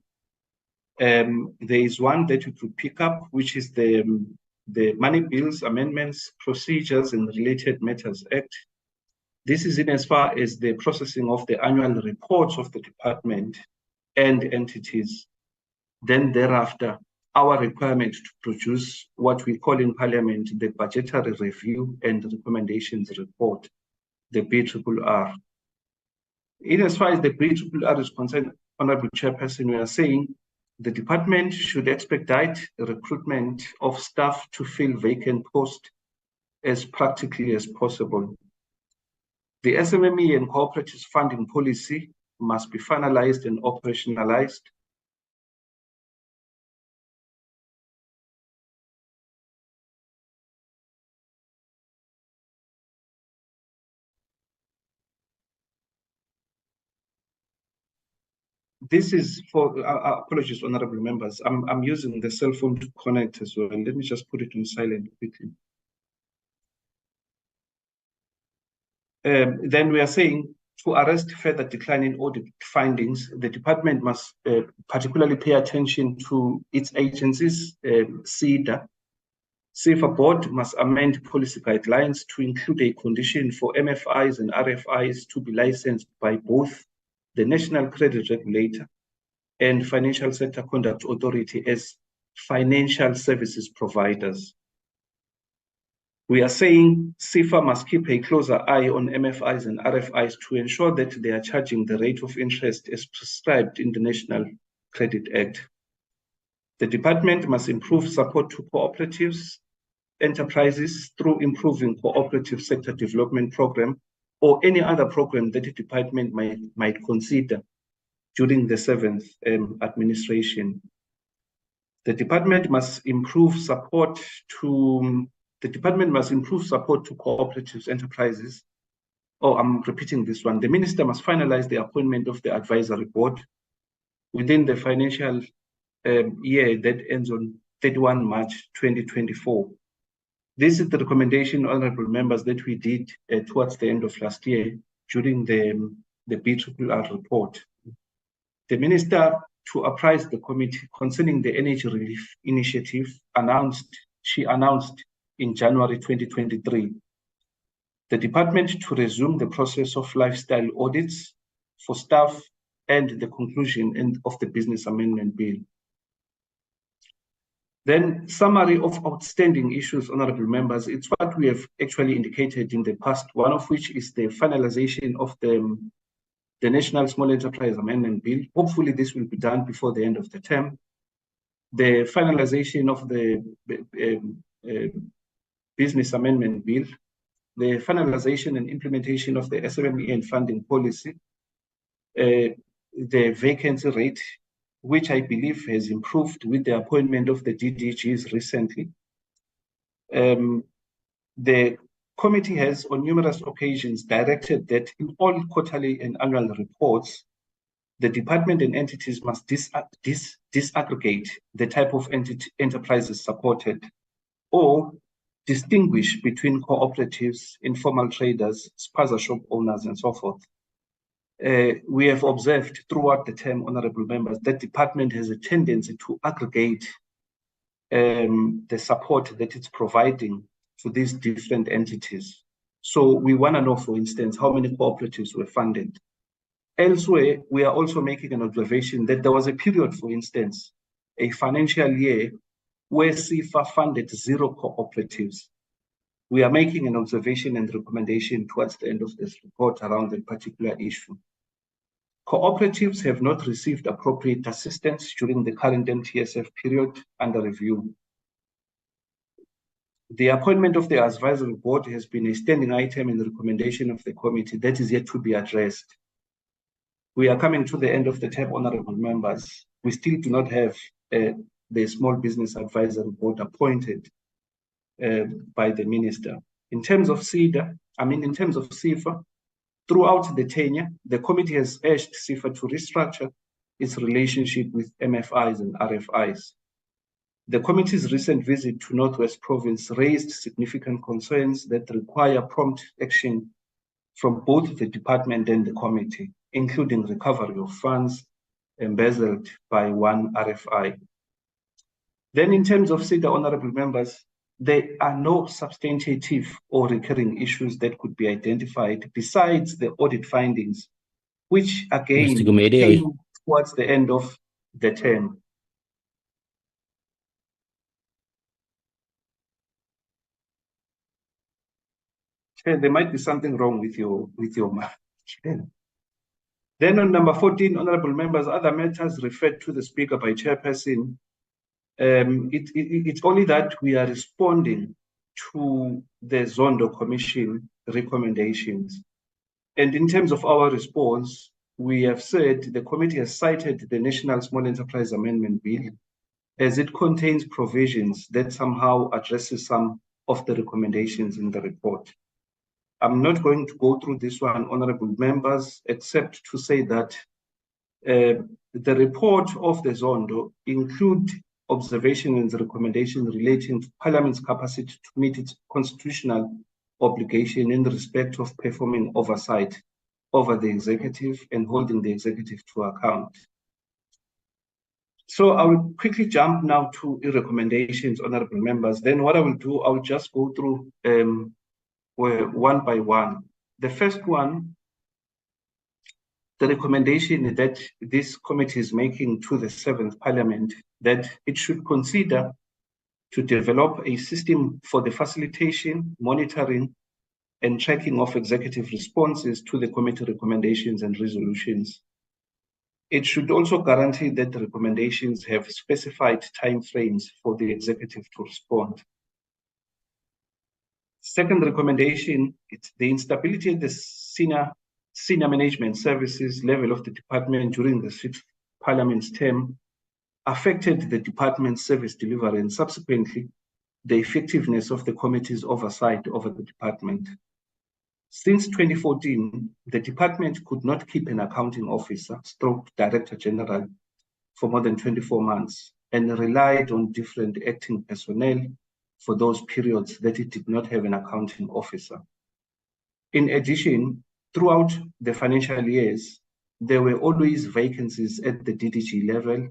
there is one that you could pick up, which is the Money Bills, Amendments, Procedures and Related Matters Act. This is in as far as the processing of the annual reports of the department and entities. Then thereafter, our requirement to produce what we call in Parliament the Budgetary Review and Recommendations Report, the BRRR. In as far as the BRRR is concerned, Honorable Chairperson, we are saying the department should expedite the recruitment of staff to fill vacant posts as practically as possible. The SMME and cooperative funding policy must be finalized and operationalized. This is for, apologies, honorable members. I'm using the cell phone to connect as well. And let me just put it on silent quickly. Then we are saying to arrest further decline in audit findings, the department must particularly pay attention to its agencies, SEDA. Sefa board must amend policy guidelines to include a condition for MFIs and RFIs to be licensed by both the National Credit Regulator and Financial Sector Conduct Authority as financial services providers. We are saying Sefa must keep a closer eye on MFIs and RFIs to ensure that they are charging the rate of interest as prescribed in the National Credit Act. The department must improve support to cooperatives, enterprises through improving cooperative sector development program or any other program that the department might consider during the 7th administration. The department must improve support to cooperatives, enterprises. Oh, I'm repeating this one. The minister must finalize the appointment of the advisory board within the financial year that ends on 31 March 2024. This is the recommendation, honorable members, that we did towards the end of last year during the BRRR report. The minister, to apprise the committee concerning the energy relief initiative, she announced in January 2023, the department to resume the process of lifestyle audits for staff and the conclusion of the business amendment bill. Then summary of outstanding issues, honorable members, it's what we have actually indicated in the past, one of which is the finalization of the National Small Enterprise Amendment Bill. Hopefully this will be done before the end of the term. The finalization of the Business Amendment Bill, the finalization and implementation of the SMME and funding policy, the vacancy rate, which I believe has improved with the appointment of the DDGs recently. The committee has on numerous occasions directed that in all quarterly and annual reports, the department and entities must disaggregate the type of enterprises supported or distinguish between cooperatives, informal traders, spaza shop owners, and so forth. We have observed throughout the term, honorable members, that department has a tendency to aggregate the support that it's providing to these different entities. So we want to know, for instance, how many cooperatives were funded. Elsewhere, we are also making an observation that there was a period, for instance, a financial year where Sefa funded 0 cooperatives. We are making an observation and recommendation towards the end of this report around that particular issue. Cooperatives have not received appropriate assistance during the current MTSF period under review. The appointment of the advisory board has been a standing item in the recommendation of the committee that is yet to be addressed. We are coming to the end of the term, honorable members. We still do not have the Small Business Advisory Board appointed by the minister. In terms of SEDA, in terms of Sefa, Throughout the tenure, the committee has urged Sefa to restructure its relationship with MFIs and RFIs. The committee's recent visit to Northwest Province raised significant concerns that require prompt action from both the department and the committee, including recovery of funds embezzled by one RFI. Then in terms of SEDA, honorable members, there are no substantive or recurring issues that could be identified besides the audit findings, which again Mr. Gumede, came towards the end of the term. Chair, there might be something wrong with your mic. Then on number 14, honorable members, other matters referred to the speaker by chairperson. It's only that we are responding to the Zondo Commission recommendations. And in terms of our response, we have said the committee has cited the National Small Enterprise Amendment Bill as it contains provisions that somehow addresses some of the recommendations in the report. I'm not going to go through this one, honorable members, except to say that the report of the Zondo include observations and recommendations relating to Parliament's capacity to meet its constitutional obligation in respect of performing oversight over the executive and holding the executive to account. So I will quickly jump now to recommendations, honorable members. Then what I will do, I will just go through one by one. The first one, the recommendation that this committee is making to the 7th Parliament, that it should consider to develop a system for the facilitation, monitoring, and tracking of executive responses to the committee recommendations and resolutions. It should also guarantee that the recommendations have specified timeframes for the executive to respond. Second recommendation, it's the instability at the senior management services level of the department during the 6th Parliament's term affected the department's service delivery and subsequently the effectiveness of the committee's oversight over the department. Since 2014, the department could not keep an accounting officer, stroke director general, for more than 24 months and relied on different acting personnel for those periods that it did not have an accounting officer. In addition, throughout the financial years, there were always vacancies at the DDG level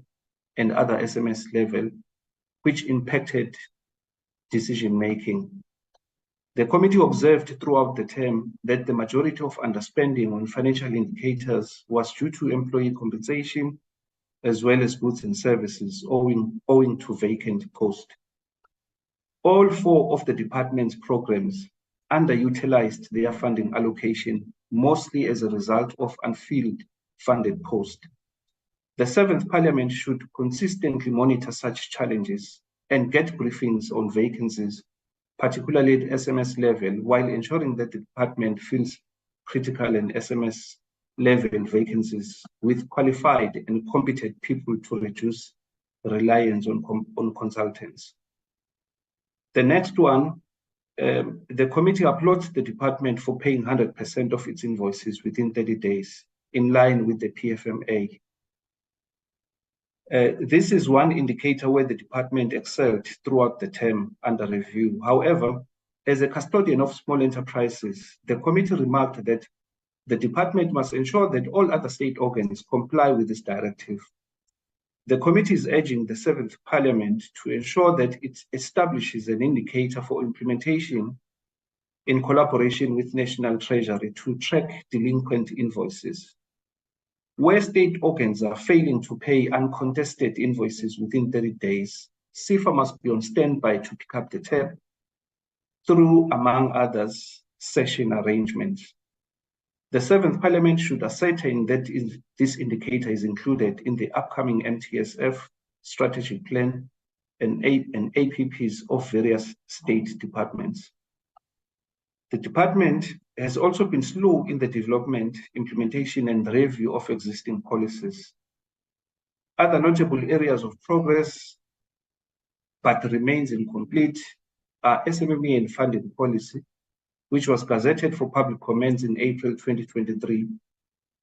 and other SMS level, which impacted decision-making. The committee observed throughout the term that the majority of underspending on financial indicators was due to employee compensation, as well as goods and services owing to vacant posts. All 4 of the department's programs underutilized their funding allocation, mostly as a result of unfilled funded posts. The 7th Parliament should consistently monitor such challenges and get briefings on vacancies, particularly at SMS level, while ensuring that the department fills critical and SMS level vacancies with qualified and competent people to reduce reliance on consultants. The next one, the committee applauds the department for paying 100% of its invoices within 30 days, in line with the PFMA. This is one indicator where the department excelled throughout the term under review. However, as a custodian of small enterprises, the committee remarked that the department must ensure that all other state organs comply with this directive. The committee is urging the 7th Parliament to ensure that it establishes an indicator for implementation in collaboration with National Treasury to track delinquent invoices. Where state organs are failing to pay uncontested invoices within 30 days, Sefa must be on standby to pick up the tab through, among others, session arrangements. The 7th Parliament should ascertain that this indicator is included in the upcoming MTSF strategic plan and APPs of various state departments. The department has also been slow in the development, implementation, and review of existing policies. Other notable areas of progress, but remains incomplete, are SMME and funding policy, which was gazetted for public comments in April 2023.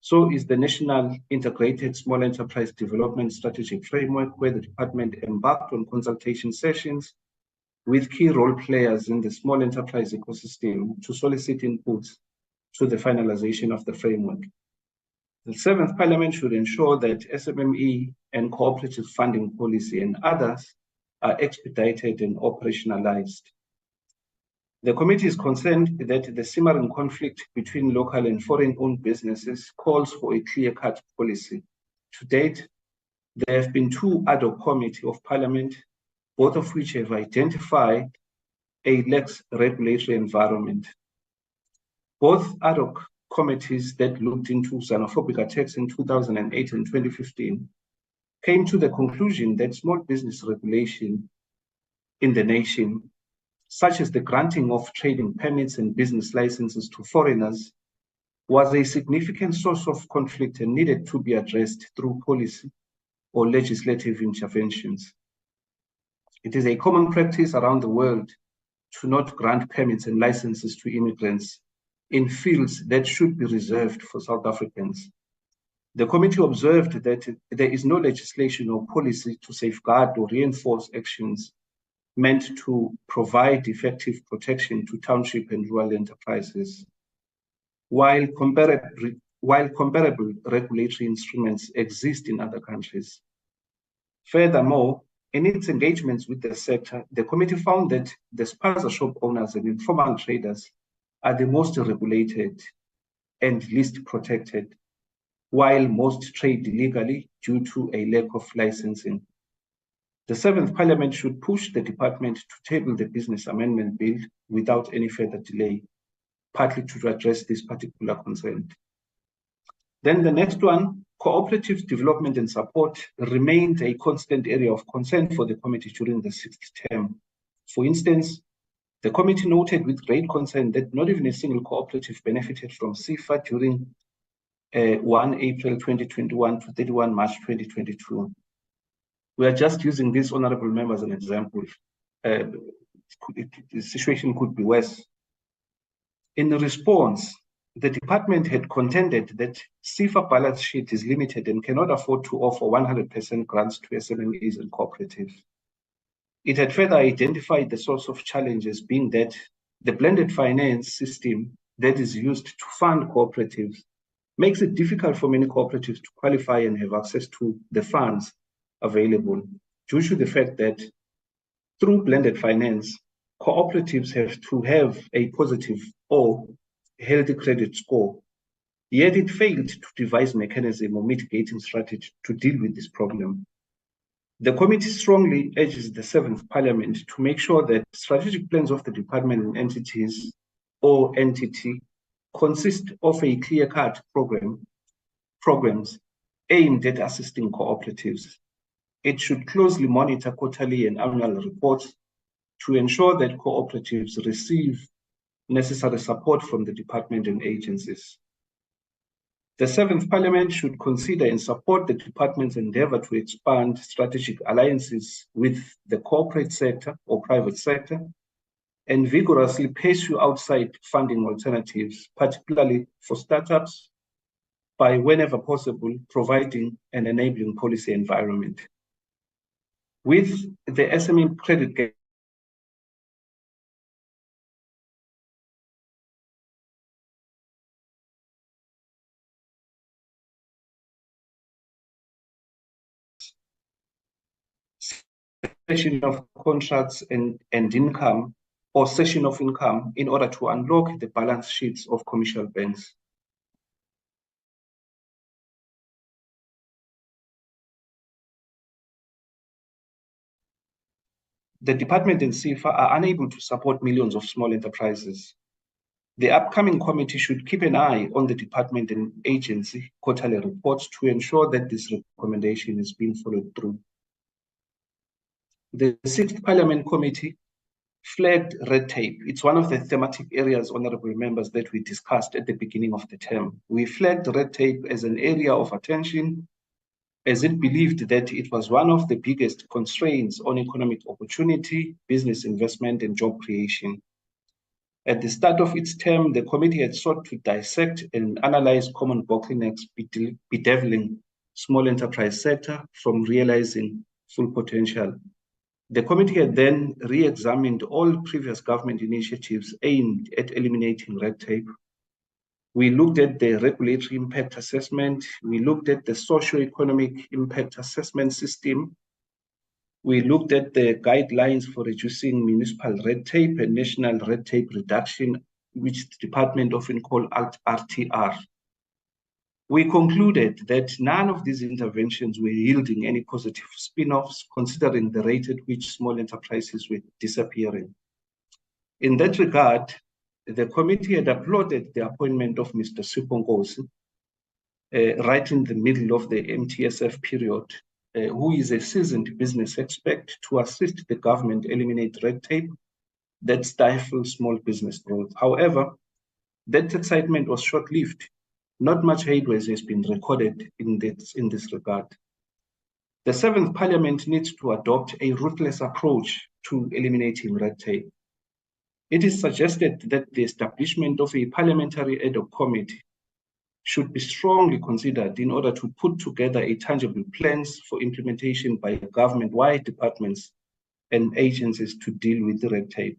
So is the National Integrated Small Enterprise Development Strategic Framework, where the department embarked on consultation sessions with key role players in the small enterprise ecosystem to solicit inputs to the finalization of the framework. The 7th Parliament should ensure that SMME and cooperative funding policy and others are expedited and operationalized. The committee is concerned that the simmering conflict between local and foreign-owned businesses calls for a clear-cut policy. To date, there have been 2 ad hoc committees of Parliament, both of which have identified a lax regulatory environment. Both ad hoc committees that looked into xenophobic attacks in 2008 and 2015 came to the conclusion that small business regulation in the nation, such as the granting of trading permits and business licenses to foreigners, was a significant source of conflict and needed to be addressed through policy or legislative interventions. It is a common practice around the world to not grant permits and licenses to immigrants in fields that should be reserved for South Africans. The committee observed that there is no legislation or policy to safeguard or reinforce actions meant to provide effective protection to township and rural enterprises, while comparable regulatory instruments exist in other countries. Furthermore, in its engagements with the sector, the committee found that the spaza shop owners and informal traders are the most regulated and least protected, while most trade illegally due to a lack of licensing. The 7th Parliament should push the department to table the Business Amendment Bill without any further delay, partly to address this particular concern. Then the next one, cooperative development and support remained a constant area of concern for the committee during the 6th term. For instance, the committee noted with great concern that not even a single cooperative benefited from Sefa during 1 April 2021 to 31 March 2022. We are just using this, honorable members, as an example. The situation could be worse. In response, the department had contended that Sefa balance sheet is limited and cannot afford to offer 100% grants to SMMEs and cooperatives. It had further identified the source of challenges being that the blended finance system that is used to fund cooperatives makes it difficult for many cooperatives to qualify and have access to the funds available, due to the fact that through blended finance, cooperatives have to have a positive or healthy credit score. Yet it failed to devise mechanism or mitigating strategy to deal with this problem. The committee strongly urges the 7th Parliament to make sure that strategic plans of the department and entities or entity consist of a clear-cut programs aimed at assisting cooperatives. It should closely monitor quarterly and annual reports to ensure that cooperatives receive necessary support from the department and agencies. The 7th Parliament should consider and support the department's endeavor to expand strategic alliances with the corporate sector or private sector and vigorously pursue outside funding alternatives, particularly for startups, by whenever possible, providing an enabling policy environment. With the SME credit cessation of contracts and income or cessation of income in order to unlock the balance sheets of commercial banks. The department and Sefa are unable to support millions of small enterprises. The upcoming committee should keep an eye on the department and agency quarterly reports to ensure that this recommendation is being followed through. The 6th Parliament Committee flagged red tape. It's one of the thematic areas, honorable members, that we discussed at the beginning of the term. We flagged red tape as an area of attention, as it believed that it was one of the biggest constraints on economic opportunity, business investment, and job creation. At the start of its term, the committee had sought to dissect and analyze common bottlenecks bedeviling small enterprise sector from realizing full potential. The committee had then re-examined all previous government initiatives aimed at eliminating red tape. We looked at the regulatory impact assessment. We looked at the socio-economic impact assessment system. We looked at the guidelines for reducing municipal red tape and national red tape reduction, which the department often call RTR. We concluded that none of these interventions were yielding any positive spin-offs, considering the rate at which small enterprises were disappearing. In that regard, the committee had applauded the appointment of Mr. Sipongosi, right in the middle of the MTSF period, who is a seasoned business expert, to assist the government eliminate red tape that stifles small business growth. However, that excitement was short-lived. Not much headway has been recorded in this regard. The 7th Parliament needs to adopt a ruthless approach to eliminating red tape. It is suggested that the establishment of a parliamentary ad hoc committee should be strongly considered in order to put together a tangible plans for implementation by government-wide departments and agencies to deal with the red tape.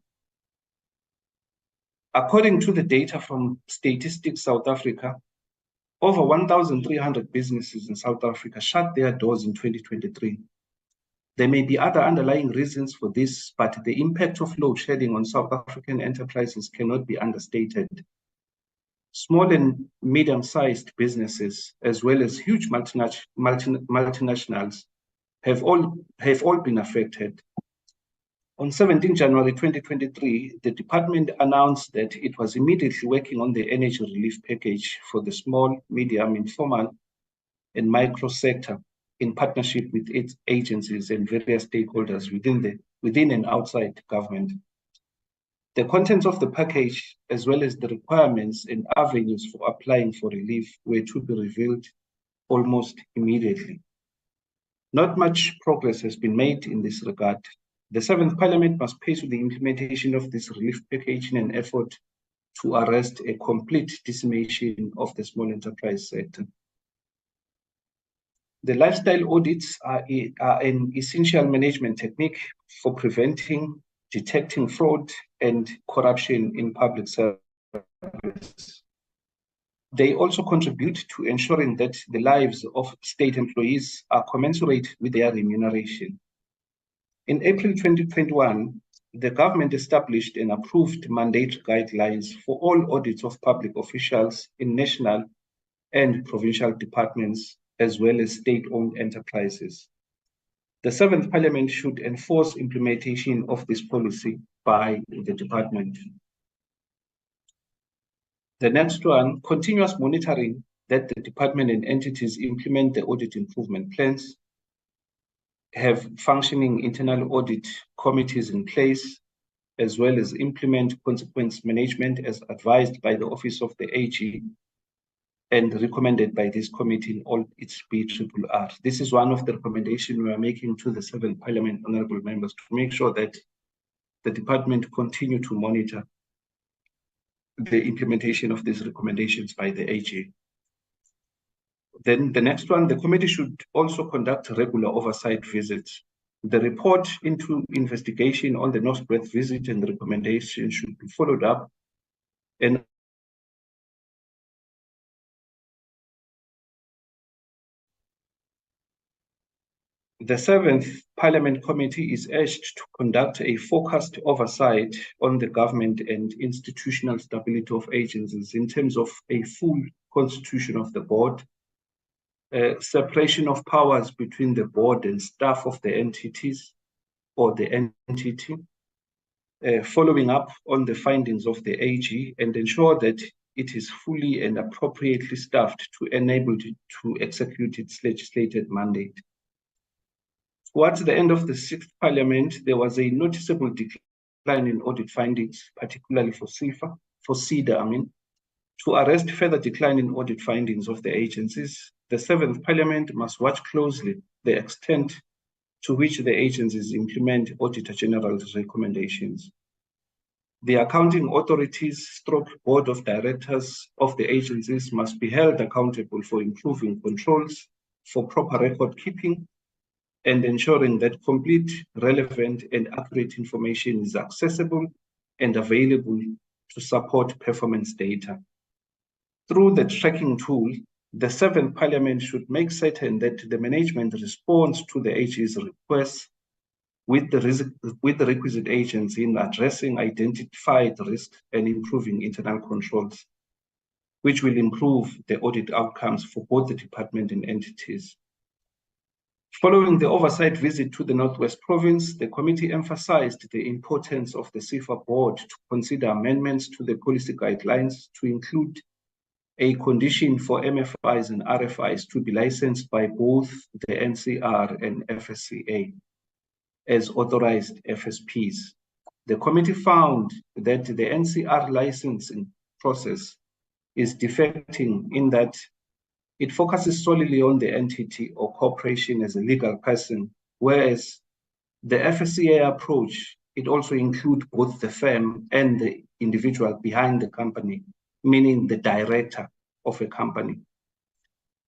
According to the data from Statistics South Africa, over 1,300 businesses in South Africa shut their doors in 2023. There may be other underlying reasons for this, but the impact of load shedding on South African enterprises cannot be understated. Small and medium-sized businesses, as well as huge multinationals, have all been affected. On 17 January 2023, the department announced that it was immediately working on the energy relief package for the small, medium, informal, and micro sector in partnership with its agencies and various stakeholders within and outside government. The contents of the package, as well as the requirements and avenues for applying for relief, were to be revealed almost immediately. Not much progress has been made in this regard. The 7th Parliament must pace with the implementation of this relief package in an effort to arrest a complete decimation of the small enterprise sector. The lifestyle audits are an essential management technique for preventing, detecting fraud and corruption in public service. They also contribute to ensuring that the lives of state employees are commensurate with their remuneration. In April 2021, the government established and approved mandatory guidelines for all audits of public officials in national and provincial departments, as well as state-owned enterprises. The 7th Parliament should enforce implementation of this policy by the department. The next one, continuous monitoring that the department and entities implement the audit improvement plans, have functioning internal audit committees in place, as well as implement consequence management as advised by the Office of the AG and recommended by this committee in all its BRRR. This is one of the recommendations we are making to the 7th Parliament, honorable members, to make sure that the department continue to monitor the implementation of these recommendations by the AG. Then the next one, the committee should also conduct regular oversight visits. The report into investigation on the Northwest visit and the recommendation should be followed up. And the 7th Parliament Committee is urged to conduct a focused oversight on the government and institutional stability of agencies in terms of a full constitution of the board, separation of powers between the board and staff of the entities or the entity, following up on the findings of the AG and ensure that it is fully and appropriately staffed to enable it to execute its legislated mandate. Towards the end of the 6th Parliament, there was a noticeable decline in audit findings, particularly for SEDA, To arrest further decline in audit findings of the agencies, the 7th Parliament must watch closely the extent to which the agencies implement Auditor General's recommendations. The accounting authorities stroke board of directors of the agencies must be held accountable for improving controls, for proper record keeping, and ensuring that complete, relevant, and accurate information is accessible and available to support performance data. Through the tracking tool, the seventh Parliament should make certain that the management responds to the AG's requests with the requisite agency in addressing identified risks and improving internal controls, which will improve the audit outcomes for both the department and entities. Following the oversight visit to the Northwest Province, the committee emphasized the importance of the Sefa board to consider amendments to the policy guidelines to include a condition for MFIs and RFIs to be licensed by both the NCR and FSCA as authorized FSPs. The committee found that the NCR licensing process is defecting in that it focuses solely on the entity or corporation as a legal person, whereas the FSCA approach, it also includes both the firm and the individual behind the company, meaning the director of a company.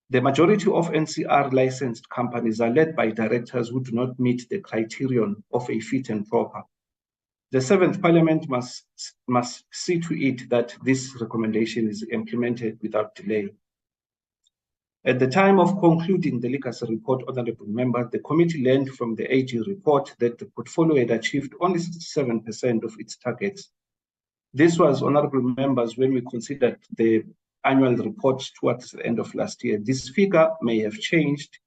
The majority of NCR licensed companies are led by directors who do not meet the criterion of a fit and proper. The seventh Parliament must see to it that this recommendation is implemented without delay. At the time of concluding the legacy report, honorable member, the committee learned from the AG report that the portfolio had achieved only 67% of its targets. This was, honorable members, when we considered the annual reports towards the end of last year. This figure may have changed.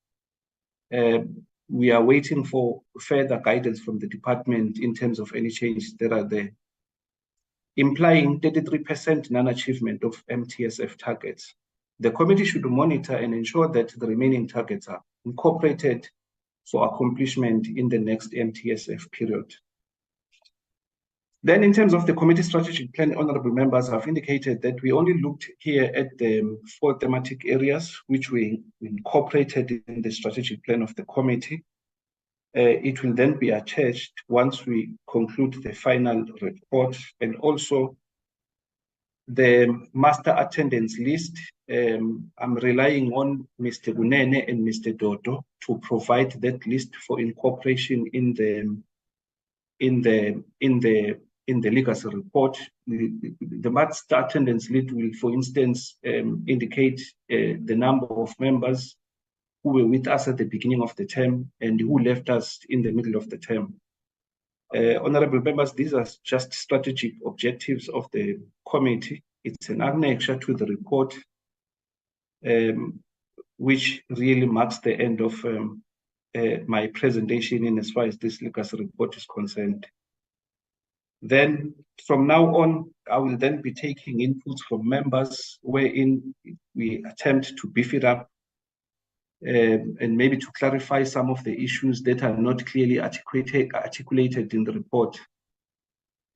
We are waiting for further guidance from the department in terms of any changes that are there, implying 33% non-achievement of MTSF targets. The committee should monitor and ensure that the remaining targets are incorporated for accomplishment in the next MTSF period. Then in terms of the committee strategic plan, honorable members have indicated that we only looked here at the 4 thematic areas which we incorporated in the strategic plan of the committee. It will then be attached once we conclude the final report, and also the master attendance list. I'm relying on Mr. Gunene and Mr. Dodo to provide that list for incorporation in the legacy report. The master attendance list will, for instance, indicate the number of members who were with us at the beginning of the term and who left us in the middle of the term. Honorable members, these are just strategic objectives of the committee. It's an annexure to the report, which really marks the end of my presentation in as far as this legacy report is concerned. Then from now on, I will then be taking inputs from members wherein we attempt to beef it up and maybe to clarify some of the issues that are not clearly articulated in the report.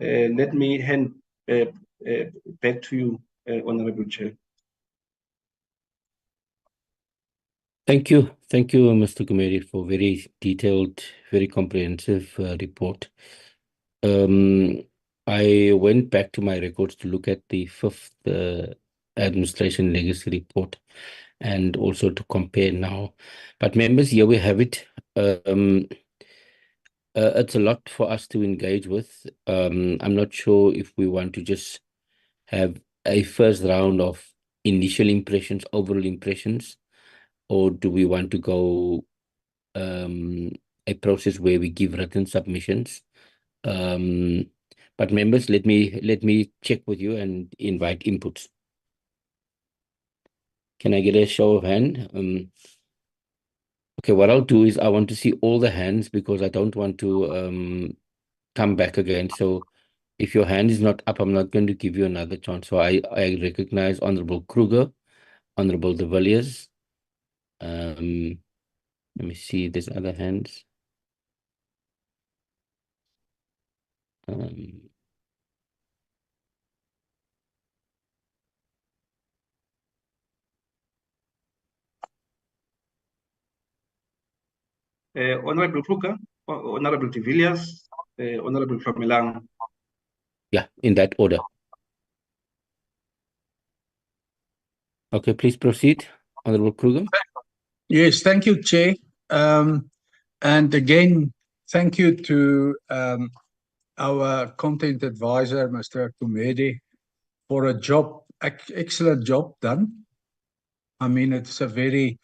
Let me hand back to you, Honorable Chair. Thank you, Mr. Kumeri, for very detailed, very comprehensive report. I went back to my records to look at the 5th administration legacy report and also to compare now. But members, here we have it. It's a lot for us to engage with. I'm not sure if we want to just have a first round of initial impressions, overall impressions, or do we want to go a process where we give written submissions? But members, let me check with you and invite inputs. Can I get a show of hand? Okay, what I'll do is I want to see all the hands because I don't want to come back again. So if your hand is not up, I'm not going to give you another chance. So I recognize Honorable Kruger, Honorable De Villiers. Let me see, there's other hands. Honorable Kruger, Honorable De Villiers, Honorable Flomelang. Yeah, in that order. Okay, please proceed, Honorable Kruger. Yes, thank you, Chair. And again, thank you to our content advisor, Mr. Kumede, for a excellent job done. I mean, it's a very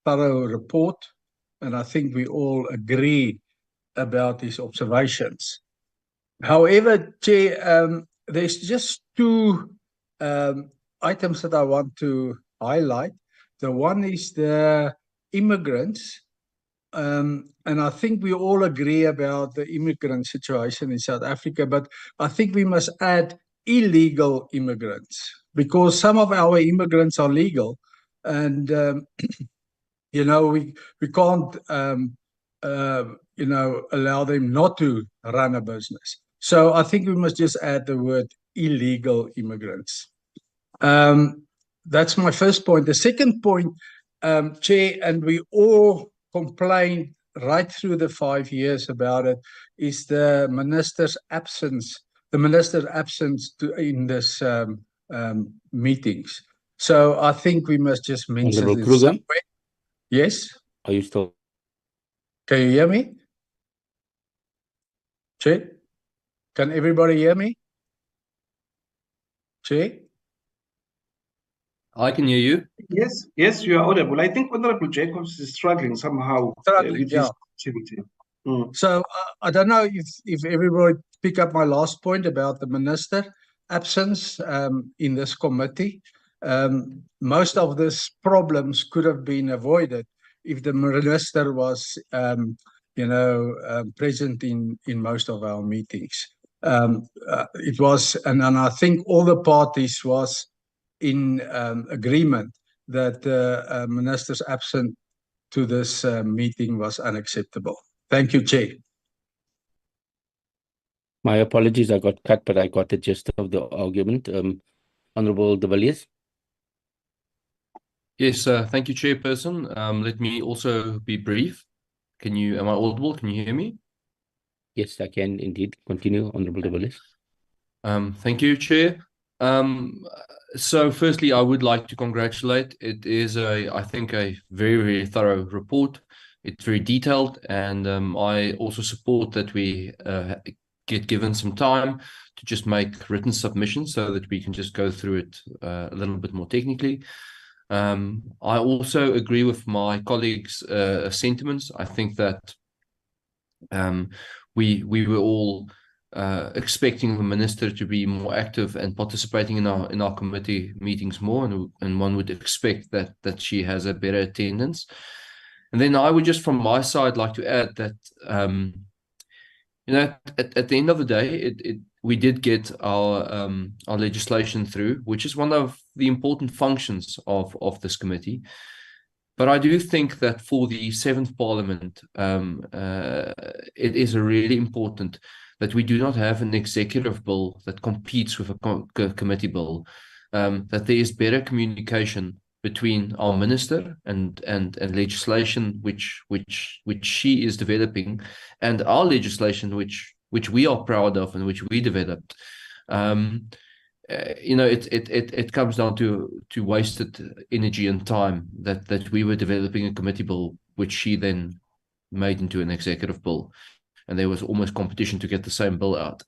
thorough report, and I think we all agree about his observations. However, Chair, there's just two items that I want to highlight. The one is the immigrants. And I think we all agree about the immigrant situation in South Africa, but I think we must add illegal immigrants, because some of our immigrants are legal, and we can't allow them not to run a business. So I think we must just add the word illegal immigrants. That's my first point. The second point, Chair, and we all complained right through the 5 years about it, is the minister's absence in this meetings. So I think we must just mention Honorable it Kruger, somewhere. Yes, are you still? can you hear me? Chair, can everybody hear me? Chair? I can hear you. Yes, you are audible. I think Honorable Jacobs is struggling somehow with his activity. So I don't know if everybody pick up my last point about the minister absence in this committee. Most of these problems could have been avoided if the minister was, present in most of our meetings. It was, and I think all the parties was in agreement that the minister's absence to this meeting was unacceptable. Thank you, Chair. My apologies, I got cut, but I got the gist of the argument. Honorable de Villiers. Yes, thank you, Chairperson. Let me also be brief. Am I audible? Can you hear me? Yes, I can indeed. Continue, Honorable de Villiers. Thank you, Chair. So firstly, I would like to congratulate. It is, I think, a very, very thorough report. It's very detailed, and I also support that we get given some time to just make written submissions so that we can just go through it a little bit more technically. I also agree with my colleagues' sentiments. I think that we were all expecting the minister to be more active and participating in our committee meetings more, and one would expect that she has a better attendance. And then I would just, from my side, like to add that at the end of the day, we did get our legislation through, which is one of the important functions of this committee. But I do think that for the 7th Parliament, it is really important that we do not have an executive bill that competes with a committee bill, that there is better communication between our minister and legislation which she is developing, and our legislation which we are proud of and which we developed. It comes down to wasted energy and time that we were developing a committee bill which she then made into an executive bill, and there was almost competition to get the same bill out.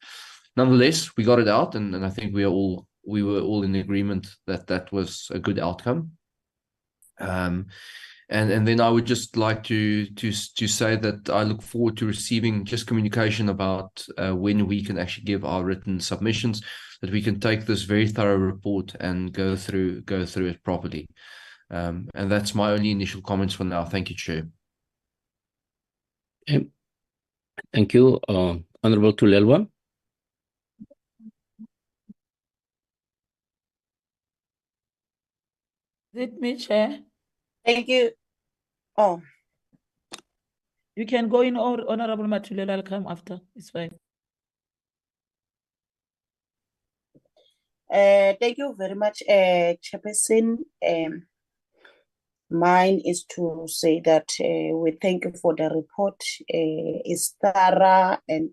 Nonetheless, we got it out, and I think we were all in agreement that was a good outcome. And then I would just like to say that I look forward to receiving just communication about when we can actually give our written submissions, that we can take this very thorough report and go through it properly. And that's my only initial comments for now. Thank you, Chair. Thank you, Honorable Tulelwa. Is it me, Chair? Thank you. Oh. You can go in, Honorable Matulela. I'll come after. It's fine. Thank you very much, Chairperson. Mine is to say that we thank you for the report. It's thorough and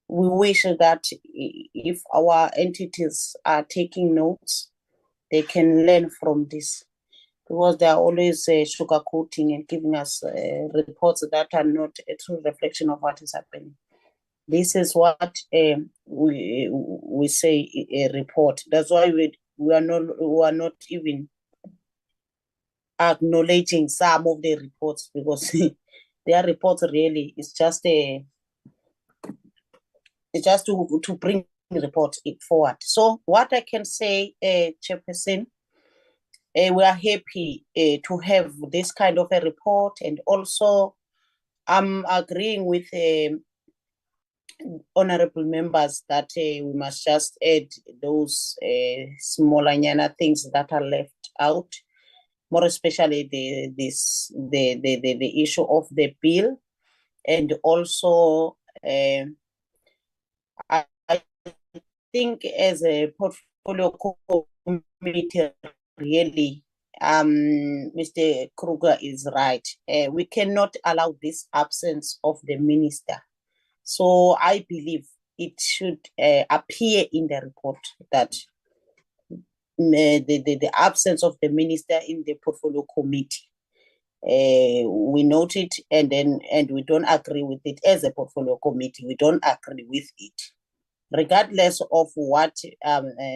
we wish that if our entities are taking notes, they can learn from this, because they are always sugarcoating and giving us reports that are not a true reflection of what is happening. This is what we say a report. That's why we are not even acknowledging some of the reports, because their reports really is just to bring the report forward. So what I can say, Chairperson, we are happy to have this kind of a report, and also I'm agreeing with honorable members that we must just add those smaller things that are left out, more especially the issue of the bill, and also I think as a portfolio committee, really, Mr. Kruger is right. We cannot allow this absence of the minister. So I believe it should appear in the report that the absence of the minister in the portfolio committee, we note it, and we don't agree with it as a portfolio committee. We don't agree with it, regardless of what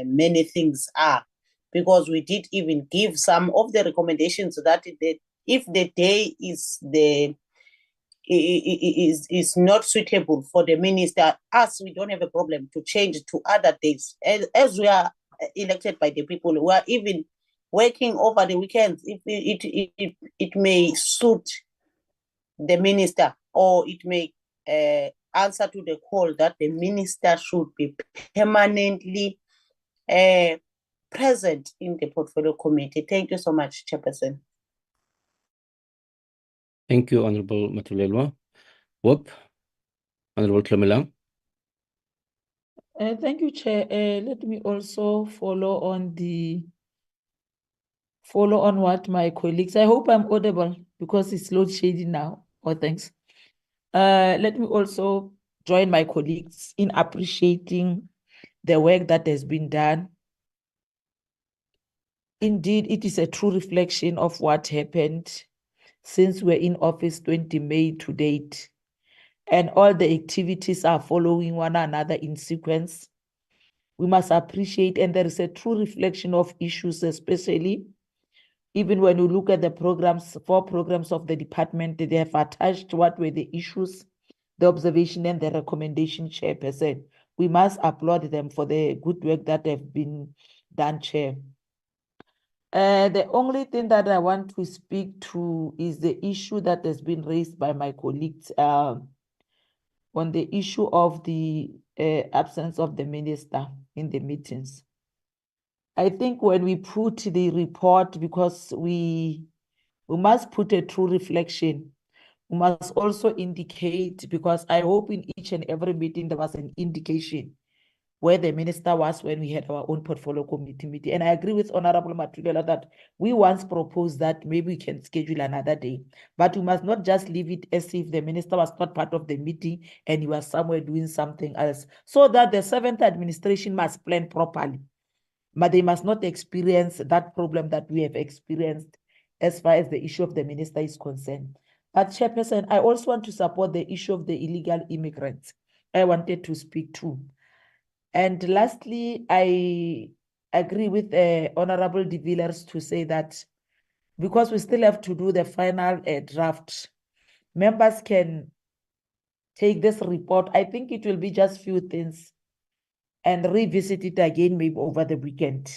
many things are, because we did even give some of the recommendations that if the day is not suitable for the minister, we don't have a problem to change to other days, as we are elected by the people. We are even working over the weekends if it may suit the minister, or it may answer to the call that the minister should be permanently present in the portfolio committee. Thank you so much, Chairperson. Thank you, Honorable Matulelwa. Whoop, Honorable Tlomelang. Thank you, Chair. Let me also follow on what my colleagues. I hope I'm audible because it's load shedding now. Oh, thanks. Let me also join my colleagues in appreciating the work that has been done. Indeed, it is a true reflection of what happened since we're in office 20 May to date. And all the activities are following one another in sequence. We must appreciate, and there is a true reflection of issues, especially even when you look at the programs, 4 programs of the department, they have attached what were the issues, the observation, and the recommendation, Chairperson. We must applaud them for the good work that have been done, Chair. The only thing that I want to speak to is the issue that has been raised by my colleagues on the issue of the absence of the minister in the meetings. I think when we put the report, because we must put a true reflection, we must also indicate, because I hope in each and every meeting there was an indication where the minister was when we had our own portfolio committee meeting. And I agree with Honorable Matulela that we once proposed that maybe we can schedule another day, but we must not just leave it as if the minister was not part of the meeting and he was somewhere doing something else, so that the 7th administration must plan properly. But they must not experience that problem that we have experienced as far as the issue of the minister is concerned. But Chairperson, I also want to support the issue of the illegal immigrants. I wanted to speak to. And lastly, I agree with Honorable De Villiers to say that because we still have to do the final draft, members can take this report. I think it will be just few things and revisit it again maybe over the weekend,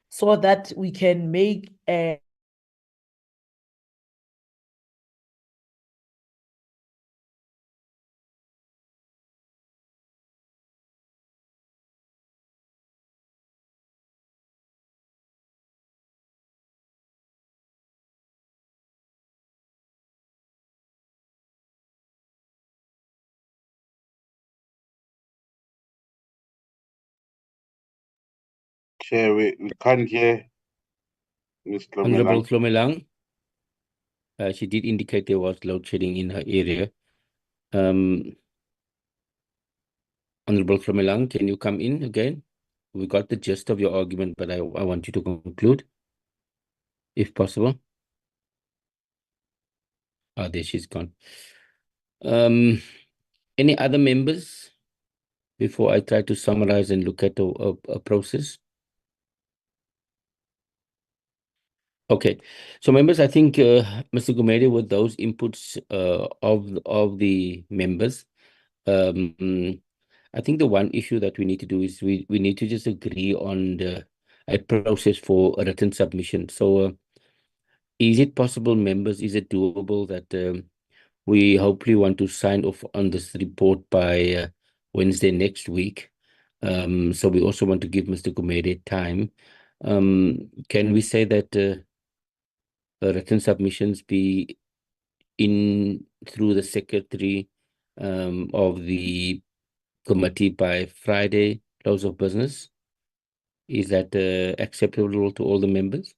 so that we can make a Chair, we can't hear Ms. Honorable Tlomelang. Tlomelang. She did indicate there was load shedding in her area. Honorable Kramalang, can you come in again? We got the gist of your argument, but I want you to conclude, if possible. Oh, there she's gone. Any other members before I try to summarize and look at a process? Okay, so members, I think Mr. Gumede, with those inputs of the members, I think the one issue that we need to do is we need to just agree on a process for a written submission. So is it possible, members, is it doable that we hopefully want to sign off on this report by Wednesday next week? So we also want to give Mr. Gumede time. Can we say that written submissions be in through the secretary of the committee by Friday, close of business? Is that acceptable to all the members?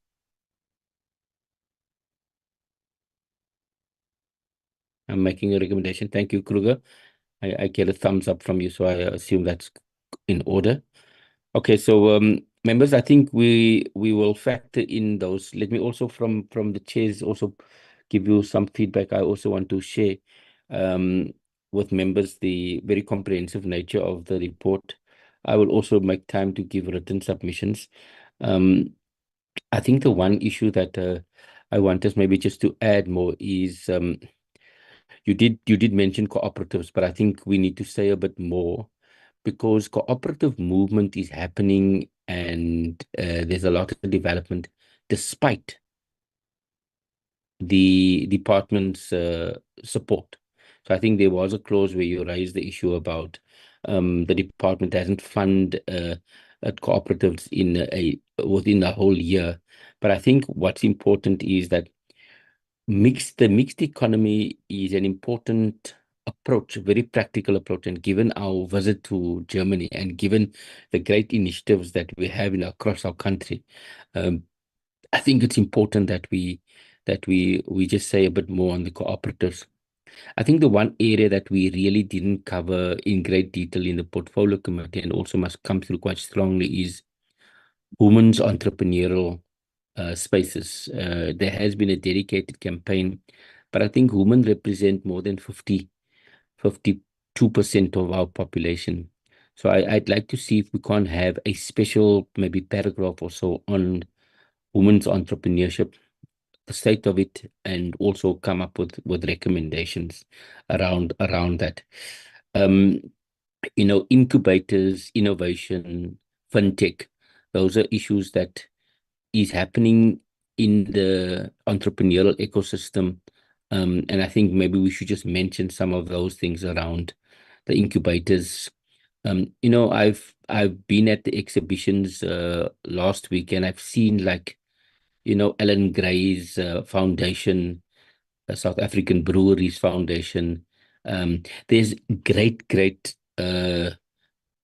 I'm making a recommendation. Thank you, Kruger. I get a thumbs up from you, so I assume that's in order. Okay, so members, I think we will factor in those. Let me also from the chairs also give you some feedback. I also want to share with members the very comprehensive nature of the report. I will also make time to give written submissions. I think the one issue that I want us maybe just to add more is you did mention cooperatives, but I think we need to say a bit more, because cooperative movement is happening and there's a lot of development despite the department's support. So I think there was a clause where you raised the issue about the department hasn't funded cooperatives within a whole year. But I think what's important is that the mixed economy is an important approach, a very practical approach. And given our visit to Germany and given the great initiatives that we have across our country, I think it's important that we just say a bit more on the cooperatives. I think the one area that we really didn't cover in great detail in the portfolio committee and also must come through quite strongly is women's entrepreneurial spaces. There has been a dedicated campaign, but I think women represent more than 52% of our population. So I'd like to see if we can't have a special maybe paragraph or so on women's entrepreneurship, the state of it, and also come up with recommendations around that. Incubators, innovation, fintech, those are issues that is happening in the entrepreneurial ecosystem. And I think maybe we should just mention some of those things around the incubators. I've been at the exhibitions last week, and I've seen Ellen Gray's foundation, South African Breweries Foundation. There's great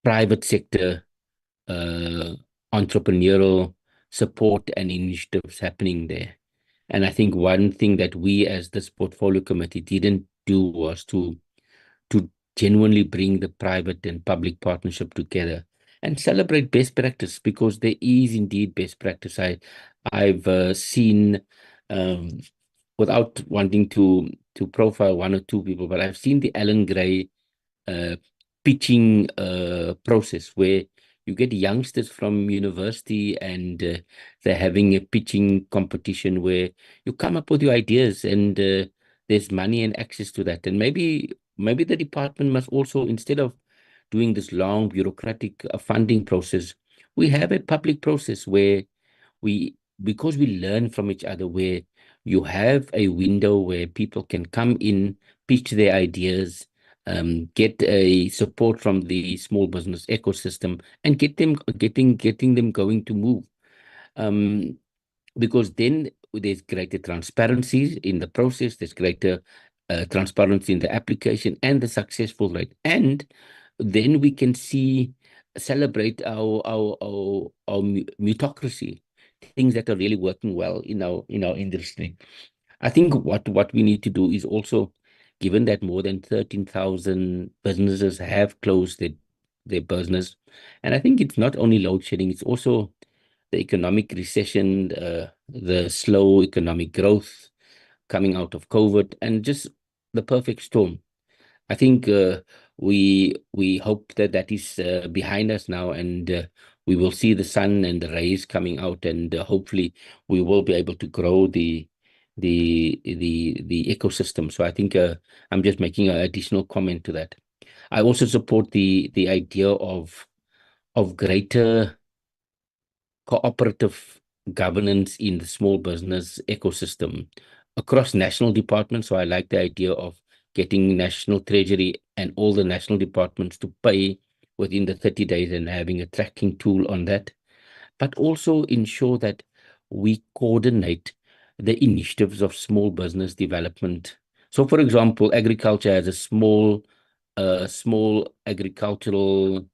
private sector entrepreneurial support and initiatives happening there. And I think one thing that we as this portfolio committee didn't do was to genuinely bring the private and public partnership together and celebrate best practice, because there is indeed best practice. I've seen, without wanting to profile one or two people, but I've seen the Alan Gray pitching process where you get youngsters from university and they're having a pitching competition where you come up with your ideas and there's money and access to that. And maybe the department must also, instead of doing this long bureaucratic funding process, we have a public process where because we learn from each other, where you have a window where people can come in, pitch their ideas, get a support from the small business ecosystem, and getting them going to move. Because then there's greater transparency in the process, there's greater transparency in the application and the successful rate. And then we can celebrate our meritocracy, things that are really working well in our industry. I think what we need to do is also, given that more than 13,000 businesses have closed their business. And I think it's not only load shedding, it's also the economic recession, the slow economic growth coming out of COVID, and just the perfect storm. I think we hope that that is behind us now, and we will see the sun and the rays coming out, and hopefully we will be able to grow the ecosystem. So I think I'm just making an additional comment to that. I also support the idea of greater cooperative governance in the small business ecosystem across national departments. So I like the idea of getting National Treasury and all the national departments to pay within the 30 days and having a tracking tool on that, but also ensure that we coordinate the initiatives of small business development. So, for example, agriculture has a small agricultural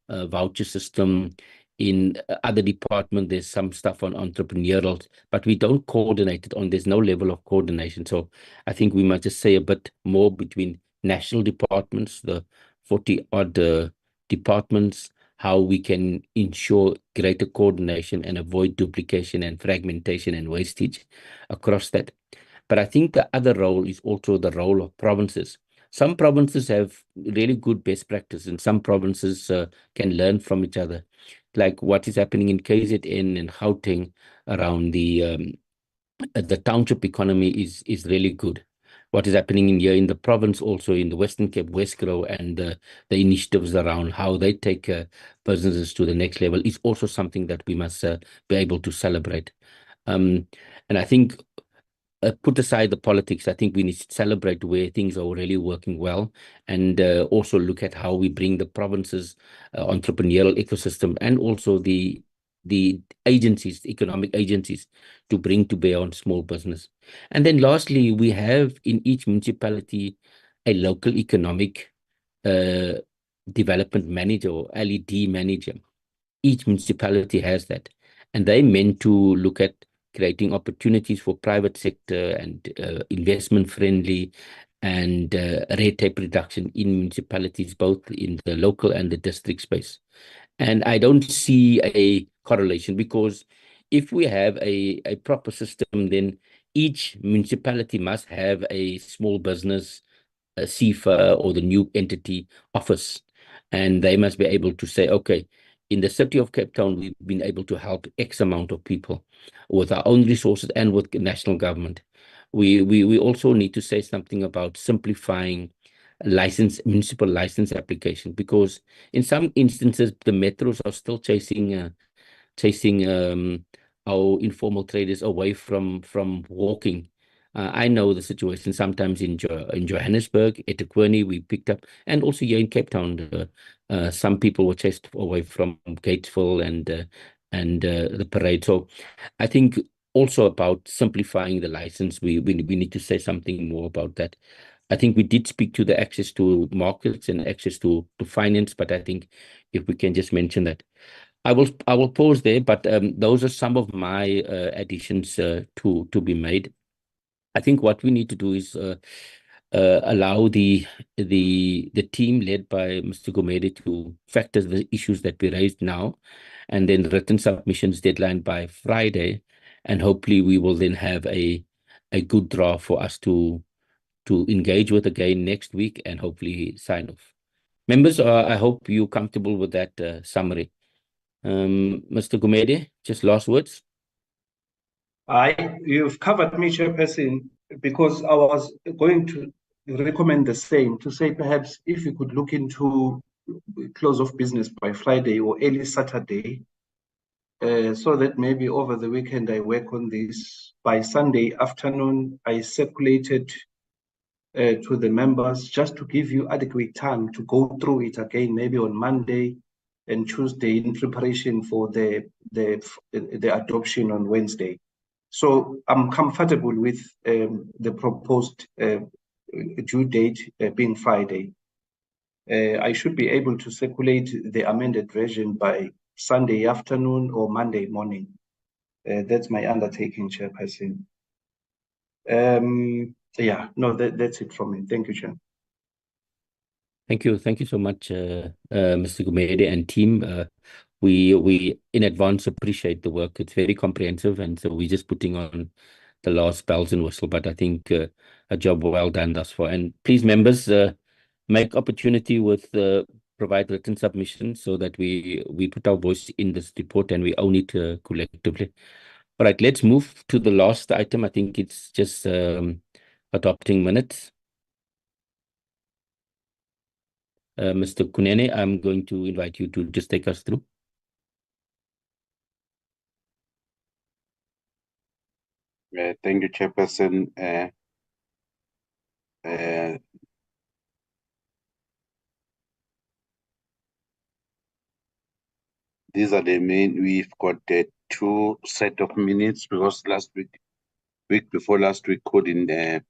voucher system. In other department, there's some stuff on entrepreneurial, but we don't coordinate it on. There's no level of coordination. So I think we might just say a bit more between national departments, the 40 odd departments, how we can ensure greater coordination and avoid duplication and fragmentation and wastage across that. But I think the other role is also the role of provinces. Some provinces have really good best practice, and some provinces can learn from each other. Like what is happening in KZN and Gauteng around the township economy is really good. What is happening in here in the province, also in the Western Cape, Westgrow, and the initiatives around how they take businesses to the next level is also something that we must be able to celebrate. And I think put aside the politics, I think we need to celebrate where things are really working well, and also look at how we bring the province's entrepreneurial ecosystem and also the agencies, economic agencies, to bring to bear on small business. And then lastly, we have in each municipality a local economic development manager or LED manager. Each municipality has that, and they meant to look at creating opportunities for private sector and investment friendly and red tape reduction in municipalities, both in the local and the district space. And I don't see a correlation, because if we have a proper system, then each municipality must have a small business, a Sefa or the new entity office, and they must be able to say, okay, in the city of Cape Town, we've been able to help X amount of people with our own resources and with national government. We also need to say something about simplifying municipal license application, because in some instances the metros are still chasing our informal traders away from walking. I know the situation sometimes in Johannesburg, eThekwini, we picked up, and also here in Cape Town, some people were chased away from Gatesville and the parade. So I think also about simplifying the license, we need to say something more about that. I think we did speak to the access to markets and access to finance, but I think if we can just mention that. I will pause there, but those are some of my additions to be made. I think what we need to do is allow the team led by Mr. Gumede to factor the issues that we raised now, and then written submissions deadline by Friday, and hopefully we will then have a good draft for us to engage with again next week and hopefully sign off. Members, I hope you're comfortable with that summary. Mr. Gumede, just last words. You've covered me, Chairperson, because I was going to recommend the same, to say perhaps if you could look into close of business by Friday or early Saturday, so that maybe over the weekend I work on this. By Sunday afternoon, I circulated to the members just to give you adequate time to go through it again, maybe on Monday and Tuesday, in preparation for the adoption on Wednesday. So I'm comfortable with the proposed due date being Friday. I should be able to circulate the amended version by Sunday afternoon or Monday morning. That's my undertaking, Chairperson. Yeah, no, that's it from me. Thank you, Chair. Thank you so much, Mr. Gumede and team. We in advance appreciate the work. It's very comprehensive, and so we're just putting on the last bells and whistle. But I think a job well done thus far. And please, members, make opportunity with provide written submissions so that we put our voice in this report and we own it collectively. All right, let's move to the last item. I think it's just adopting minutes. Mr. Kunene, I'm going to invite you to just take us through. Thank you, Chairperson. These are the main. We've got two set of minutes because week before last week couldn't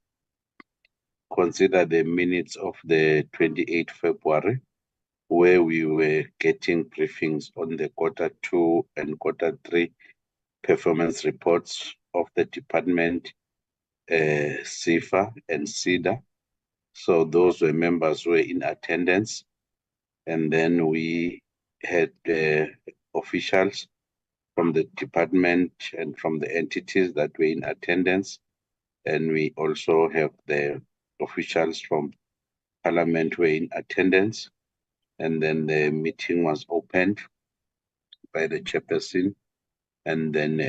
consider the minutes of the 28th February, where we were getting briefings on the Q2 and Q3 performance reports of the department, Sefa and SEDA. So those were members who were in attendance. And then we had officials from the department and from the entities that were in attendance. And we also have the officials from Parliament who were in attendance. And then the meeting was opened by the chairperson. And then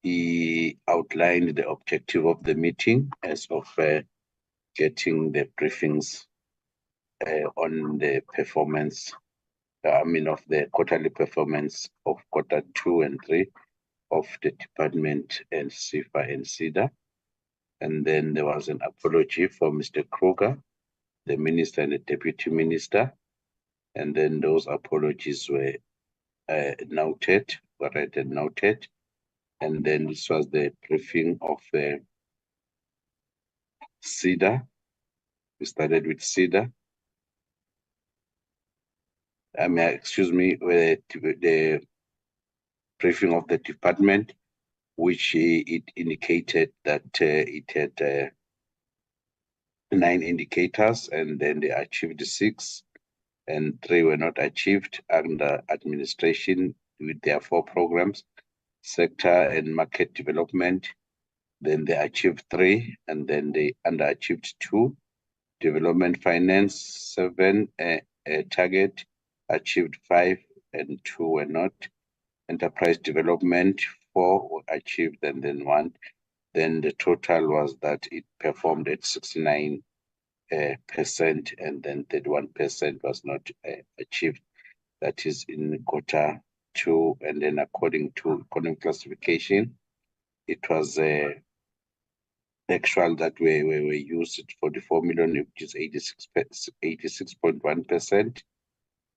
he outlined the objective of the meeting as of getting the briefings on the performance, of the quarterly performance of Q2 and 3 of the department and Sefa and SEDA. And then there was an apology for Mr. Kruger, the minister and the deputy minister. And then those apologies were noted, were read and noted. And then this was the briefing of SEDA. We started with SEDA. Excuse me, the briefing of the department, which it indicated that it had 9 indicators, and then they achieved 6, and 3 were not achieved under administration with their 4 programs, sector and market development. Then they achieved 3, and then they underachieved 2. Development finance, 7 target, achieved 5, and 2 were not. Enterprise development, 4 were achieved, and then 1. Then the total was that it performed at 69%, and then 31% was not achieved. That is in Q2, and then according to economic classification, it was actual that we used 44 million, which is 86.1%.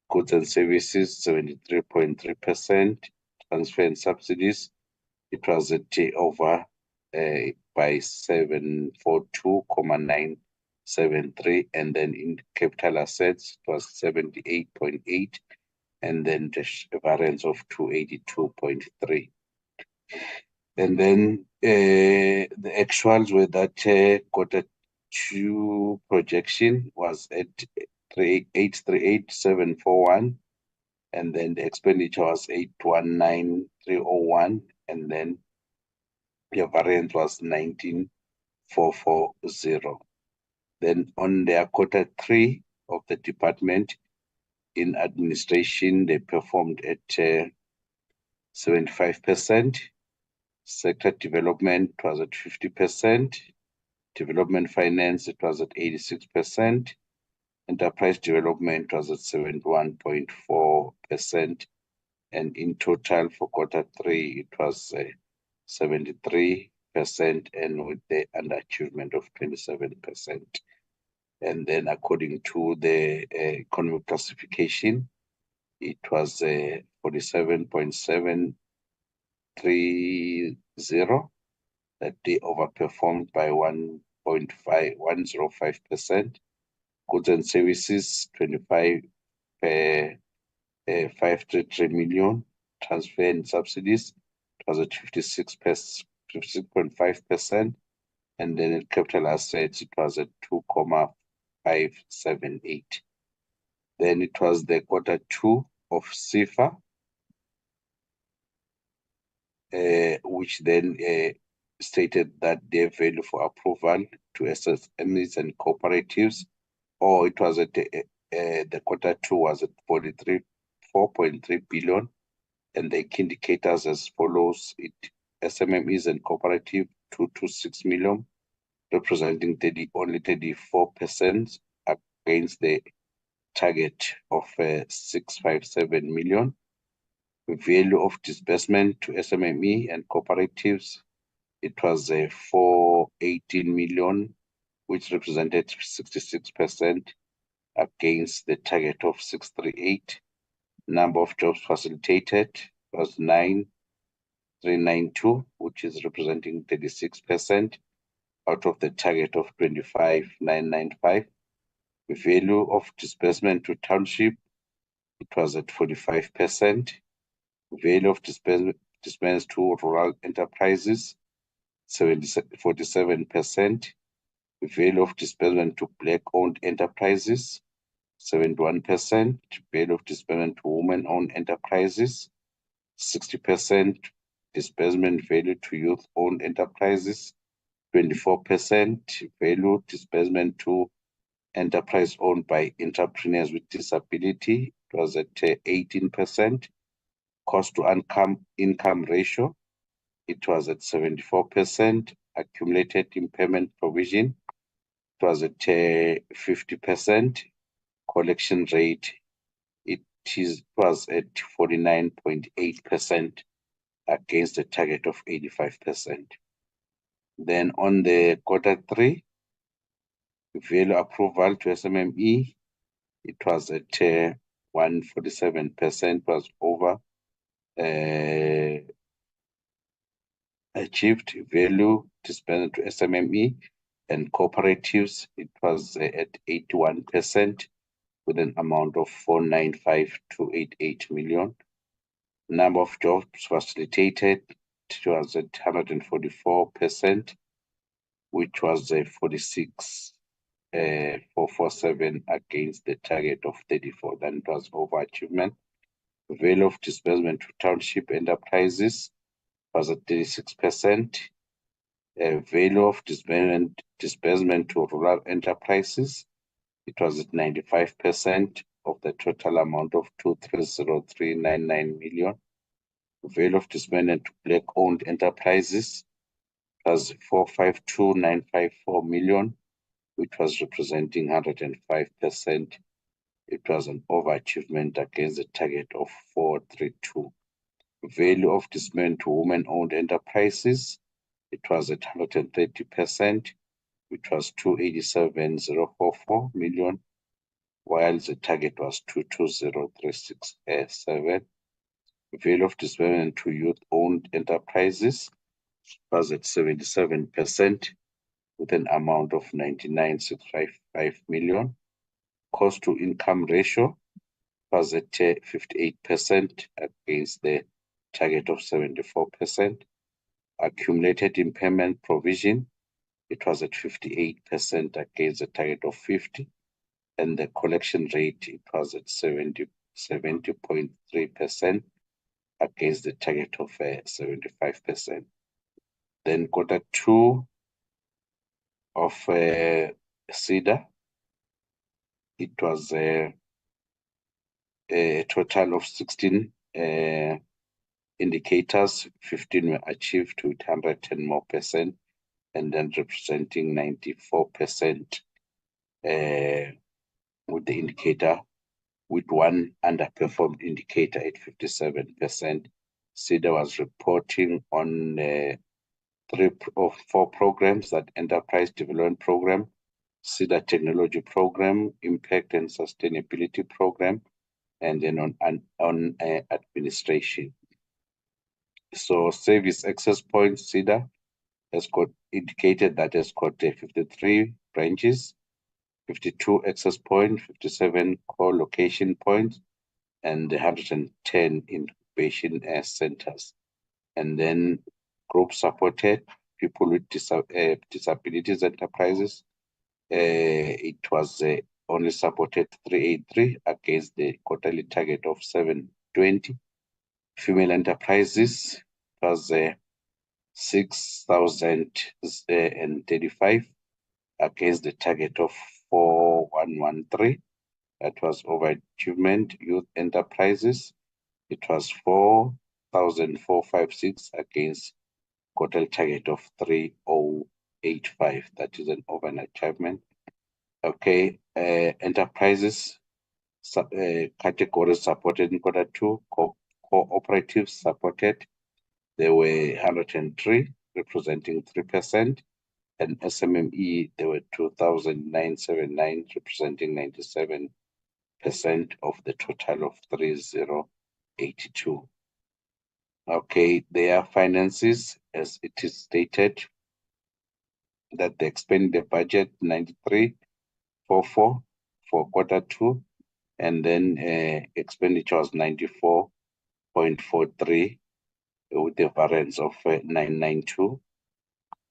Goods and services, 73.3%. Transfer and subsidies, it was a over by 742,973, and then in capital assets it was 78.8, and then the variance of 282.3. And then the actuals were that Q2 projection was at 838,741, and then the expenditure was 819,301, and then the variance was 19,440. Then on their Q3 of the department in administration, they performed at 75%. Sector development was at 50%. Development finance, it was at 86%. Enterprise development was at 71.4%. And in total for Q3, it was 73%, and with the underachievement of 27%. And then according to the economic classification, it was 47.730, that they overperformed by 1.105%. Goods and services, 533 million. Transfer and subsidies, it was at 56.5%. And then in capital assets, it was at 2,578. Then it was the Q2 of Sefa, which then stated that their value for approval to SMEs and cooperatives, or it was at the Q2 was at 4.3 billion, and the indicators as follows: SMMEs and cooperative 226 million, representing only 34% against the target of 657 million. Value of disbursement to SMME and cooperatives, it was 418 million, which represented 66% against the target of 638. Number of jobs facilitated was 9,392, which is representing 36% out of the target of 25,995. The value of disbursement to township, it was at 45%. Value of disbursement to rural enterprises, 47%. The value of disbursement to black-owned enterprises, 71%. Value of disbursement to women-owned enterprises, 60%. Disbursement value to youth-owned enterprises, 24%. Value disbursement to enterprise owned by entrepreneurs with disability, it was at 18%. Cost to income ratio, it was at 74%. Accumulated impairment provision, it was at 50%. Collection rate, it was at 49.8% against the target of 85%. Then on the Q3, value approval to SMME, it was at 147%, was over achieved. Value disbursement to SMME and cooperatives, it was at 81% with an amount of 495,288 million. Number of jobs facilitated, it was at 144%, which was 46,447 against the target of 34. Then it was overachievement. Value of disbursement to township enterprises was at 36%. Value of disbursement to rural enterprises, it was at 95% of the total amount of 2,303,99 million. Value of disbursement to black-owned enterprises was 452,954 million, which was representing 105%. It was an overachievement against the target of 432. Value of disbursement to women-owned enterprises, it was at 130%, which was 287,044 million, while the target was 220,367. Value of disbursement to youth-owned enterprises was at 77%, with an amount of 99,655 million. Cost to income ratio was at 58% against the target of 74%. Accumulated impairment provision, it was at 58% against the target of 50%. And the collection rate, it was at 70.3% against the target of 75%. Then Q2 of CEDA, it was a total of 16 indicators, 15 were achieved with 110% more, and then representing 94% with the indicator, with one underperformed indicator at 57%. CEDA was reporting on 3 or 4 programs: that Enterprise Development Program, CEDA Technology Program, Impact and Sustainability Program, and then on administration. So service access points, CEDA has got indicated that has got 53 branches, 52 access points, 57 co-location points, and 110 incubation centers. And then group supported people with disabilities enterprises. It was only supported 383 against the quarterly target of 720. Female enterprises was 6,035 against the target of 4,113. That was overachievement. Youth enterprises, it was 4,456 against quarterly target of 3,085. That is an overachievement. Okay, enterprises categories supported in quarter two, cooperatives supported. There were 103, representing 3%, and SMME, there were 2,979, representing 97% of the total of 3,082. Okay, their finances, as it is stated, that they expend the budget 93.44 for quarter two, and then expenditure was 94.43 with a variance of 992.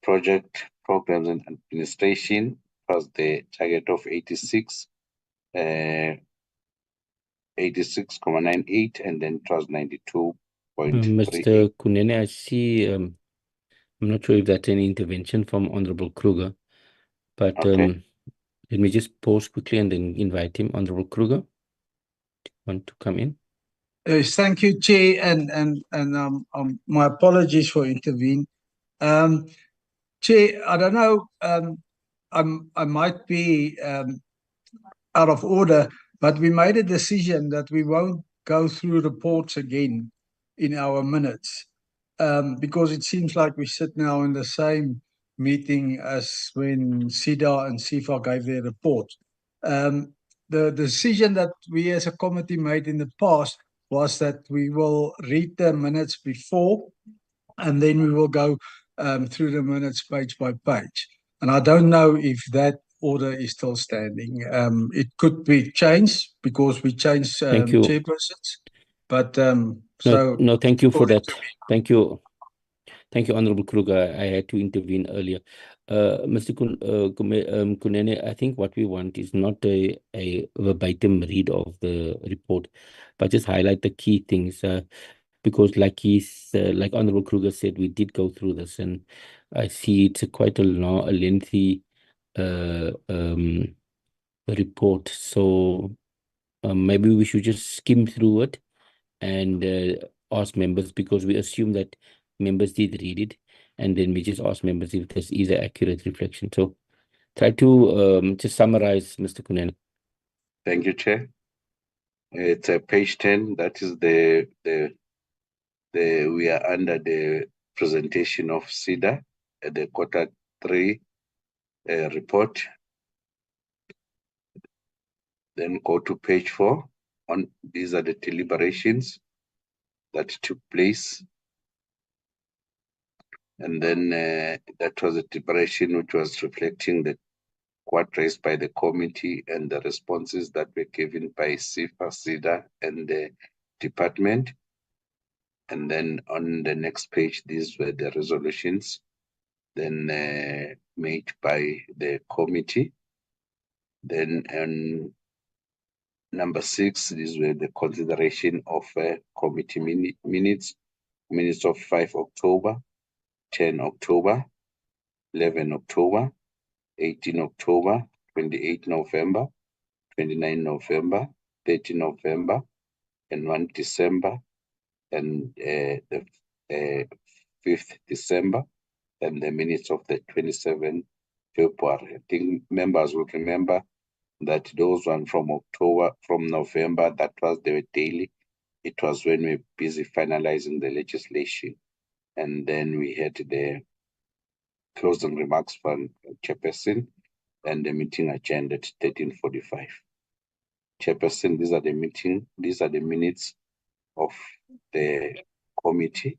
Project programs and administration was the target of 86, 86.98, and then it was 92.38. Mr. Kunene, I see, I'm not sure if that's an intervention from Honorable Kruger, but Okay. let me just pause quickly and then invite him. Honorable Kruger, want to come in? Yes, thank you, Chair, and my apologies for intervening. Chair, I don't know, I might be out of order, but we made a decision that we won't go through reports again in our minutes, because it seems like we sit now in the same meeting as when SIDA and Sefa gave their report. The decision that we as a committee made in the past was that we will read the minutes before, and then we will go through the minutes page by page. And I don't know if that order is still standing. It could be changed because we changed Thank you. chairpersons. But No, thank you for that. Thank you. Thank you, Honorable Kruger. I had to intervene earlier. Mr. Kunene, I think what we want is not a verbatim read of the report, but just highlight the key things. Because like Honorable Kruger said, we did go through this, and I see it's quite a lengthy report. So maybe we should just skim through it and ask members, because we assume that members did read it, and then we just ask members if this is an accurate reflection. So try to just summarize, Mr. Kunene. Thank you, Chair. It's page 10. That is we are under the presentation of SIDA at the quarter three report. Then go to page 4. These are the deliberations that took place. And then that was a deliberation which was reflecting the quote raised by the committee and the responses that were given by Sefa, SIDA, and the department. And then on the next page, these were the resolutions then made by the committee. Then number 6, these were the consideration of committee minutes of 5 October, 10 October, 11 October, 18 October, 28 November, 29 November, 30 November, and 1 December, and the 5th December, and the minutes of the 27th February. I think members will remember that those one from November, that was the daily. It was when we were busy finalizing the legislation. And then we had the closing remarks from Chairperson and the meeting agenda at 13:45. Chairperson, these are the minutes of the committee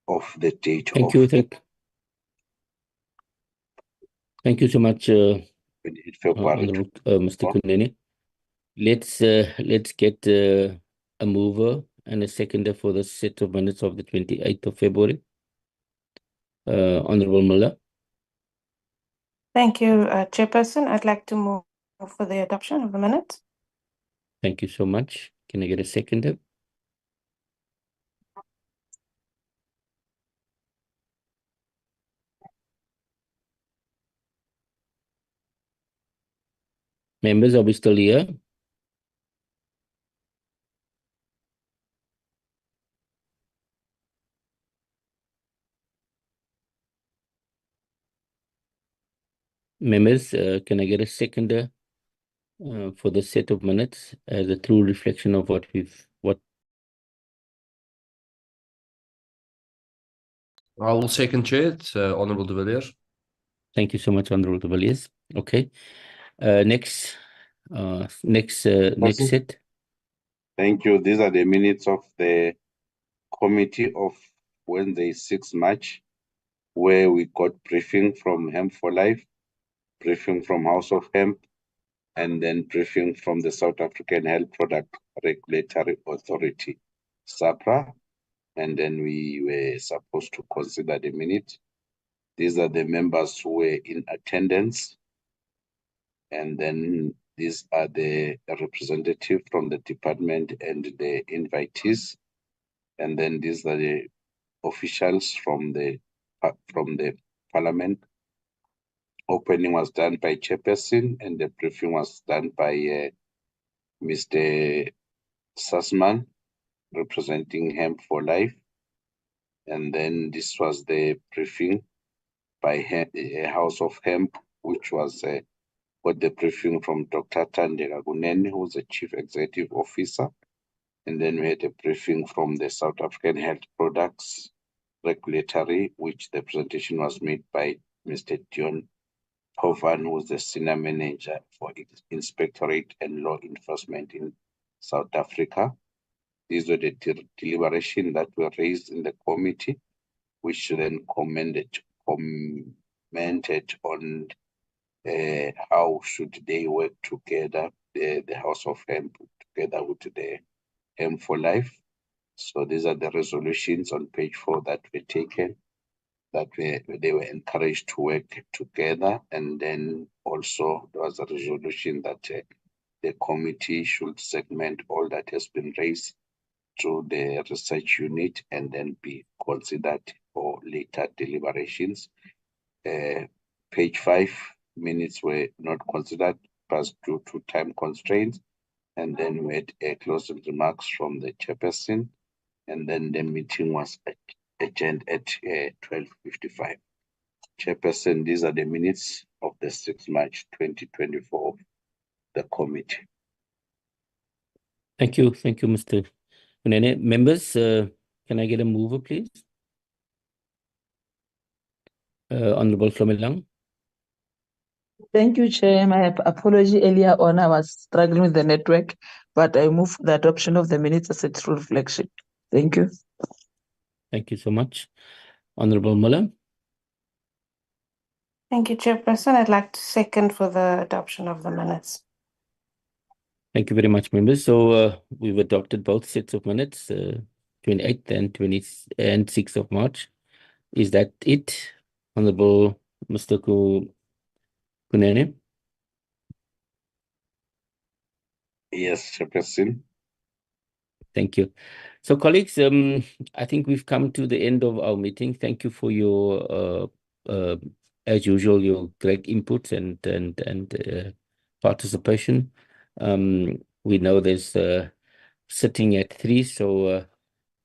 of the date of. Thank you so much, February. Mr. Kunene. Let's get a mover and a seconder for the set of minutes of the 28th of February. Honorable Muller. Thank you, Chairperson. I'd like to move for the adoption of the minutes. Thank you so much. Can I get a seconder? Members, are we still here? Members, can I get a seconder for the set of minutes as a true reflection of what I will second, Chair. It's Honorable de Villiers. Thank you so much, Honorable de Villiers. Okay. Next set. Thank you. These are the minutes of the committee of Wednesday, 6 March, where we got briefing from Hemp for Life, briefing from House of Hemp, and then briefing from the South African Health Product Regulatory Authority, SAPRA, and then we were supposed to consider the minute. These are the members who were in attendance, and then these are the representative from the department and the invitees, and then these are the officials from the parliament. Opening was done by Chairperson, and the briefing was done by Mr. Sussman, representing Hemp for Life. And then this was the briefing by House of Hemp, which was got the briefing from Dr. Tandega Gunene, who's the Chief Executive Officer. And then we had a briefing from the South African Health Products Regulatory, which the presentation was made by Mr. Dion Hovan, who's the Senior Manager for Inspectorate and Law Enforcement in South Africa. These were the deliberations that were raised in the committee, which then commented on how should they work together, the House of Hemp together with the Hemp for Life. So these are the resolutions on page 4 that were taken, that they were encouraged to work together. And then also there was a resolution that the committee should segment all that has been raised through the research unit and then be considered for later deliberations. Page 5 minutes were not considered because due to time constraints. And then we had closing remarks from the chairperson. And then the meeting was adjourned at 12:55. Chairperson, these are the minutes of the 6th March 2024 of the committee. Thank you, Mr. Kunene. Members, can I get a mover, please? Honorable Flomelang. Thank you, Chair. My apology earlier on, I was struggling with the network, but I move the adoption of the minutes as a true reflection. Thank you. Thank you so much. Honorable Muller. Thank you, Chairperson. I'd like to second for the adoption of the minutes. Thank you very much, members. So we've adopted both sets of minutes, 28th and 6th of March. Is that it, Honorable Mr. Kunene? Yes, Chairperson. Thank you. So, colleagues, I think we've come to the end of our meeting. Thank you for your, as usual, your great inputs and participation. We know there's sitting at 3, so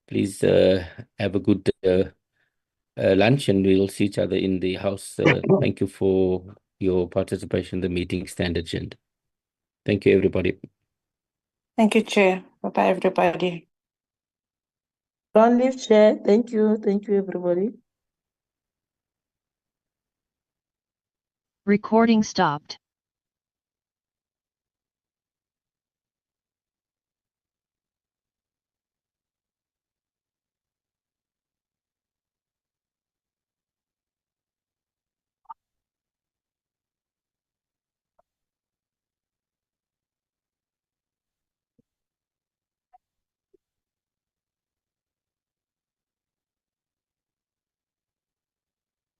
please have a good lunch, and we'll see each other in the house. Thank you for your participation. The meeting stand adjourned. Thank you, everybody. Thank you, Chair. Bye-bye, everybody. Don't leave, Chair. Thank you. Thank you, everybody. Recording stopped.